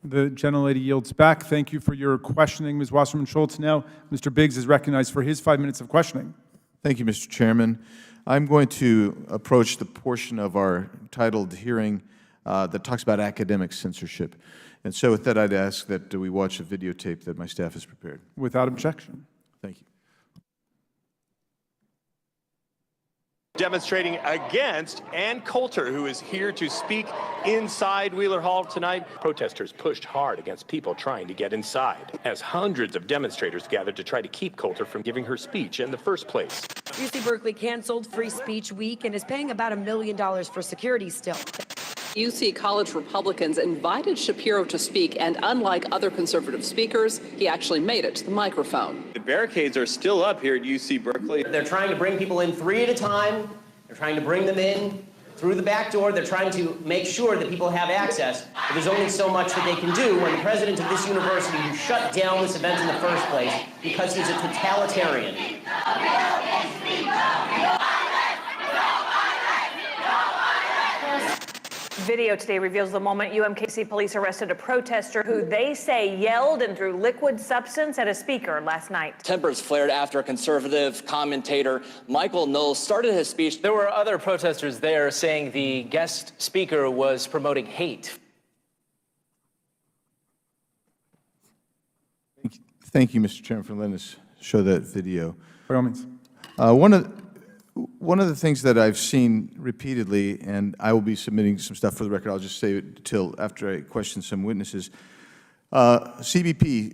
The gentlelady yields back. Thank you for your questioning, Ms. Wasserman-Schultz. Now, Mr. Biggs is recognized for his 5 minutes of questioning. Thank you, Mr. Chairman. I'm going to approach the portion of our titled hearing that talks about academic censorship. And so with that, I'd ask that we watch a videotape that my staff has prepared. Without objection. Thank you. Demonstrating against Ann Coulter, who is here to speak inside Wheeler Hall tonight. Protesters pushed hard against people trying to get inside, as hundreds of demonstrators gathered to try to keep Coulter from giving her speech in the first place. UC Berkeley canceled Free Speech Week and is paying about $1 million for security still. UC College Republicans invited Shapiro to speak, and unlike other conservative speakers, he actually made it to the microphone. The barricades are still up here at UC Berkeley. They're trying to bring people in 3 at a time. They're trying to bring them in through the back door. They're trying to make sure that people have access, but there's only so much that they can do when the president of this university, who shut down this event in the first place because he's a totalitarian. Video today reveals the moment UMKC police arrested a protester who they say yelled and threw liquid substance at a speaker last night. Tempers flared after a conservative commentator, Michael Knowles, started his speech. There were other protesters there saying the guest speaker was promoting hate. Thank you, Mr. Chairman, for letting us show that video. By all means. One of the things that I've seen repeatedly, and I will be submitting some stuff for the record, I'll just say it until after I question some witnesses, CBP,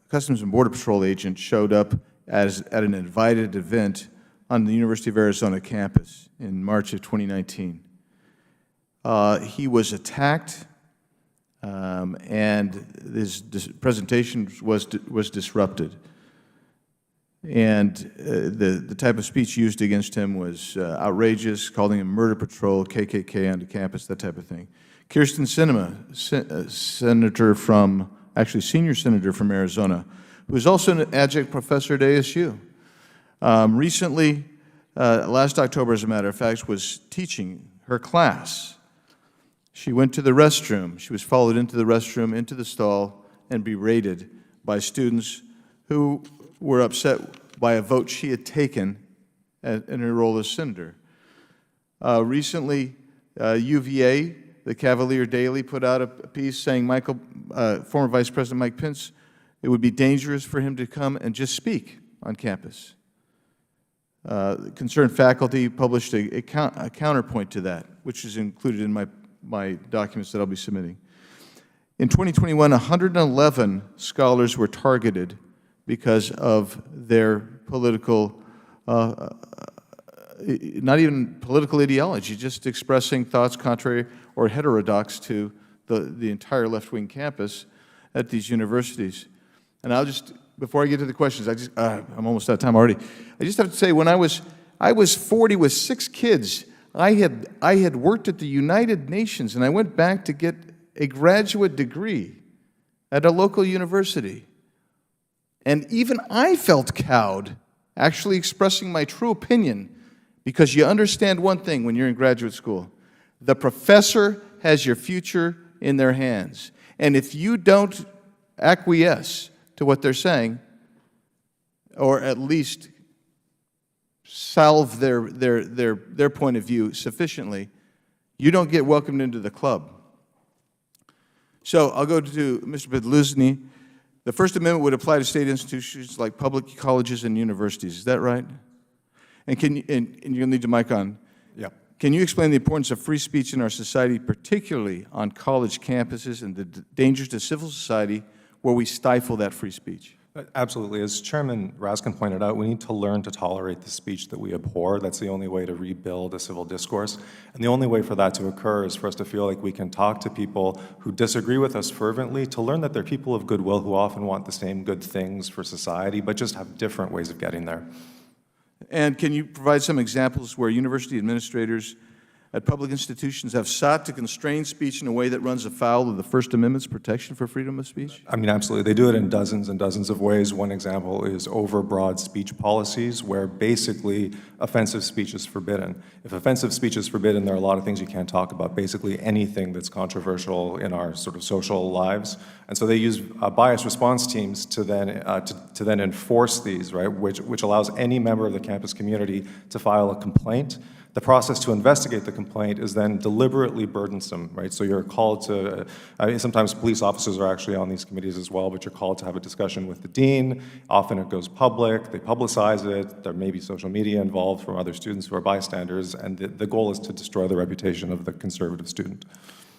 Customs and Border Patrol agent, showed up at an invited event on the University of Arizona campus in March of 2019. He was attacked, and his presentation was disrupted. And the type of speech used against him was outrageous, calling him murder patrol, KKK onto campus, that type of thing. Kirsten Sinema, senior senator from Arizona, who is also an adjunct professor at ASU. Recently, last October, as a matter of fact, was teaching her class. She went to the restroom. She was followed into the restroom, into the stall, and berated by students who were upset by a vote she had taken in her role as senator. Recently, UVA, the Cavalier Daily, put out a piece saying former Vice President Mike Pence, it would be dangerous for him to come and just speak on campus. Concerned faculty published a counterpoint to that, which is included in my documents that I'll be submitting. In 2021, 111 scholars were targeted because of their political, not even political ideology, just expressing thoughts contrary or heterodox to the entire left-wing campus at these universities. And I'll just, before I get to the questions, I'm almost out of time already. I just have to say, when I was 40 with 6 kids, I had worked at the United Nations, and I went back to get a graduate degree at a local university. And even I felt cowed actually expressing my true opinion, because you understand one thing when you're in graduate school. The professor has your future in their hands. And if you don't acquiesce to what they're saying, or at least salve their point of view sufficiently, you don't get welcomed into the club. So I'll go to Mr. Bedluzny. The First Amendment would apply to state institutions like public colleges and universities. Is that right? And you'll need the mic on. Yeah. Can you explain the importance of free speech in our society, particularly on college campuses, and the dangers to civil society where we stifle that free speech? Absolutely. As Chairman Raskin pointed out, we need to learn to tolerate the speech that we abhor. That's the only way to rebuild a civil discourse. And the only way for that to occur is for us to feel like we can talk to people who disagree with us fervently, to learn that they're people of goodwill who often want the same good things for society, but just have different ways of getting there. And can you provide some examples where university administrators at public institutions have sought to constrain speech in a way that runs afoul of the First Amendment's protection for freedom of speech? I mean, absolutely. They do it in dozens and dozens of ways. One example is overbroad speech policies, where basically offensive speech is forbidden. If offensive speech is forbidden, there are a lot of things you can't talk about, basically anything that's controversial in our sort of social lives. And so they use bias response teams to then enforce these, right, which allows any member of the campus community to file a complaint. The process to investigate the complaint is then deliberately burdensome, right? So you're called to, sometimes police officers are actually on these committees as well, but you're called to have a discussion with the dean. Often it goes public, they publicize it, there may be social media involved from other students who are bystanders, and the goal is to destroy the reputation of the conservative student.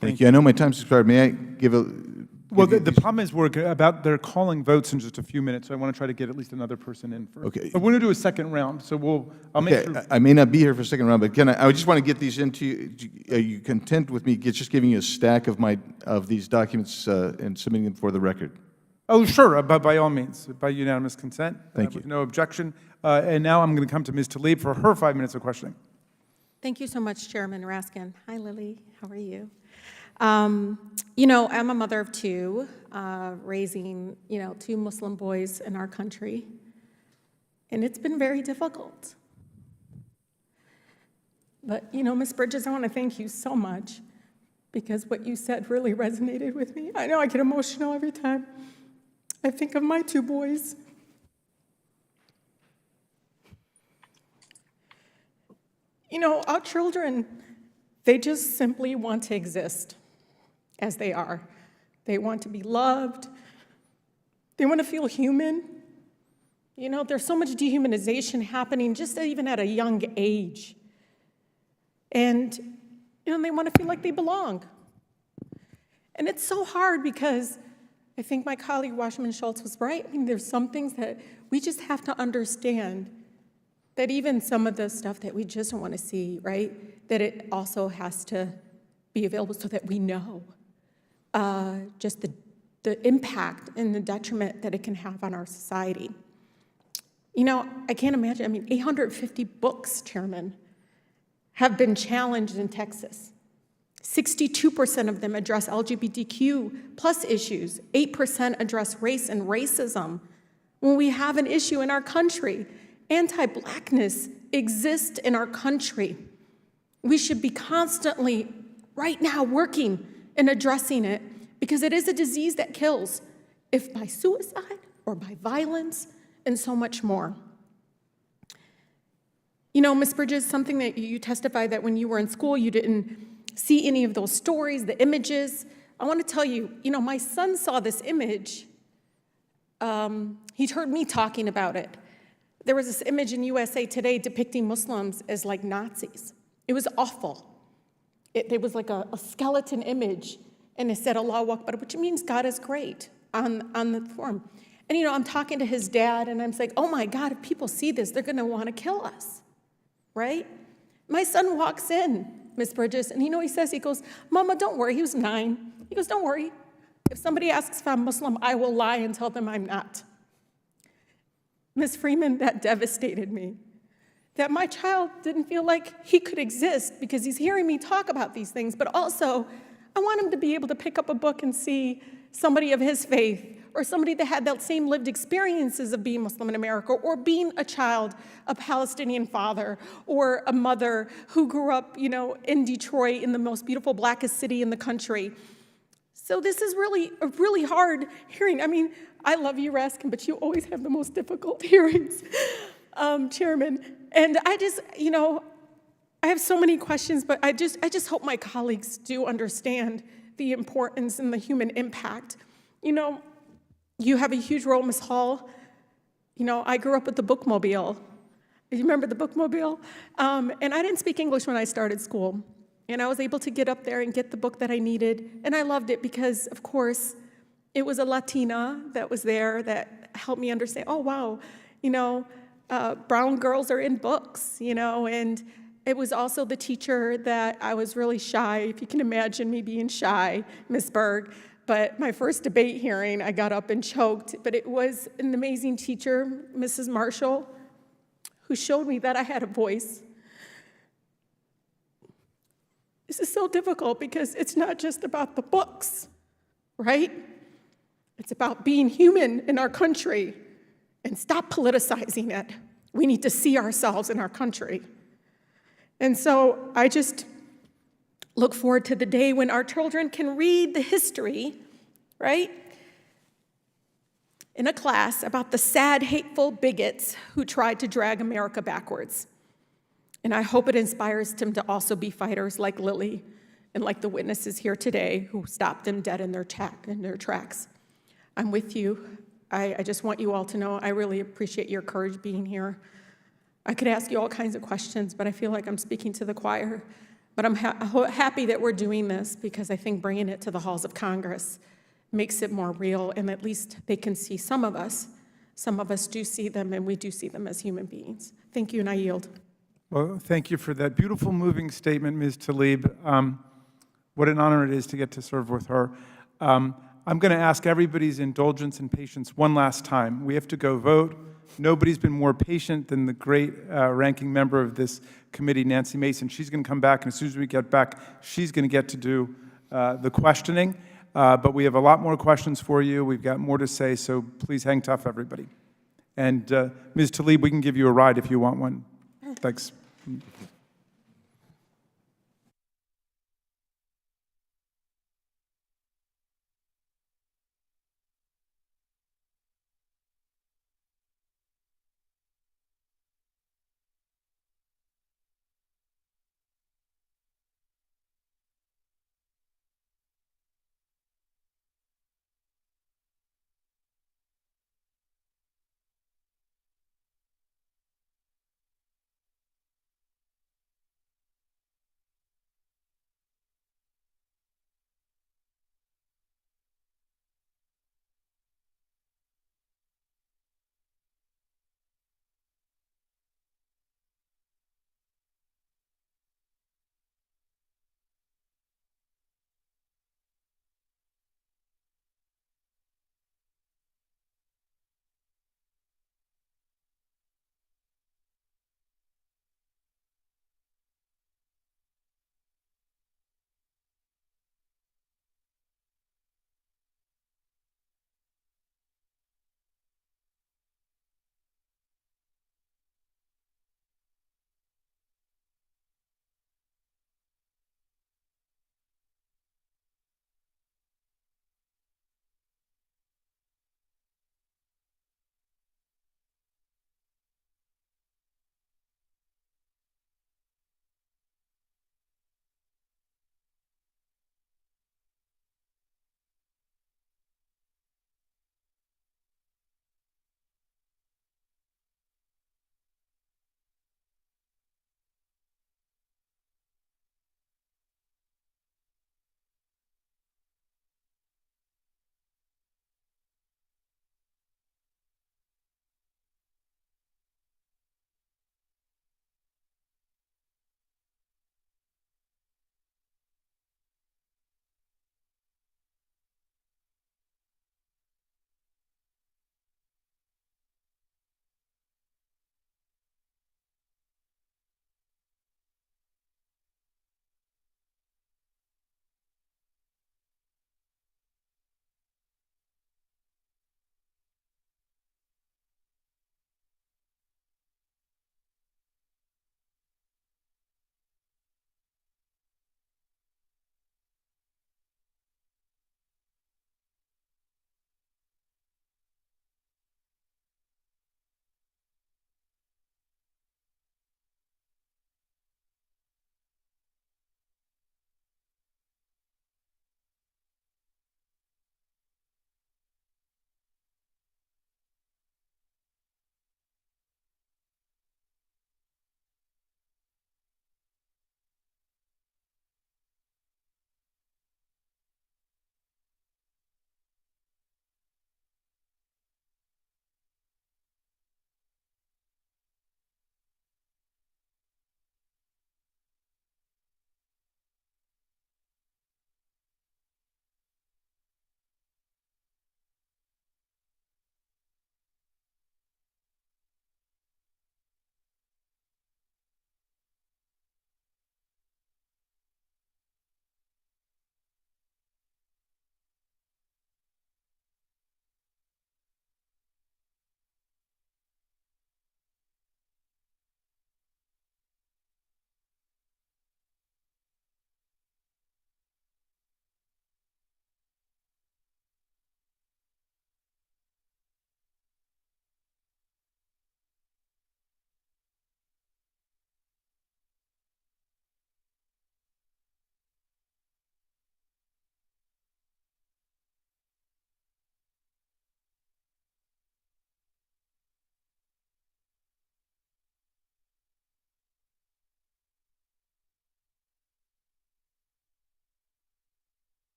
Thank you. I know my time's expired. May I give a... Well, the problem is they're calling votes in just a few minutes, so I want to try to get at least another person in first. Okay. But we're going to do a second round, so I'll make sure. I may not be here for a second round, but I just want to get these into you. Are you content with me just giving you a stack of these documents and submitting them for the record? Oh, sure, by all means, by unanimous consent. Thank you. With no objection. And now I'm going to come to Ms. Tlaib for her 5 minutes of questioning. Thank you so much, Chairman Raskin. Hi, Lily. How are you? I'm a mother of two, raising, two Muslim boys in our country, and it's been very difficult. But, Ms. Bridges, I want to thank you so much because what you said really resonated with me. I know I get emotional every time I think of my two boys. Our children, they just simply want to exist as they are. They want to be loved. They want to feel human. There's so much dehumanization happening just even at a young age. And, they want to feel like they belong. And it's so hard because I think my colleague Washman Schultz was right. There's some things that we just have to understand, that even some of the stuff that we just don't want to see, right, that it also has to be available so that we know just the impact and the detriment that it can have on our society. I can't imagine, 850 books, Chairman, have been challenged in Texas. 62% of them address LGBTQ plus issues. 8% address race and racism. When we have an issue in our country, anti-Blackness exists in our country. We should be constantly, right now, working and addressing it because it is a disease that kills, if by suicide or by violence, and so much more. Ms. Bridges, something that you testified that when you were in school, you didn't see any of those stories, the images. I want to tell you, my son saw this image. He'd heard me talking about it. There was this image in USA Today depicting Muslims as like Nazis. It was awful. It was like a skeleton image, and it said Allahu Akbar, which means God is great on the form. And I'm talking to his dad, and I'm like, oh my God, if people see this, they're going to want to kill us, right? My son walks in, Ms. Bridges, and he says, he goes, Mama, don't worry. He was 9. He goes, don't worry. If somebody asks if I'm Muslim, I will lie and tell them I'm not. Ms. Freeman, that devastated me. That my child didn't feel like he could exist because he's hearing me talk about these things, but also I want him to be able to pick up a book and see somebody of his faith or somebody that had that same lived experiences of being Muslim in America or being a child, a Palestinian father, or a mother who grew up, in Detroit, in the most beautiful, blackest city in the country. So this is really hard hearing. I love you, Raskin, but you always have the most difficult hearings, Chairman. And I just, I have so many questions, but I just hope my colleagues do understand the importance and the human impact. You have a huge role, Ms. Hall. I grew up with the bookmobile. You remember the bookmobile? And I didn't speak English when I started school. And I was able to get up there and get the book that I needed. And I loved it because, of course, it was a Latina that was there that helped me understand, oh, wow, brown girls are in books, and it was also the teacher that I was really shy, if you can imagine me being shy, Ms. Berg. But my first debate hearing, I got up and choked. But it was an amazing teacher, Mrs. Marshall, who showed me that I had a voice. This is so difficult because it's not just about the books, right? It's about being human in our country and stop politicizing it. We need to see ourselves in our country. And so I just look forward to the day when our children can read the history, right, in a class about the sad, hateful bigots who tried to drag America backwards. And I hope it inspires them to also be fighters like Lily and like the witnesses here today who stopped them dead in their tracks. I'm with you. I just want you all to know I really appreciate your courage being here. I could ask you all kinds of questions, but I feel like I'm speaking to the choir. But I'm happy that we're doing this because I think bringing it to the halls of Congress makes it more real, and at least they can see some of us. Some of us do see them, and we do see them as human beings. Thank you, and I yield. Well, thank you for that beautiful, moving statement, Ms. Tlaib. What an honor it is to get to serve with her. I'm going to ask everybody's indulgence and patience one last time. We have to go vote. nobody's been more patient than the great ranking member of this committee, Nancy Mason. She's going to come back, and as soon as we get back, she's going to get to do the questioning. But we have a lot more questions for you. We've got more to say, so please hang tough, everybody. And Ms. Tlaib, we can give you a ride if you want one. Thanks.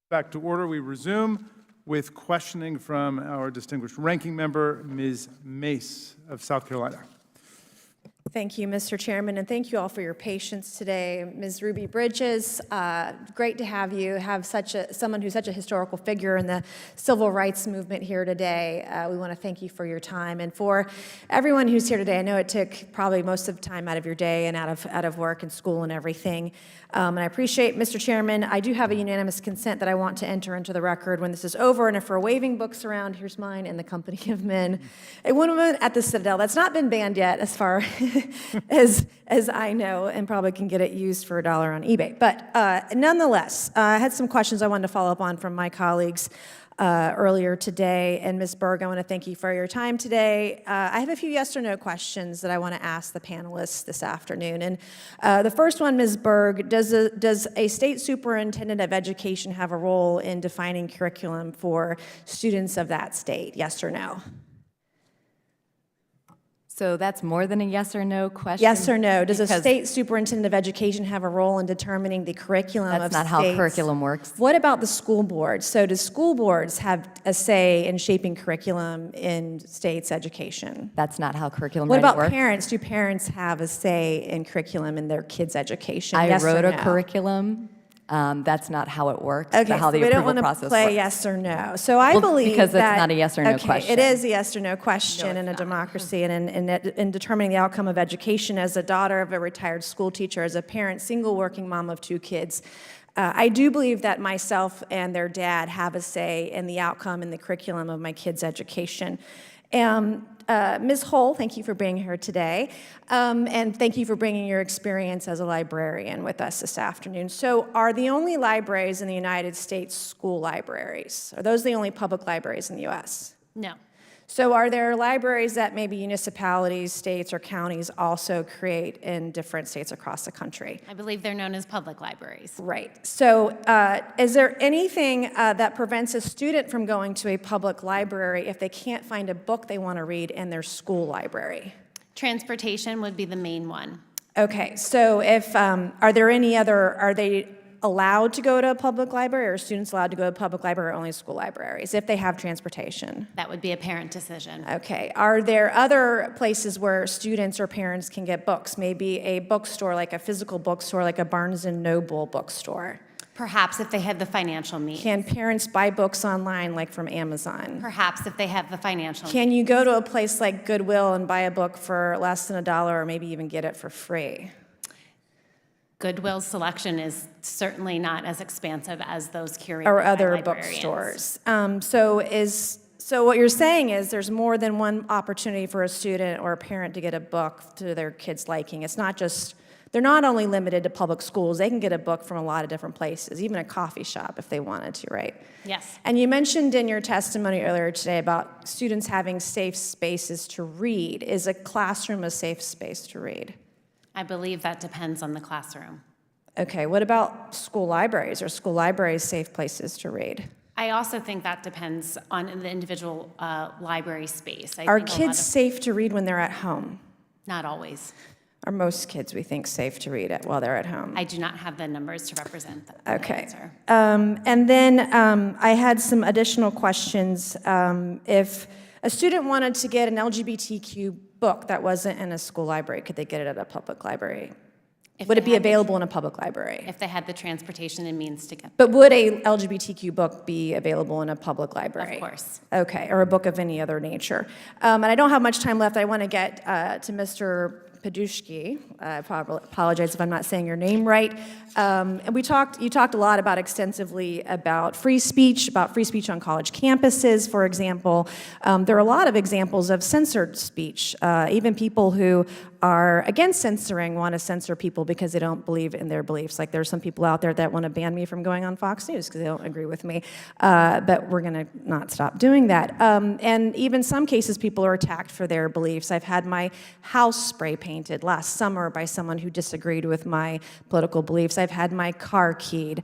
Back to order. We resume with questioning from our distinguished ranking member, Ms. Mace of South Carolina. Thank you, Mr. Chairman, and thank you all for your patience today. Ms. Ruby Bridges, great to have you, have someone who's such a historical figure in the civil rights movement here today. We want to thank you for your time. And for everyone who's here today, I know it took probably most of the time out of your day and out of work and school and everything. And I appreciate, Mr. Chairman, I do have a unanimous consent that I want to enter into the record when this is over. And if we're waving books around, here's mine, In the Company of Men, a woman at the Citadel. That's not been banned yet, as far as I know, and probably can get it used for $1 on eBay. But nonetheless, I had some questions I wanted to follow up on from my colleagues earlier today. And Ms. Berg, I want to thank you for your time today. I have a few yes or no questions that I want to ask the panelists this afternoon. And the first one, Ms. Berg, does a state superintendent of education have a role in defining curriculum for students of that state? Yes or no? So that's more than a yes or no question? Yes or no? Does a state superintendent of education have a role in determining the curriculum of states? That's not how curriculum works. What about the school board? So do school boards have a say in shaping curriculum in states' education? That's not how curriculum What writing about works. parents? Do parents have a say in curriculum in their kids' education? I Yes or wrote a no? curriculum. That's not how it works. Okay, how the so we don't approval want to process play works. yes or no. So I Well, believe because it's that, not a yes or no okay, question. it is a yes or no question in a democracy and in determining the outcome of education. As a daughter of a retired school teacher, as a parent, single working mom of 2 kids, I do believe that myself and their dad have a say in the outcome and the curriculum of my kids' education. Ms. Hull, thank you for being here today, and thank you for bringing your experience as a librarian with us this afternoon. So are the only libraries in the United States school libraries? Are those the only public libraries in the U.S.? No. So are there libraries that maybe municipalities, states, or counties also create in different states across the country? I believe they're known as public libraries. Right. So is there anything that prevents a student from going to a public library if they can't find a book they want to read in their school library? Transportation would be the main one. Okay. So if are they allowed to go to a public library, or are students allowed to go to a public library or only school libraries if they have transportation? That would be a parent decision. Okay. Are there other places where students or parents can get books? Maybe a bookstore, like a physical bookstore, like a Barnes and Noble bookstore? Perhaps if they have the financial means. Can parents buy books online, like from Amazon? Perhaps if they have the financial Can you go to a place like Goodwill and buy a book for less than $1 or maybe even get it for free? Goodwill's selection is certainly not as expansive as those curated Or by other librarians. bookstores. So what you're saying is there's more than one opportunity for a student or a parent to get a book to their kid's liking. It's not just, they're not only limited to public schools, they can get a book from a lot of different places, even a coffee shop if they wanted to, right? Yes. And you mentioned in your testimony earlier today about students having safe spaces to read. Is a classroom a safe space to read? I believe that depends on the classroom. Okay, what about school libraries? Are school libraries safe places to read? I also think that depends on the individual library space. Are kids safe to read when they're at home? Not always. Are most kids, we think, safe to read while they're at home? I do not have the numbers to represent that. Okay. And then I had some additional questions. If a student wanted to get an LGBTQ book that wasn't in a school library, could they get it at a public library? Would it be available in a public library? If they had the transportation and means to get. But would a LGBTQ book be available in a public library? Of course. Okay, or a book of any other nature. And I don't have much time left. I want to get to Mr. Padushki. I apologize if I'm not saying your name right. And you talked a lot extensively about free speech on college campuses, for example. There are a lot of examples of censored speech. Even people who are against censoring want to censor people because they don't believe in their beliefs. Like there's some people out there that want to ban me from going on Fox News because they don't agree with me. But we're going to not stop doing that. And even some cases, people are attacked for their beliefs. I've had my house spray painted last summer by someone who disagreed with my political beliefs. I've had my car keyed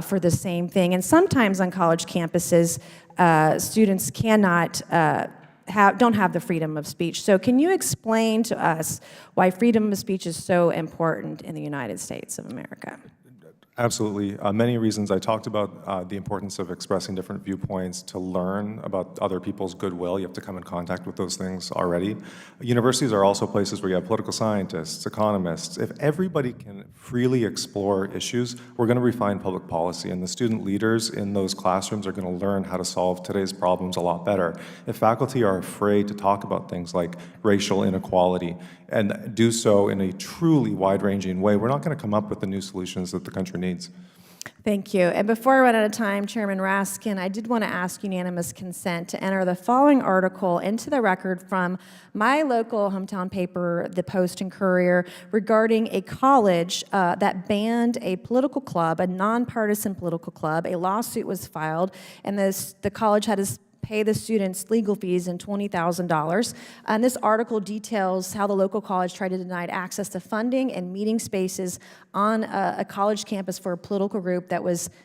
for the same thing. And sometimes on college campuses, students cannot don't have the freedom of speech. So can you explain to us why freedom of speech is so important in the United States of America? Absolutely. Many reasons. I talked about the importance of expressing different viewpoints to learn about other people's goodwill. You have to come in contact with those things already. Universities are also places where you have political scientists, economists. If everybody can freely explore issues, we're going to refine public policy, and the student leaders in those classrooms are going to learn how to solve today's problems a lot better. If faculty are afraid to talk about things like racial inequality and do so in a truly wide-ranging way, we're not going to come up with the new solutions that the country needs. Thank you. And before I run out of time, Chairman Raskin, I did want to ask unanimous consent to enter the following article into the record from my local hometown paper, the Post and Courier, regarding a college that banned a political club, a nonpartisan political club. A lawsuit was filed, and the college had to pay the students legal fees and $20,000. And this article details how the local college tried to deny access to funding and meeting spaces on a college campus for a political group that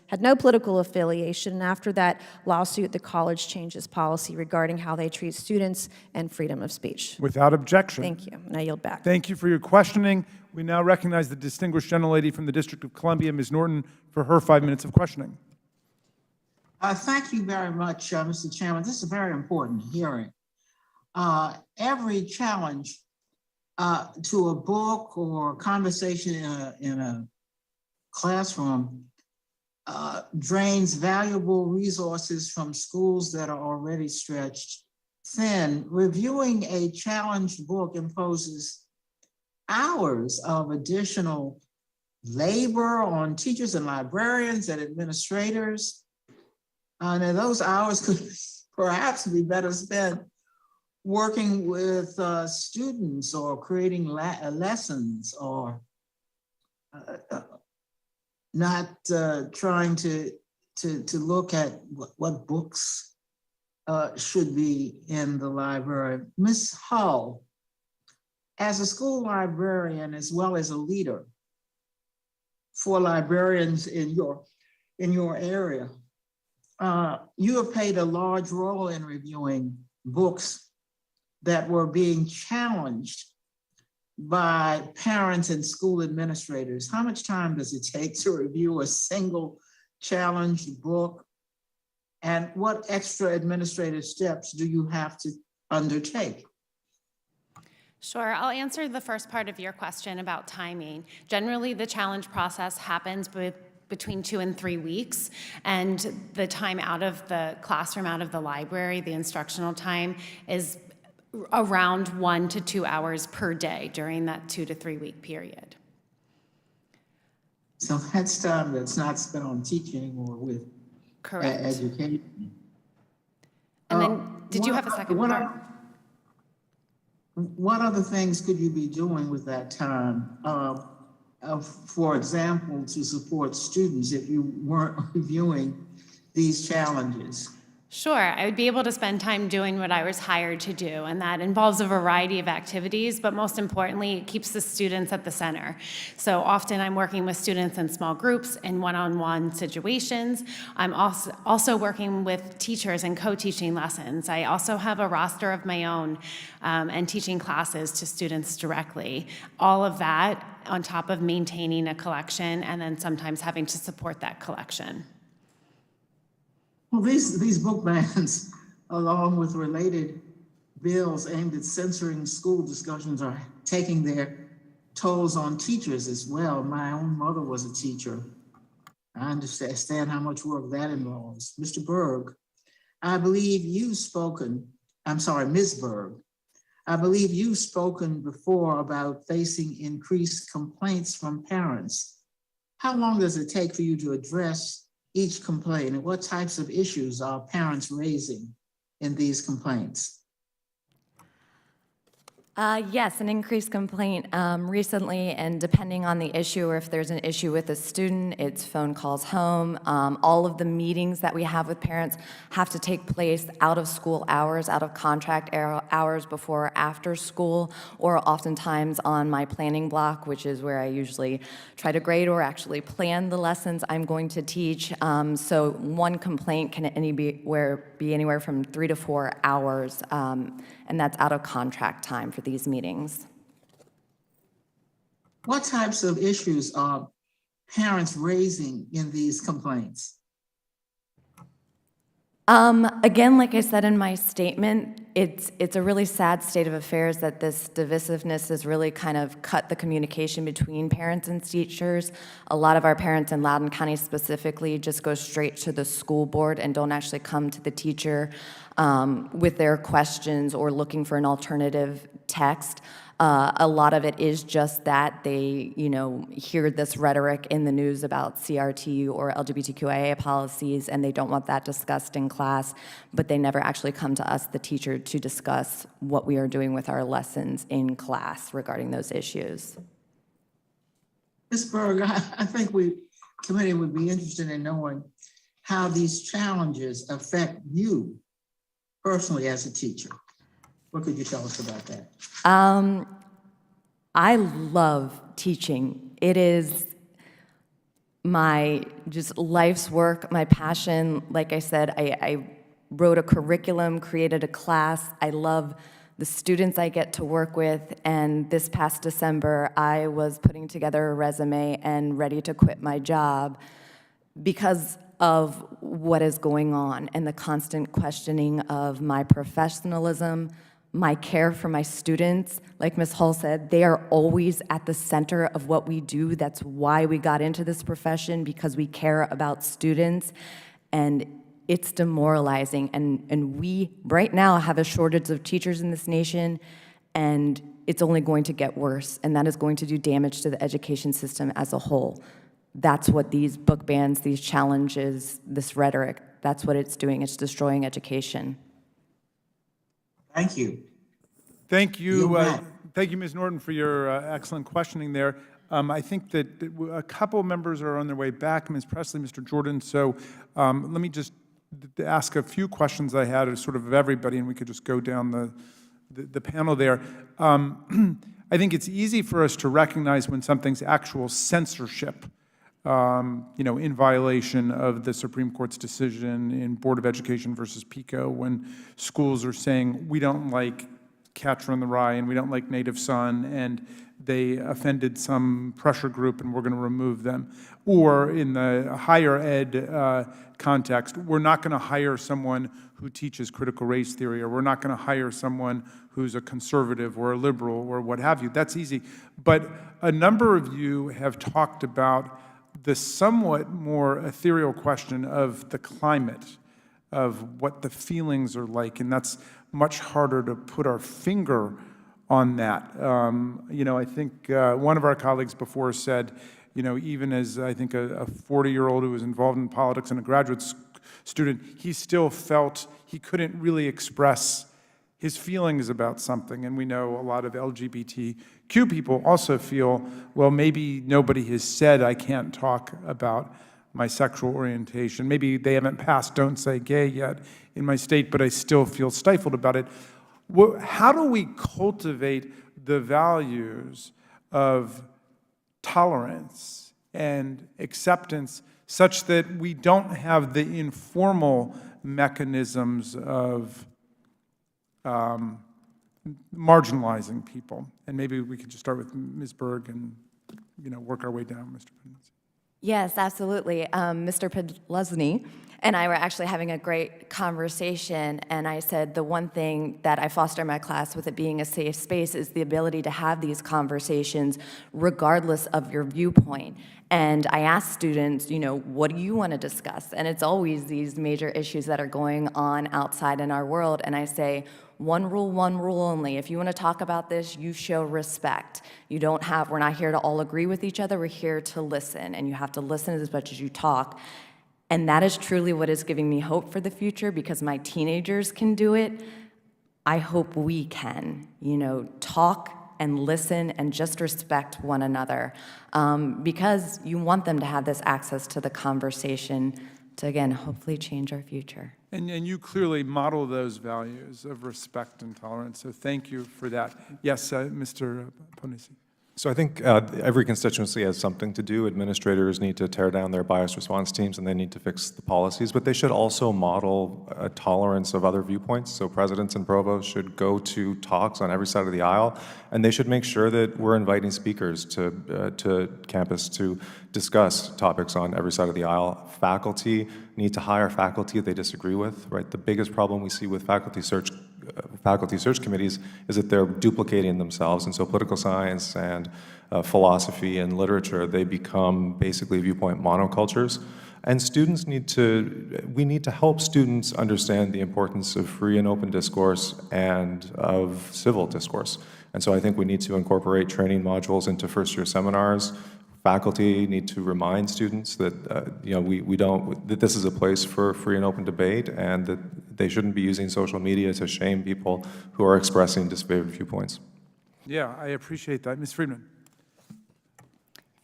had no political affiliation. And after that lawsuit, the college changed its policy regarding how they treat students and freedom of speech. Without objection. Thank you. And I yield back. Thank you for your questioning. We now recognize the distinguished gentlelady from the District of Columbia, Ms. Norton, for her 5 minutes of questioning. Thank you very much, Mr. Chairman. This is a very important hearing. Every challenge to a book or conversation in a classroom drains valuable resources from schools that are already stretched thin. Reviewing a challenged book imposes hours of additional labor on teachers and librarians and administrators. And those hours could perhaps be better spent working with students or creating lessons, or not trying to look at what books should be in the library. Ms. Hull, as a school librarian as well as a leader for librarians in your area, you have played a large role in reviewing books that were being challenged by parents and school administrators. How much time does it take to review a single challenged book? And what extra administrative steps do you have to undertake? Sure, I'll answer the first part of your question about timing. Generally, the challenge process happens between 2 and 3 weeks, and the time out of the classroom, out of the library, the instructional time, is around 1 to 2 hours per day during that 2 to 3 week period. So that's time that's not spent on teaching or with education. And then, did you have a second part? What other things could you be doing with that time? For example, to support students if you weren't reviewing these challenges? Sure, I would be able to spend time doing what I was hired to do, and that involves a variety of activities, but most importantly, it keeps the students at the center. So often I'm working with students in small groups in one-on-one situations. I'm also working with teachers and co-teaching lessons. I also have a roster of my own and teaching classes to students directly. All of that on top of maintaining a collection and then sometimes having to support that collection. Well, these book bans, along with related bills aimed at censoring school discussions, are taking their tolls on teachers as well. My own mother was a teacher. I understand how much work that involves. Mr. Berg, I believe you've spoken, Ms. Berg, I believe you've spoken before about facing increased complaints from parents. How long does it take for you to address each complaint, and what types of issues are parents raising in these complaints? Yes, an increased complaint recently, and depending on the issue, or if there's an issue with a student, it's phone calls home. All of the meetings that we have with parents have to take place out of school hours, out of contract hours, before or after school, or oftentimes on my planning block, which is where I usually try to grade or actually plan the lessons I'm going to teach. So one complaint can be anywhere from 3 to 4 hours, and that's out of contract time for these meetings. What types of issues are parents raising in these complaints? Again, like I said in my statement, it's a really sad state of affairs that this divisiveness has really kind of cut the communication between parents and teachers. A lot of our parents in Loudoun County specifically just go straight to the school board and don't actually come to the teacher with their questions or looking for an alternative text. A lot of it is just that they, hear this rhetoric in the news about CRT or LGBTQIA policies, and they don't want that discussed in class, but they never actually come to us, the teacher, to discuss what we are doing with our lessons in class regarding those issues. Ms. Berg, I think committee would be interested in knowing how these challenges affect you personally as a teacher. What could you tell us about that? I love teaching. It is my just life's work, my passion. Like I said, I wrote a curriculum, created a class. I love the students I get to work with, and this past December, I was putting together a resume and ready to quit my job because of what is going on and the constant questioning of my professionalism, my care for my students. Like Ms. Hull said, they are always at the center of what we do. That's why we got into this profession, because we care about students, and it's demoralizing. And we, right now, have a shortage of teachers in this nation, and it's only going to get worse, and that is going to do damage to the education system as a whole. That's what these book bans, these challenges, this rhetoric, that's what it's doing. It's destroying education. Thank you. Thank you. Thank you, Ms. Norton, for your excellent questioning there. I think that a couple of members are on their way back, Ms. Presley, Mr. Jordan. So let me just ask a few questions I had sort of everybody, and we could just go down the panel there. I think it's easy for us to recognize when something's actual censorship, in violation of the Supreme Court's decision in Board of Education versus Pico, when schools are saying, we don't like Catcher in the Rye and we don't like Native Son, and they offended some pressure group and we're going to remove them. Or in the higher ed context, we're not going to hire someone who teaches critical race theory, or we're not going to hire someone who's a conservative or a liberal or what have you. That's easy. But a number of you have talked about the somewhat more ethereal question of the climate, of what the feelings are like, and that's much harder to put our finger on that. I think one of our colleagues before said, even as I think a 40-year-old who was involved in politics and a graduate student, he still felt he couldn't really express his feelings about something. And we know a lot of LGBTQ people also feel, well, maybe nobody has said I can't talk about my sexual orientation. Maybe they haven't passed Don't Say Gay yet in my state, but I still feel stifled about it. How do we cultivate the values of tolerance and acceptance such that we don't have the informal mechanisms of marginalizing people? And maybe we could just start with Ms. Berg and work our way down, Mr. Pennington. Yes, absolutely. Mr. Podlesny and I were actually having a great conversation, and I said the one thing that I foster in my class with it being a safe space is the ability to have these conversations regardless of your viewpoint. And I asked students, what do you want to discuss? And it's always these major issues that are going on outside in our world, and I say, one rule only. If you want to talk about this, you show respect. We're not here to all agree with each other, we're here to listen, and you have to listen as much as you talk. And that is truly what is giving me hope for the future, because my teenagers can do it. I hope we can, talk and listen and just respect one another, because you want them to have this access to the conversation to, again, hopefully change our future. And you clearly model those values of respect and tolerance, so thank you for that. Yes, Mr. Ponisi. So I think every constituency has something to do. Administrators need to tear down their bias response teams, and they need to fix the policies, but they should also model a tolerance of other viewpoints. So presidents and provosts should go to talks on every side of the aisle, and they should make sure that we're inviting speakers to campus to discuss topics on every side of the aisle. Faculty need to hire faculty they disagree with, right? The biggest problem we see with faculty search committees is that they're duplicating themselves, and so political science and philosophy and literature, they become basically viewpoint monocultures. And we need to help students understand the importance of free and open discourse and of civil discourse. And so I think we need to incorporate training modules into first-year seminars. Faculty need to remind students that that this is a place for free and open debate, and that they shouldn't be using social media to shame people who are expressing disfavored viewpoints. Yeah, I appreciate that. Ms. Friedman.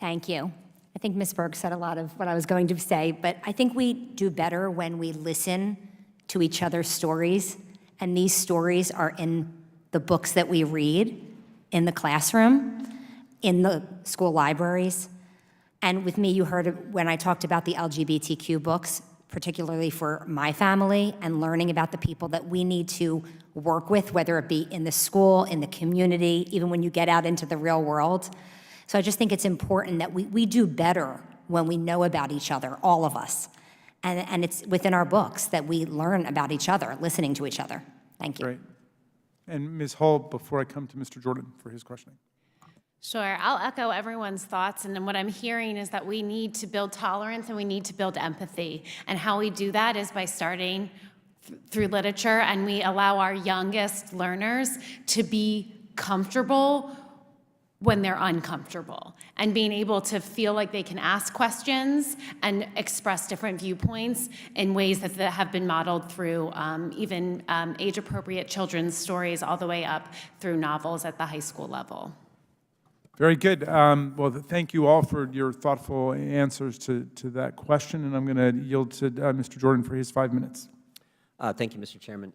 Thank you. I think Ms. Berg said a lot of what I was going to say, but I think we do better when we listen to each other's stories, and these stories are in the books that we read, in the classroom, in the school libraries. And with me, you heard when I talked about the LGBTQ books, particularly for my family, and learning about the people that we need to work with, whether it be in the school, in the community, even when you get out into the real world. So I just think it's important that we do better when we know about each other, all of us. And it's within our books that we learn about each other, listening to each other. Thank you. Great. And Ms. Hull, before I come to Mr. Jordan for his questioning. Sure, I'll echo everyone's thoughts, and what I'm hearing is that we need to build tolerance and we need to build empathy. And how we do that is by starting through literature, and we allow our youngest learners to be comfortable when they're uncomfortable, and being able to feel like they can ask questions and express different viewpoints in ways that have been modeled through even age-appropriate children's stories all the way up through novels at the high school level. Very good. Well, thank you all for your thoughtful answers to that question, and I'm going to yield to Mr. Jordan for his 5 minutes. Thank you, Mr. Chairman.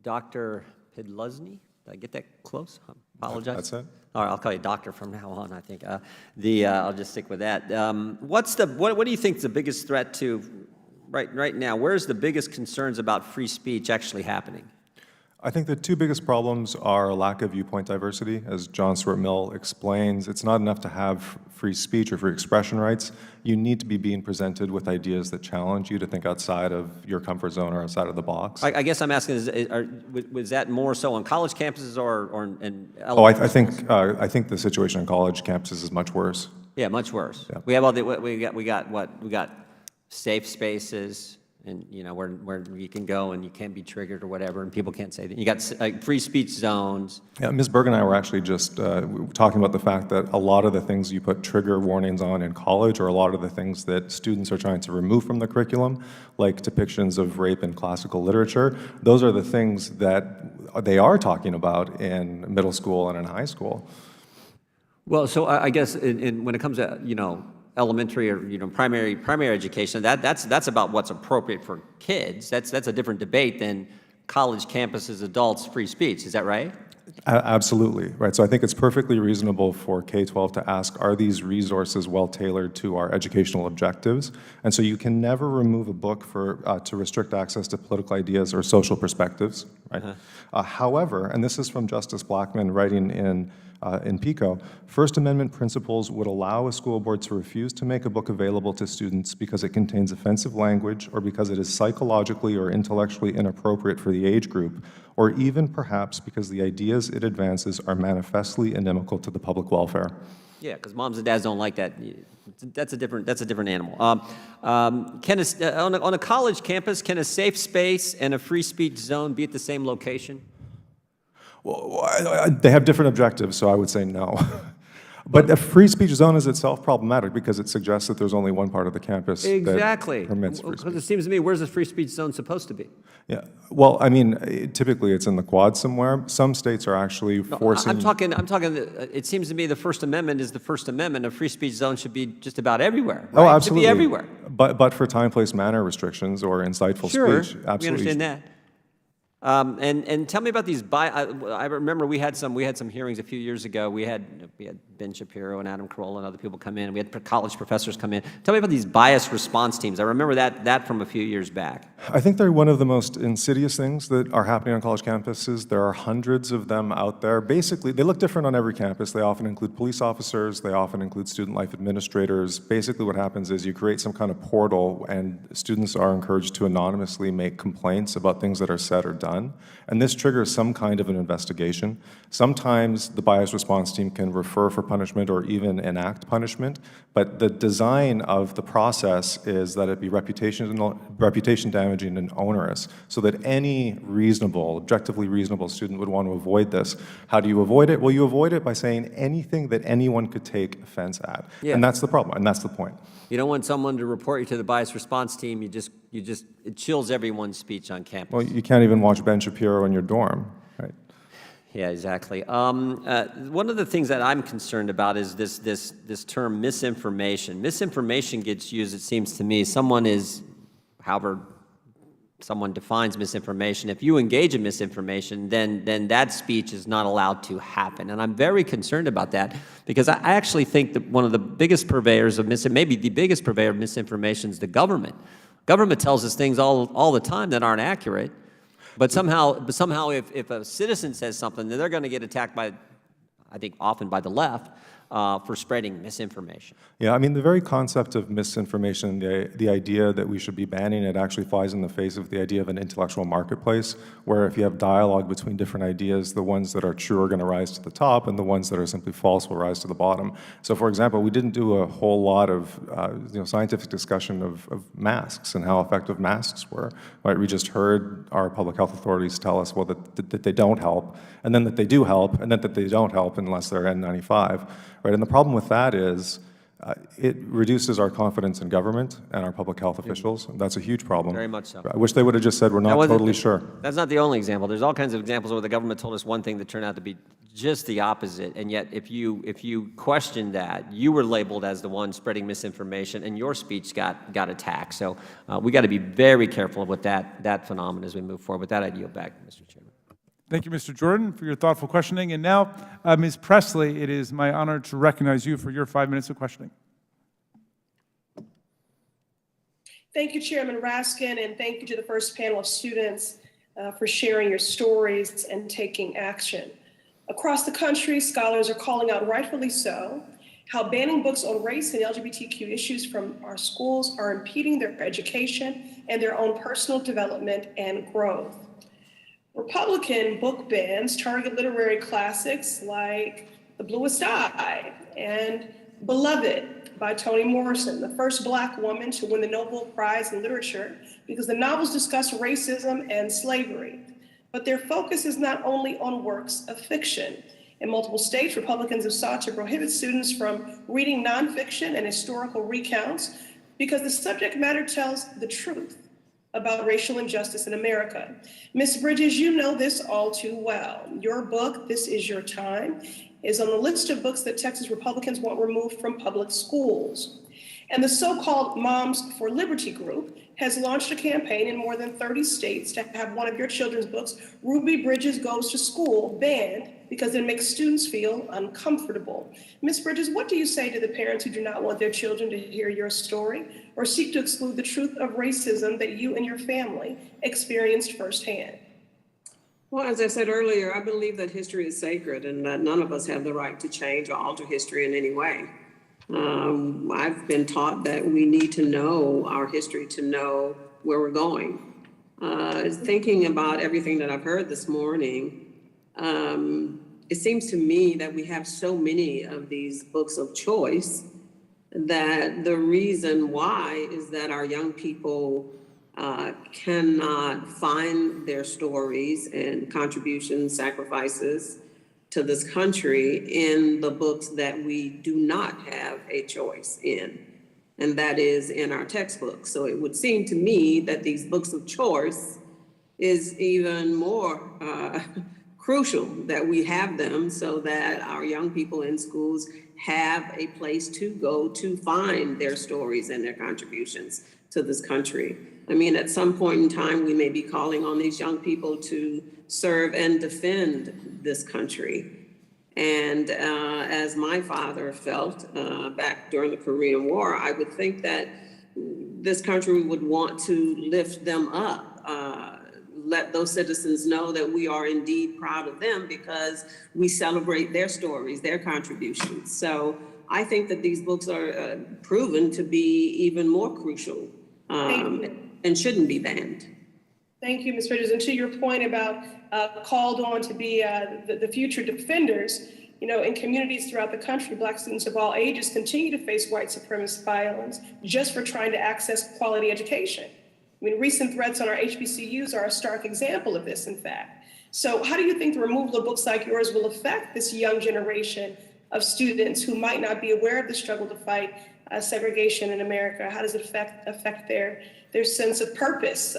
Dr. Pidluzny, did I get that close? I apologize. That's it. All right, I'll call you doctor from now on, I think. I'll just stick with that. What do you think is the biggest threat to, right now, where's the biggest concerns about free speech actually happening? I think the two biggest problems are a lack of viewpoint diversity. As John Stuart Mill explains, it's not enough to have free speech or free expression rights. You need to be being presented with ideas that challenge you to think outside of your comfort zone or outside of the box. I guess I'm asking, was that more so on college campuses or in elementary Oh, I think the situation on college campuses is much worse. Yeah, much worse. Yeah. We have all we got safe spaces, and where you can go and you can't be triggered or whatever, and people can't say that. You got free speech zones. Yeah, Ms. Berg and I were actually just talking about the fact that a lot of the things you put trigger warnings on in college are a lot of the things that students are trying to remove from the curriculum, like depictions of rape in classical literature. Those are the things that they are talking about in middle school and in high school. Well, so I guess when it comes to elementary or primary education, that's about what's appropriate for kids. That's a different debate than college campuses, adults, free speech. Is that right? Absolutely, right. So I think it's perfectly reasonable for K-12 to ask, are these resources well tailored to our educational objectives? And so you can never remove a book to restrict access to political ideas or social perspectives, right? However, and this is from Justice Blackmun writing in Pico, First Amendment principles would allow a school board to refuse to make a book available to students because it contains offensive language or because it is psychologically or intellectually inappropriate for the age group, or even perhaps because the ideas it advances are manifestly inimical to the public welfare. Yeah, because moms and dads don't like that. That's a different animal. On a college campus, can a safe space and a free speech zone be at the same location? Well, they have different objectives, so I would say no. But a free speech zone is itself problematic because it suggests that there's only one part of the campus that permits free speech. Because it seems to me, where's the free speech zone supposed to be? Yeah. Well, I mean, typically it's in the quad somewhere. Some states are actually forcing. I'm talking. It seems to me the First Amendment is the First Amendment. A free speech zone should be just about everywhere. Right? Oh, absolutely. It should be everywhere. But for time, place, manner restrictions or insightful speech, absolutely. We understand that. And tell me about these. I remember we had some hearings a few years ago. We had Ben Shapiro and Adam Carolla and other people come in. We had college professors come in. Tell me about these bias response teams. I remember that from a few years back. I think they're one of the most insidious things that are happening on college campuses. There are hundreds of them out there. Basically, they look different on every campus. They often include police officers. They often include student life administrators. Basically, what happens is you create some kind of portal, and students are encouraged to anonymously make complaints about things that are said or done. And this triggers some kind of an investigation. Sometimes the bias response team can refer for punishment or even enact punishment, but the design of the process is that it be reputation damaging and onerous, so that any reasonable, objectively reasonable student would want to avoid this. How do you avoid it? Well, you avoid it by saying anything that anyone could take offense at. Yeah. And that's the problem, and that's the point. You don't want someone to report you to the bias response team. It chills everyone's speech on campus. Well, you can't even watch Ben Shapiro in your dorm, right? Yeah, exactly. One of the things that I'm concerned about is this term misinformation. Misinformation gets used, it seems to me. However someone defines misinformation. If you engage in misinformation, then that speech is not allowed to happen. And I'm very concerned about that, because I actually think that one of the biggest purveyors of maybe the biggest purveyor of misinformation is the government. Government tells us things all the time that aren't accurate, but somehow if a citizen says something, then they're going to get attacked by, I think, often by the left for spreading misinformation. Yeah, I mean, the very concept of misinformation, the idea that we should be banning it, actually flies in the face of the idea of an intellectual marketplace, where if you have dialogue between different ideas, the ones that are true are going to rise to the top, and the ones that are simply false will rise to the bottom. So, for example, we didn't do a whole lot of scientific discussion of masks and how effective masks were. Right? We just heard our public health authorities tell us, well, that they don't help, and then that they do help, and then that they don't help unless they're N95. Right? And the problem with that is it reduces our confidence in government and our public health officials. That's a huge problem. Very much so. I wish they would have just said, we're not totally sure. That's not the only example. There's all kinds of examples where the government told us one thing that turned out to be just the opposite, and yet if you questioned that, you were labeled as the one spreading misinformation, and your speech got attacked. So we got to be very careful with that phenomenon as we move forward. With that, I yield back, Mr. Chairman. Thank you, Mr. Jordan, for your thoughtful questioning. And now, Ms. Presley, it is my honor to recognize you for your 5 minutes of questioning. Thank you, Chairman Raskin, and thank you to the first panel of students for sharing your stories and taking action. Across the country, scholars are calling out, rightfully so, how banning books on race and LGBTQ issues from our schools are impeding their education and their own personal development and growth. Republican book bans target literary classics like The Bluest Eye and Beloved by Toni Morrison, the first Black woman to win the Nobel Prize in Literature, because the novels discuss racism and slavery. But their focus is not only on works of fiction. In multiple states, Republicans have sought to prohibit students from reading nonfiction and historical recounts because the subject matter tells the truth about racial injustice in America. Ms. Bridges, you know this all too well. Your book, This Is Your Time, is on the list of books that Texas Republicans want removed from public schools. And the so-called Moms for Liberty group has launched a campaign in more than 30 states to have one of your children's books, Ruby Bridges Goes to School, banned because it makes students feel uncomfortable. Ms. Bridges, what do you say to the parents who do not want their children to hear your story or seek to exclude the truth of racism that you and your family experienced firsthand? Well, as I said earlier, I believe that history is sacred and that none of us have the right to change or alter history in any way. I've been taught that we need to know our history to know where we're going. Thinking about everything that I've heard this morning, it seems to me that we have so many of these books of choice that the reason why is that our young people cannot find their stories and contributions, sacrifices to this country in the books that we do not have a choice in, and that is in our textbooks. So it would seem to me that these books of choice is even more crucial that we have them so that our young people in schools have a place to go to find their stories and their contributions to this country. I mean, at some point in time, we may be calling on these young people to serve and defend this country. And as my father felt back during the Korean War, I would think that this country would want to lift them up, let those citizens know that we are indeed proud of them because we celebrate their stories, their contributions. So I think that these books are proven to be even more crucial and shouldn't be banned. Thank you, Ms. Bridges. And to your point about called on to be the future defenders, you know, in communities throughout the country, Black students of all ages continue to face white supremacist violence just for trying to access quality education. I mean, recent threats on our HBCUs are a stark example of this, in fact. So how do you think the removal of books like yours will affect this young generation of students who might not be aware of the struggle to fight segregation in America? How does it affect their sense of purpose,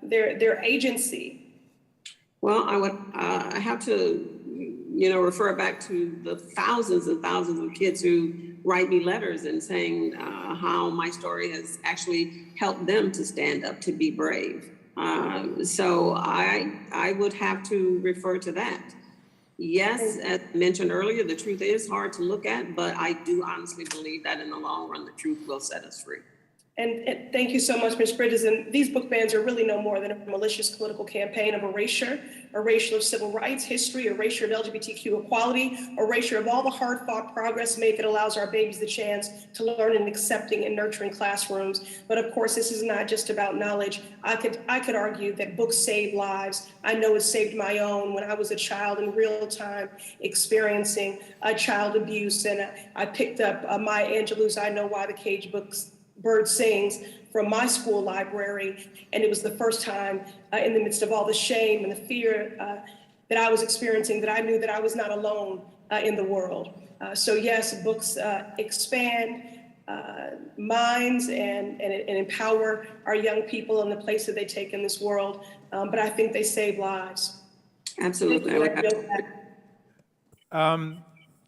their agency? Well, I have to, refer back to the thousands and thousands of kids who write me letters and saying how my story has actually helped them to stand up, to be brave. So I would have to refer to that. Yes, as mentioned earlier, the truth is hard to look at, but I do honestly believe that in the long run, the truth will set us free. And thank you so much, Ms. Bridges. And these book bans are really no more than a malicious political campaign of erasure of civil rights, history, erasure of LGBTQ equality, erasure of all the hard-fought progress made that allows our babies the chance to learn in accepting and nurturing classrooms. But of course, this is not just about knowledge. I could argue that books save lives. I know it saved my own when I was a child in real time experiencing child abuse. And I picked up Maya Angelou's I Know Why the Cage Bird Sings from my school library. And it was the first time in the midst of all the shame and the fear that I was experiencing that I knew that I was not alone in the world. So yes, books expand minds and empower our young people in the place that they take in this world. But I think they save lives. Absolutely.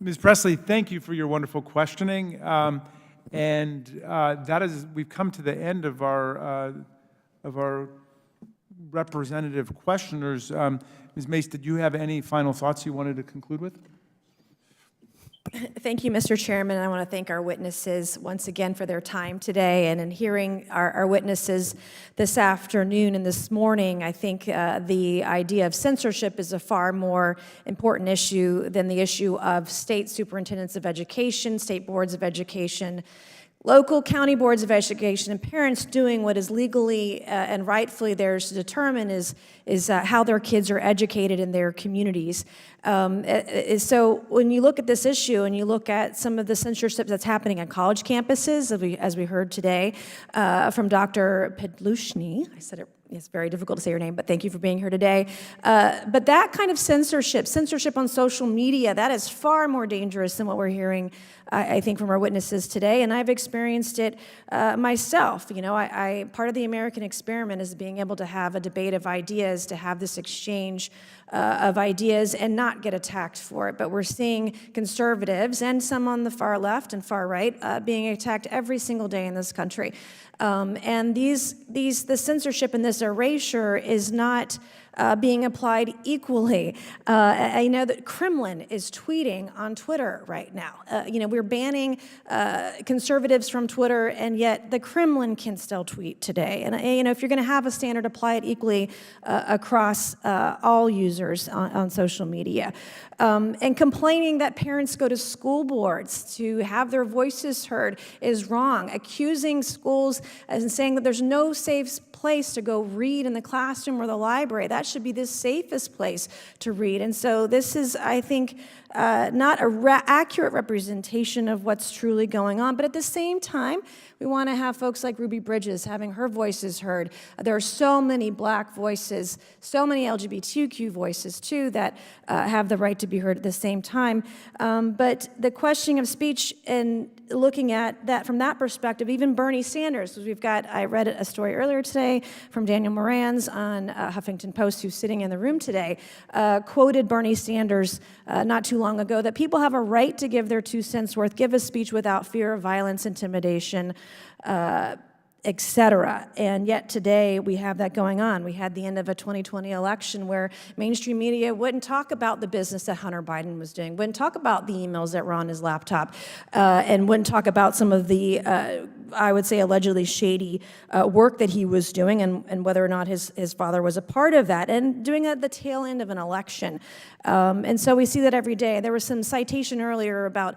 Ms. Presley, thank you for your wonderful questioning. We've come to the end of our representative questioners. Ms. Mace, did you have any final thoughts you wanted to conclude with? Thank you, Mr. Chairman. I want to thank our witnesses once again for their time today. And in hearing our witnesses this afternoon and this morning, I think the idea of censorship is a far more important issue than the issue of state superintendents of education, state boards of education, local county boards of education, and parents doing what is legally and rightfully theirs to determine is how their kids are educated in their communities. So when you look at this issue and you look at some of the censorship that's happening on college campuses, as we heard today from Dr. Pedlushny, I said it. It's very difficult to say your name, but thank you for being here today. But that kind of censorship on social media, that is far more dangerous than what we're hearing, I think, from our witnesses today. And I've experienced it myself. You know, part of the American experiment is being able to have a debate of ideas, to have this exchange of ideas and not get attacked for it. But we're seeing conservatives and some on the far left and far right being attacked every single day in this country. And the censorship and this erasure is not being applied equally. I know that Kremlin is tweeting on Twitter right now. We're banning conservatives from Twitter, and yet the Kremlin can still tweet today. And if you're going to have a standard, apply it equally across all users on social media. And complaining that parents go to school boards to have their voices heard is wrong. Accusing schools and saying that there's no safe place to go read in the classroom or the library. That should be the safest place to read. And so this is, I think, not an accurate representation of what's truly going on. But at the same time, we want to have folks like Ruby Bridges having her voices heard. There are so many Black voices, so many LGBTQ voices, too, that have the right to be heard at the same time. But the questioning of speech and looking at that from that perspective, even Bernie Sanders, because I read a story earlier today from Daniel Moran's on Huffington Post, who's sitting in the room today, quoted Bernie Sanders not too long ago that people have a right to give their 2 cents worth, give a speech without fear of violence, intimidation, etc. And yet today we have that going on. We had the end of a 2020 election where mainstream media wouldn't talk about the business that Hunter Biden was doing, wouldn't talk about the emails that were on his laptop, and wouldn't talk about some of the, I would say, allegedly shady work that he was doing, and whether or not his father was a part of that, and doing it at the tail end of an election. And so we see that every day. There was some citation earlier about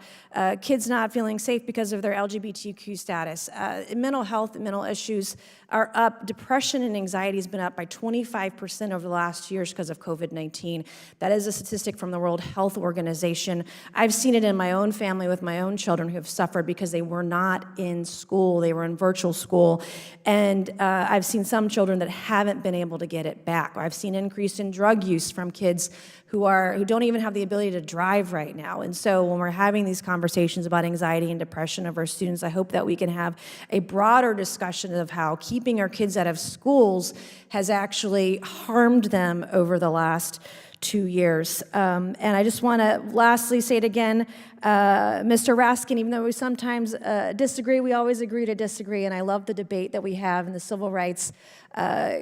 kids not feeling safe because of their LGBTQ status. Mental health, mental issues are up. Depression and anxiety has been up by 25% over the last years because of COVID-19. That is a statistic from the World Health Organization. I've seen it in my own family with my own children who have suffered because they were not in school. They were in virtual school. And I've seen some children that haven't been able to get it back. I've seen increase in drug use from kids who don't even have the ability to drive right now. And so when we're having these conversations about anxiety and depression of our students, I hope that we can have a broader discussion of how keeping our kids out of schools has actually harmed them over the last 2 years. And I just want to lastly say it again, Mr. Raskin, even though we sometimes disagree, we always agree to disagree, and I love the debate that we have in the Civil Rights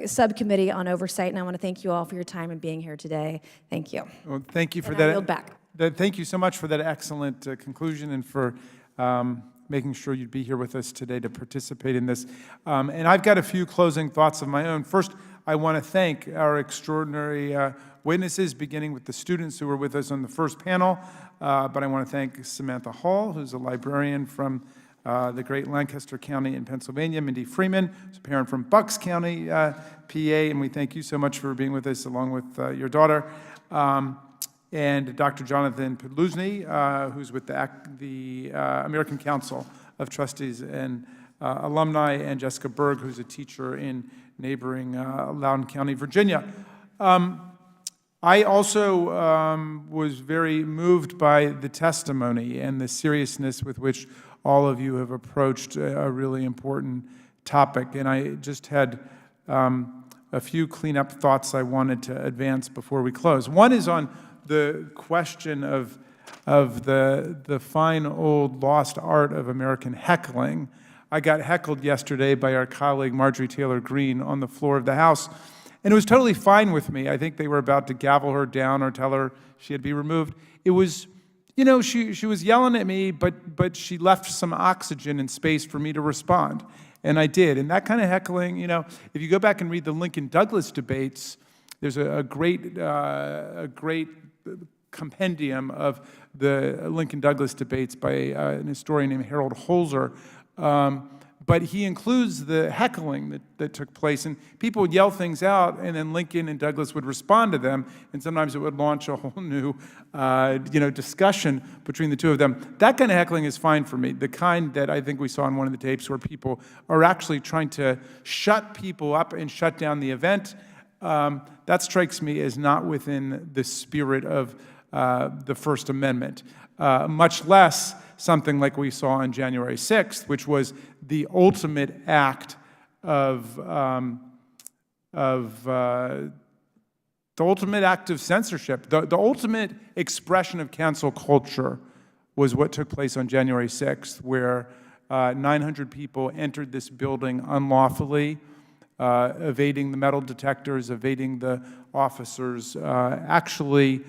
Subcommittee on Oversight, and I want to thank you all for your time and being here today. Thank you. Well, thank you for and that. I yield back. Thank you so much for that excellent conclusion and for making sure you'd be here with us today to participate in this. And I've got a few closing thoughts of my own. First, I want to thank our extraordinary witnesses, beginning with the students who were with us on the first panel. But I want to thank Samantha Hall, who's a librarian from the great Lancaster County in Pennsylvania, Mindy Freeman, who's a parent from Bucks County, PA, and we thank you so much for being with us along with your daughter. And Dr. Jonathan Podluzny, who's with the American Council of Trustees and Alumni, and Jessica Berg, who's a teacher in neighboring Loudoun County, Virginia. I also was very moved by the testimony and the seriousness with which all of you have approached a really important topic. And I just had a few cleanup thoughts I wanted to advance before we close. One is on the question of the fine old lost art of American heckling. I got heckled yesterday by our colleague Marjorie Taylor Greene on the floor of the House, and it was totally fine with me. I think they were about to gavel her down or tell her she had to be removed. It was, you know, she was yelling at me, but she left some oxygen and space for me to respond, and I did. And that kind of heckling, you know, if you go back and read the Lincoln-Douglas debates, there's a great compendium of the Lincoln-Douglas debates by an historian named Harold Holzer. But he includes the heckling that took place, and people would yell things out, and then Lincoln and Douglas would respond to them, and sometimes it would launch a whole new, discussion between the two of them. That kind of heckling is fine for me. The kind that I think we saw in one of the tapes where people are actually trying to shut people up and shut down the event, that strikes me as not within the spirit of the First Amendment, much less something like we saw on January 6th, which was the ultimate act of censorship. The ultimate expression of cancel culture was what took place on January 6th, where 900 people entered this building unlawfully, evading the metal detectors, evading the officers, actually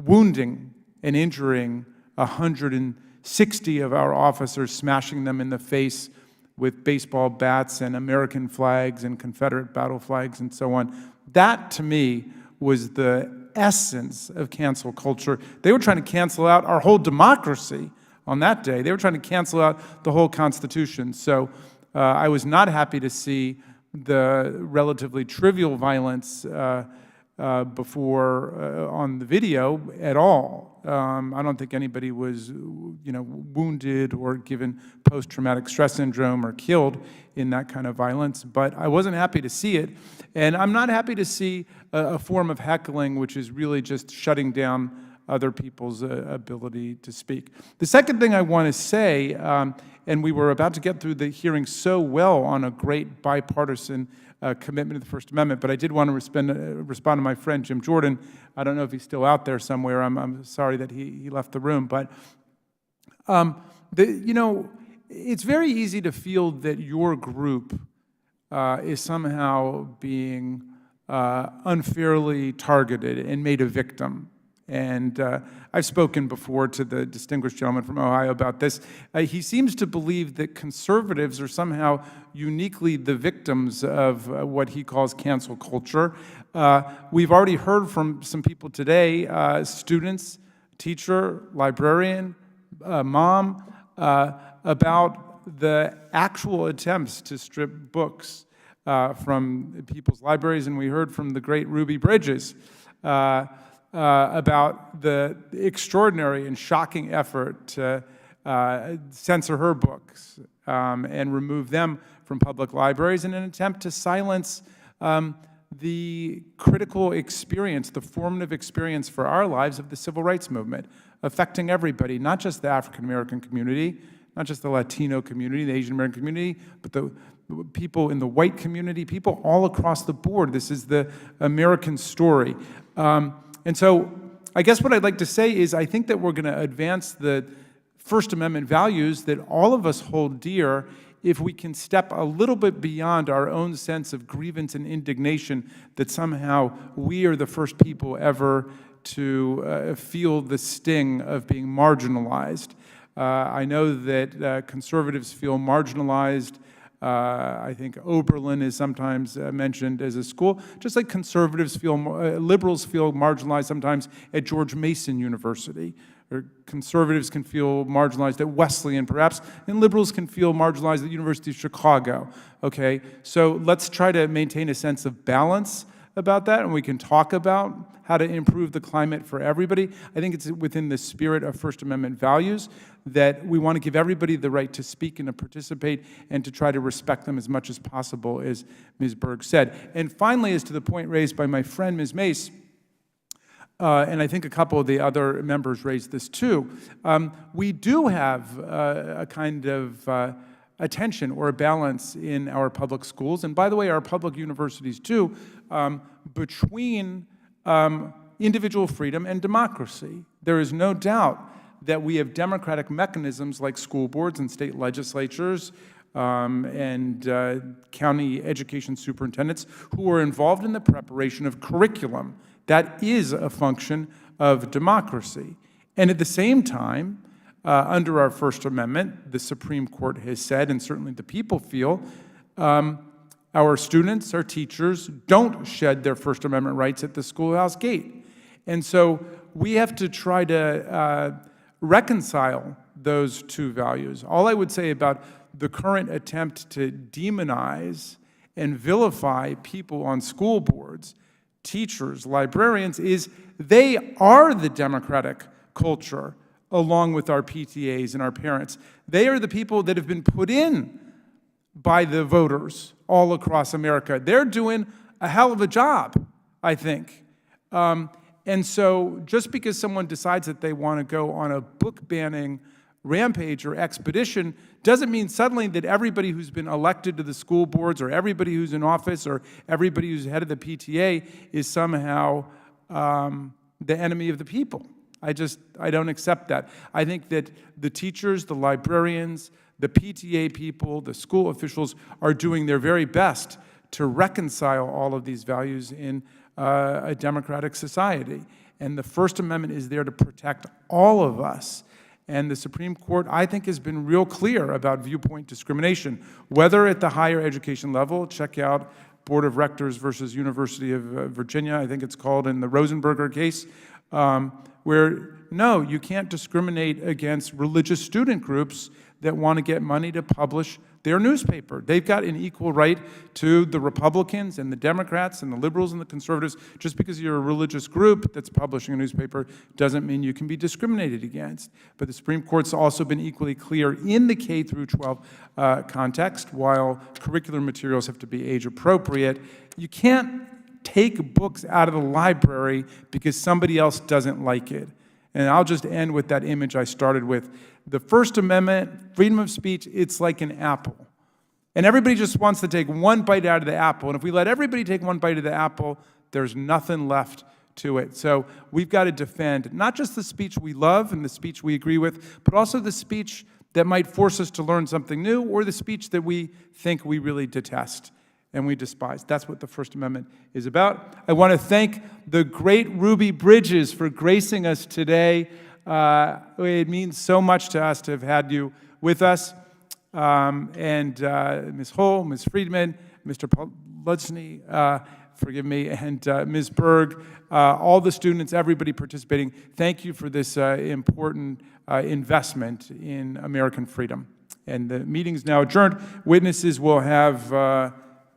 wounding and injuring 160 of our officers, smashing them in the face with baseball bats and American flags and Confederate battle flags and so on. That, to me, was the essence of cancel culture. They were trying to cancel out our whole democracy on that day. They were trying to cancel out the whole Constitution. So I was not happy to see the relatively trivial violence before on the video at all. I don't think anybody was, wounded or given post-traumatic stress syndrome or killed in that kind of violence, but I wasn't happy to see it. And I'm not happy to see a form of heckling which is really just shutting down other people's ability to speak. The second thing I want to say, and we were about to get through the hearing so well on a great bipartisan commitment to the First Amendment, but I did want to respond to my friend Jim Jordan. I don't know if he's still out there somewhere. I'm sorry that he left the room, but you know, it's very easy to feel that your group is somehow being unfairly targeted and made a victim. And I've spoken before to the distinguished gentleman from Ohio about this. He seems to believe that conservatives are somehow uniquely the victims of what he calls cancel culture. We've already heard from some people today, students, teacher, librarian, mom, about the actual attempts to strip books from people's libraries, and we heard from the great Ruby Bridges about the extraordinary and shocking effort to censor her books and remove them from public libraries in an attempt to silence the critical experience, the formative experience for our lives of the civil rights movement, affecting everybody, not just the African American community, not just the Latino community, the Asian American community, but the people in the white community, people all across the board. This is the American story. And so I guess what I'd like to say is I think that we're going to advance the First Amendment values that all of us hold dear if we can step a little bit beyond our own sense of grievance and indignation that somehow we are the first people ever to feel the sting of being marginalized. I know that conservatives feel marginalized. I think Oberlin is sometimes mentioned as a school, just like conservatives feel, liberals feel marginalized sometimes at George Mason University, or conservatives can feel marginalized at Wesleyan perhaps, and liberals can feel marginalized at the University of Chicago, okay? So let's try to maintain a sense of balance about that, and we can talk about how to improve the climate for everybody. I think it's within the spirit of First Amendment values that we want to give everybody the right to speak and to participate and to try to respect them as much as possible, as Ms. Berg said. And finally, as to the point raised by my friend, Ms. Mace, and I think a couple of the other members raised this too, we do have a kind of attention or a balance in our public schools, and by the way, our public universities too, between individual freedom and democracy. There is no doubt that we have democratic mechanisms like school boards and state legislatures and county education superintendents who are involved in the preparation of curriculum. That is a function of democracy. And at the same time, under our First Amendment, the Supreme Court has said, and certainly the people feel, our students, our teachers, don't shed their First Amendment rights at the schoolhouse gate. And so we have to try to reconcile those two values. All I would say about the current attempt to demonize and vilify people on school boards, teachers, librarians, is they are the democratic culture along with our PTAs and our parents. They are the people that have been put in by the voters all across America. They're doing a hell of a job, I think. And so just because someone decides that they want to go on a book banning rampage or expedition doesn't mean suddenly that everybody who's been elected to the school boards or everybody who's in office or everybody who's head of the PTA is somehow the enemy of the people. I don't accept that. I think that the teachers, the librarians, the PTA people, the school officials are doing their very best to reconcile all of these values in a democratic society. And the First Amendment is there to protect all of us. And the Supreme Court, I think, has been real clear about viewpoint discrimination, whether at the higher education level. Check out Board of Rectors versus University of Virginia, I think it's called, in the Rosenberger case, where, no, you can't discriminate against religious student groups that want to get money to publish their newspaper. They've got an equal right to the Republicans and the Democrats and the liberals and the conservatives. Just because you're a religious group that's publishing a newspaper doesn't mean you can be discriminated against. But the Supreme Court's also been equally clear in the K through 12 context, while curricular materials have to be age appropriate, you can't take books out of the library because somebody else doesn't like it. And I'll just end with that image I started with. The First Amendment, freedom of speech, it's like an apple. And everybody just wants to take one bite out of the apple. And if we let everybody take one bite of the apple, there's nothing left to it. So we've got to defend not just the speech we love and the speech we agree with, but also the speech that might force us to learn something new, or the speech that we think we really detest and we despise. That's what the First Amendment is about. I want to thank the great Ruby Bridges for gracing us today. It means so much to us to have had you with us. And Ms. Hull, Ms. Friedman, Mr. Poludny, forgive me, and Ms. Berg, all the students, everybody participating, thank you for this important investment in American freedom. And the meeting's now adjourned. Witnesses will have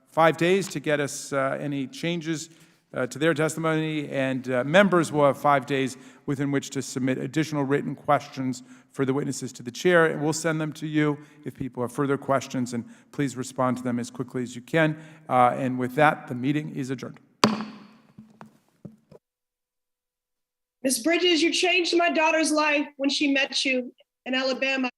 5 days to get us any changes to their testimony, and members will have 5 days within which to submit additional written questions for the witnesses to the chair, and we'll send them to you if people have further questions, and please respond to them as quickly as you can. And with that, the meeting is adjourned. Ms. Bridges, you changed my daughter's life when she met you in Alabama.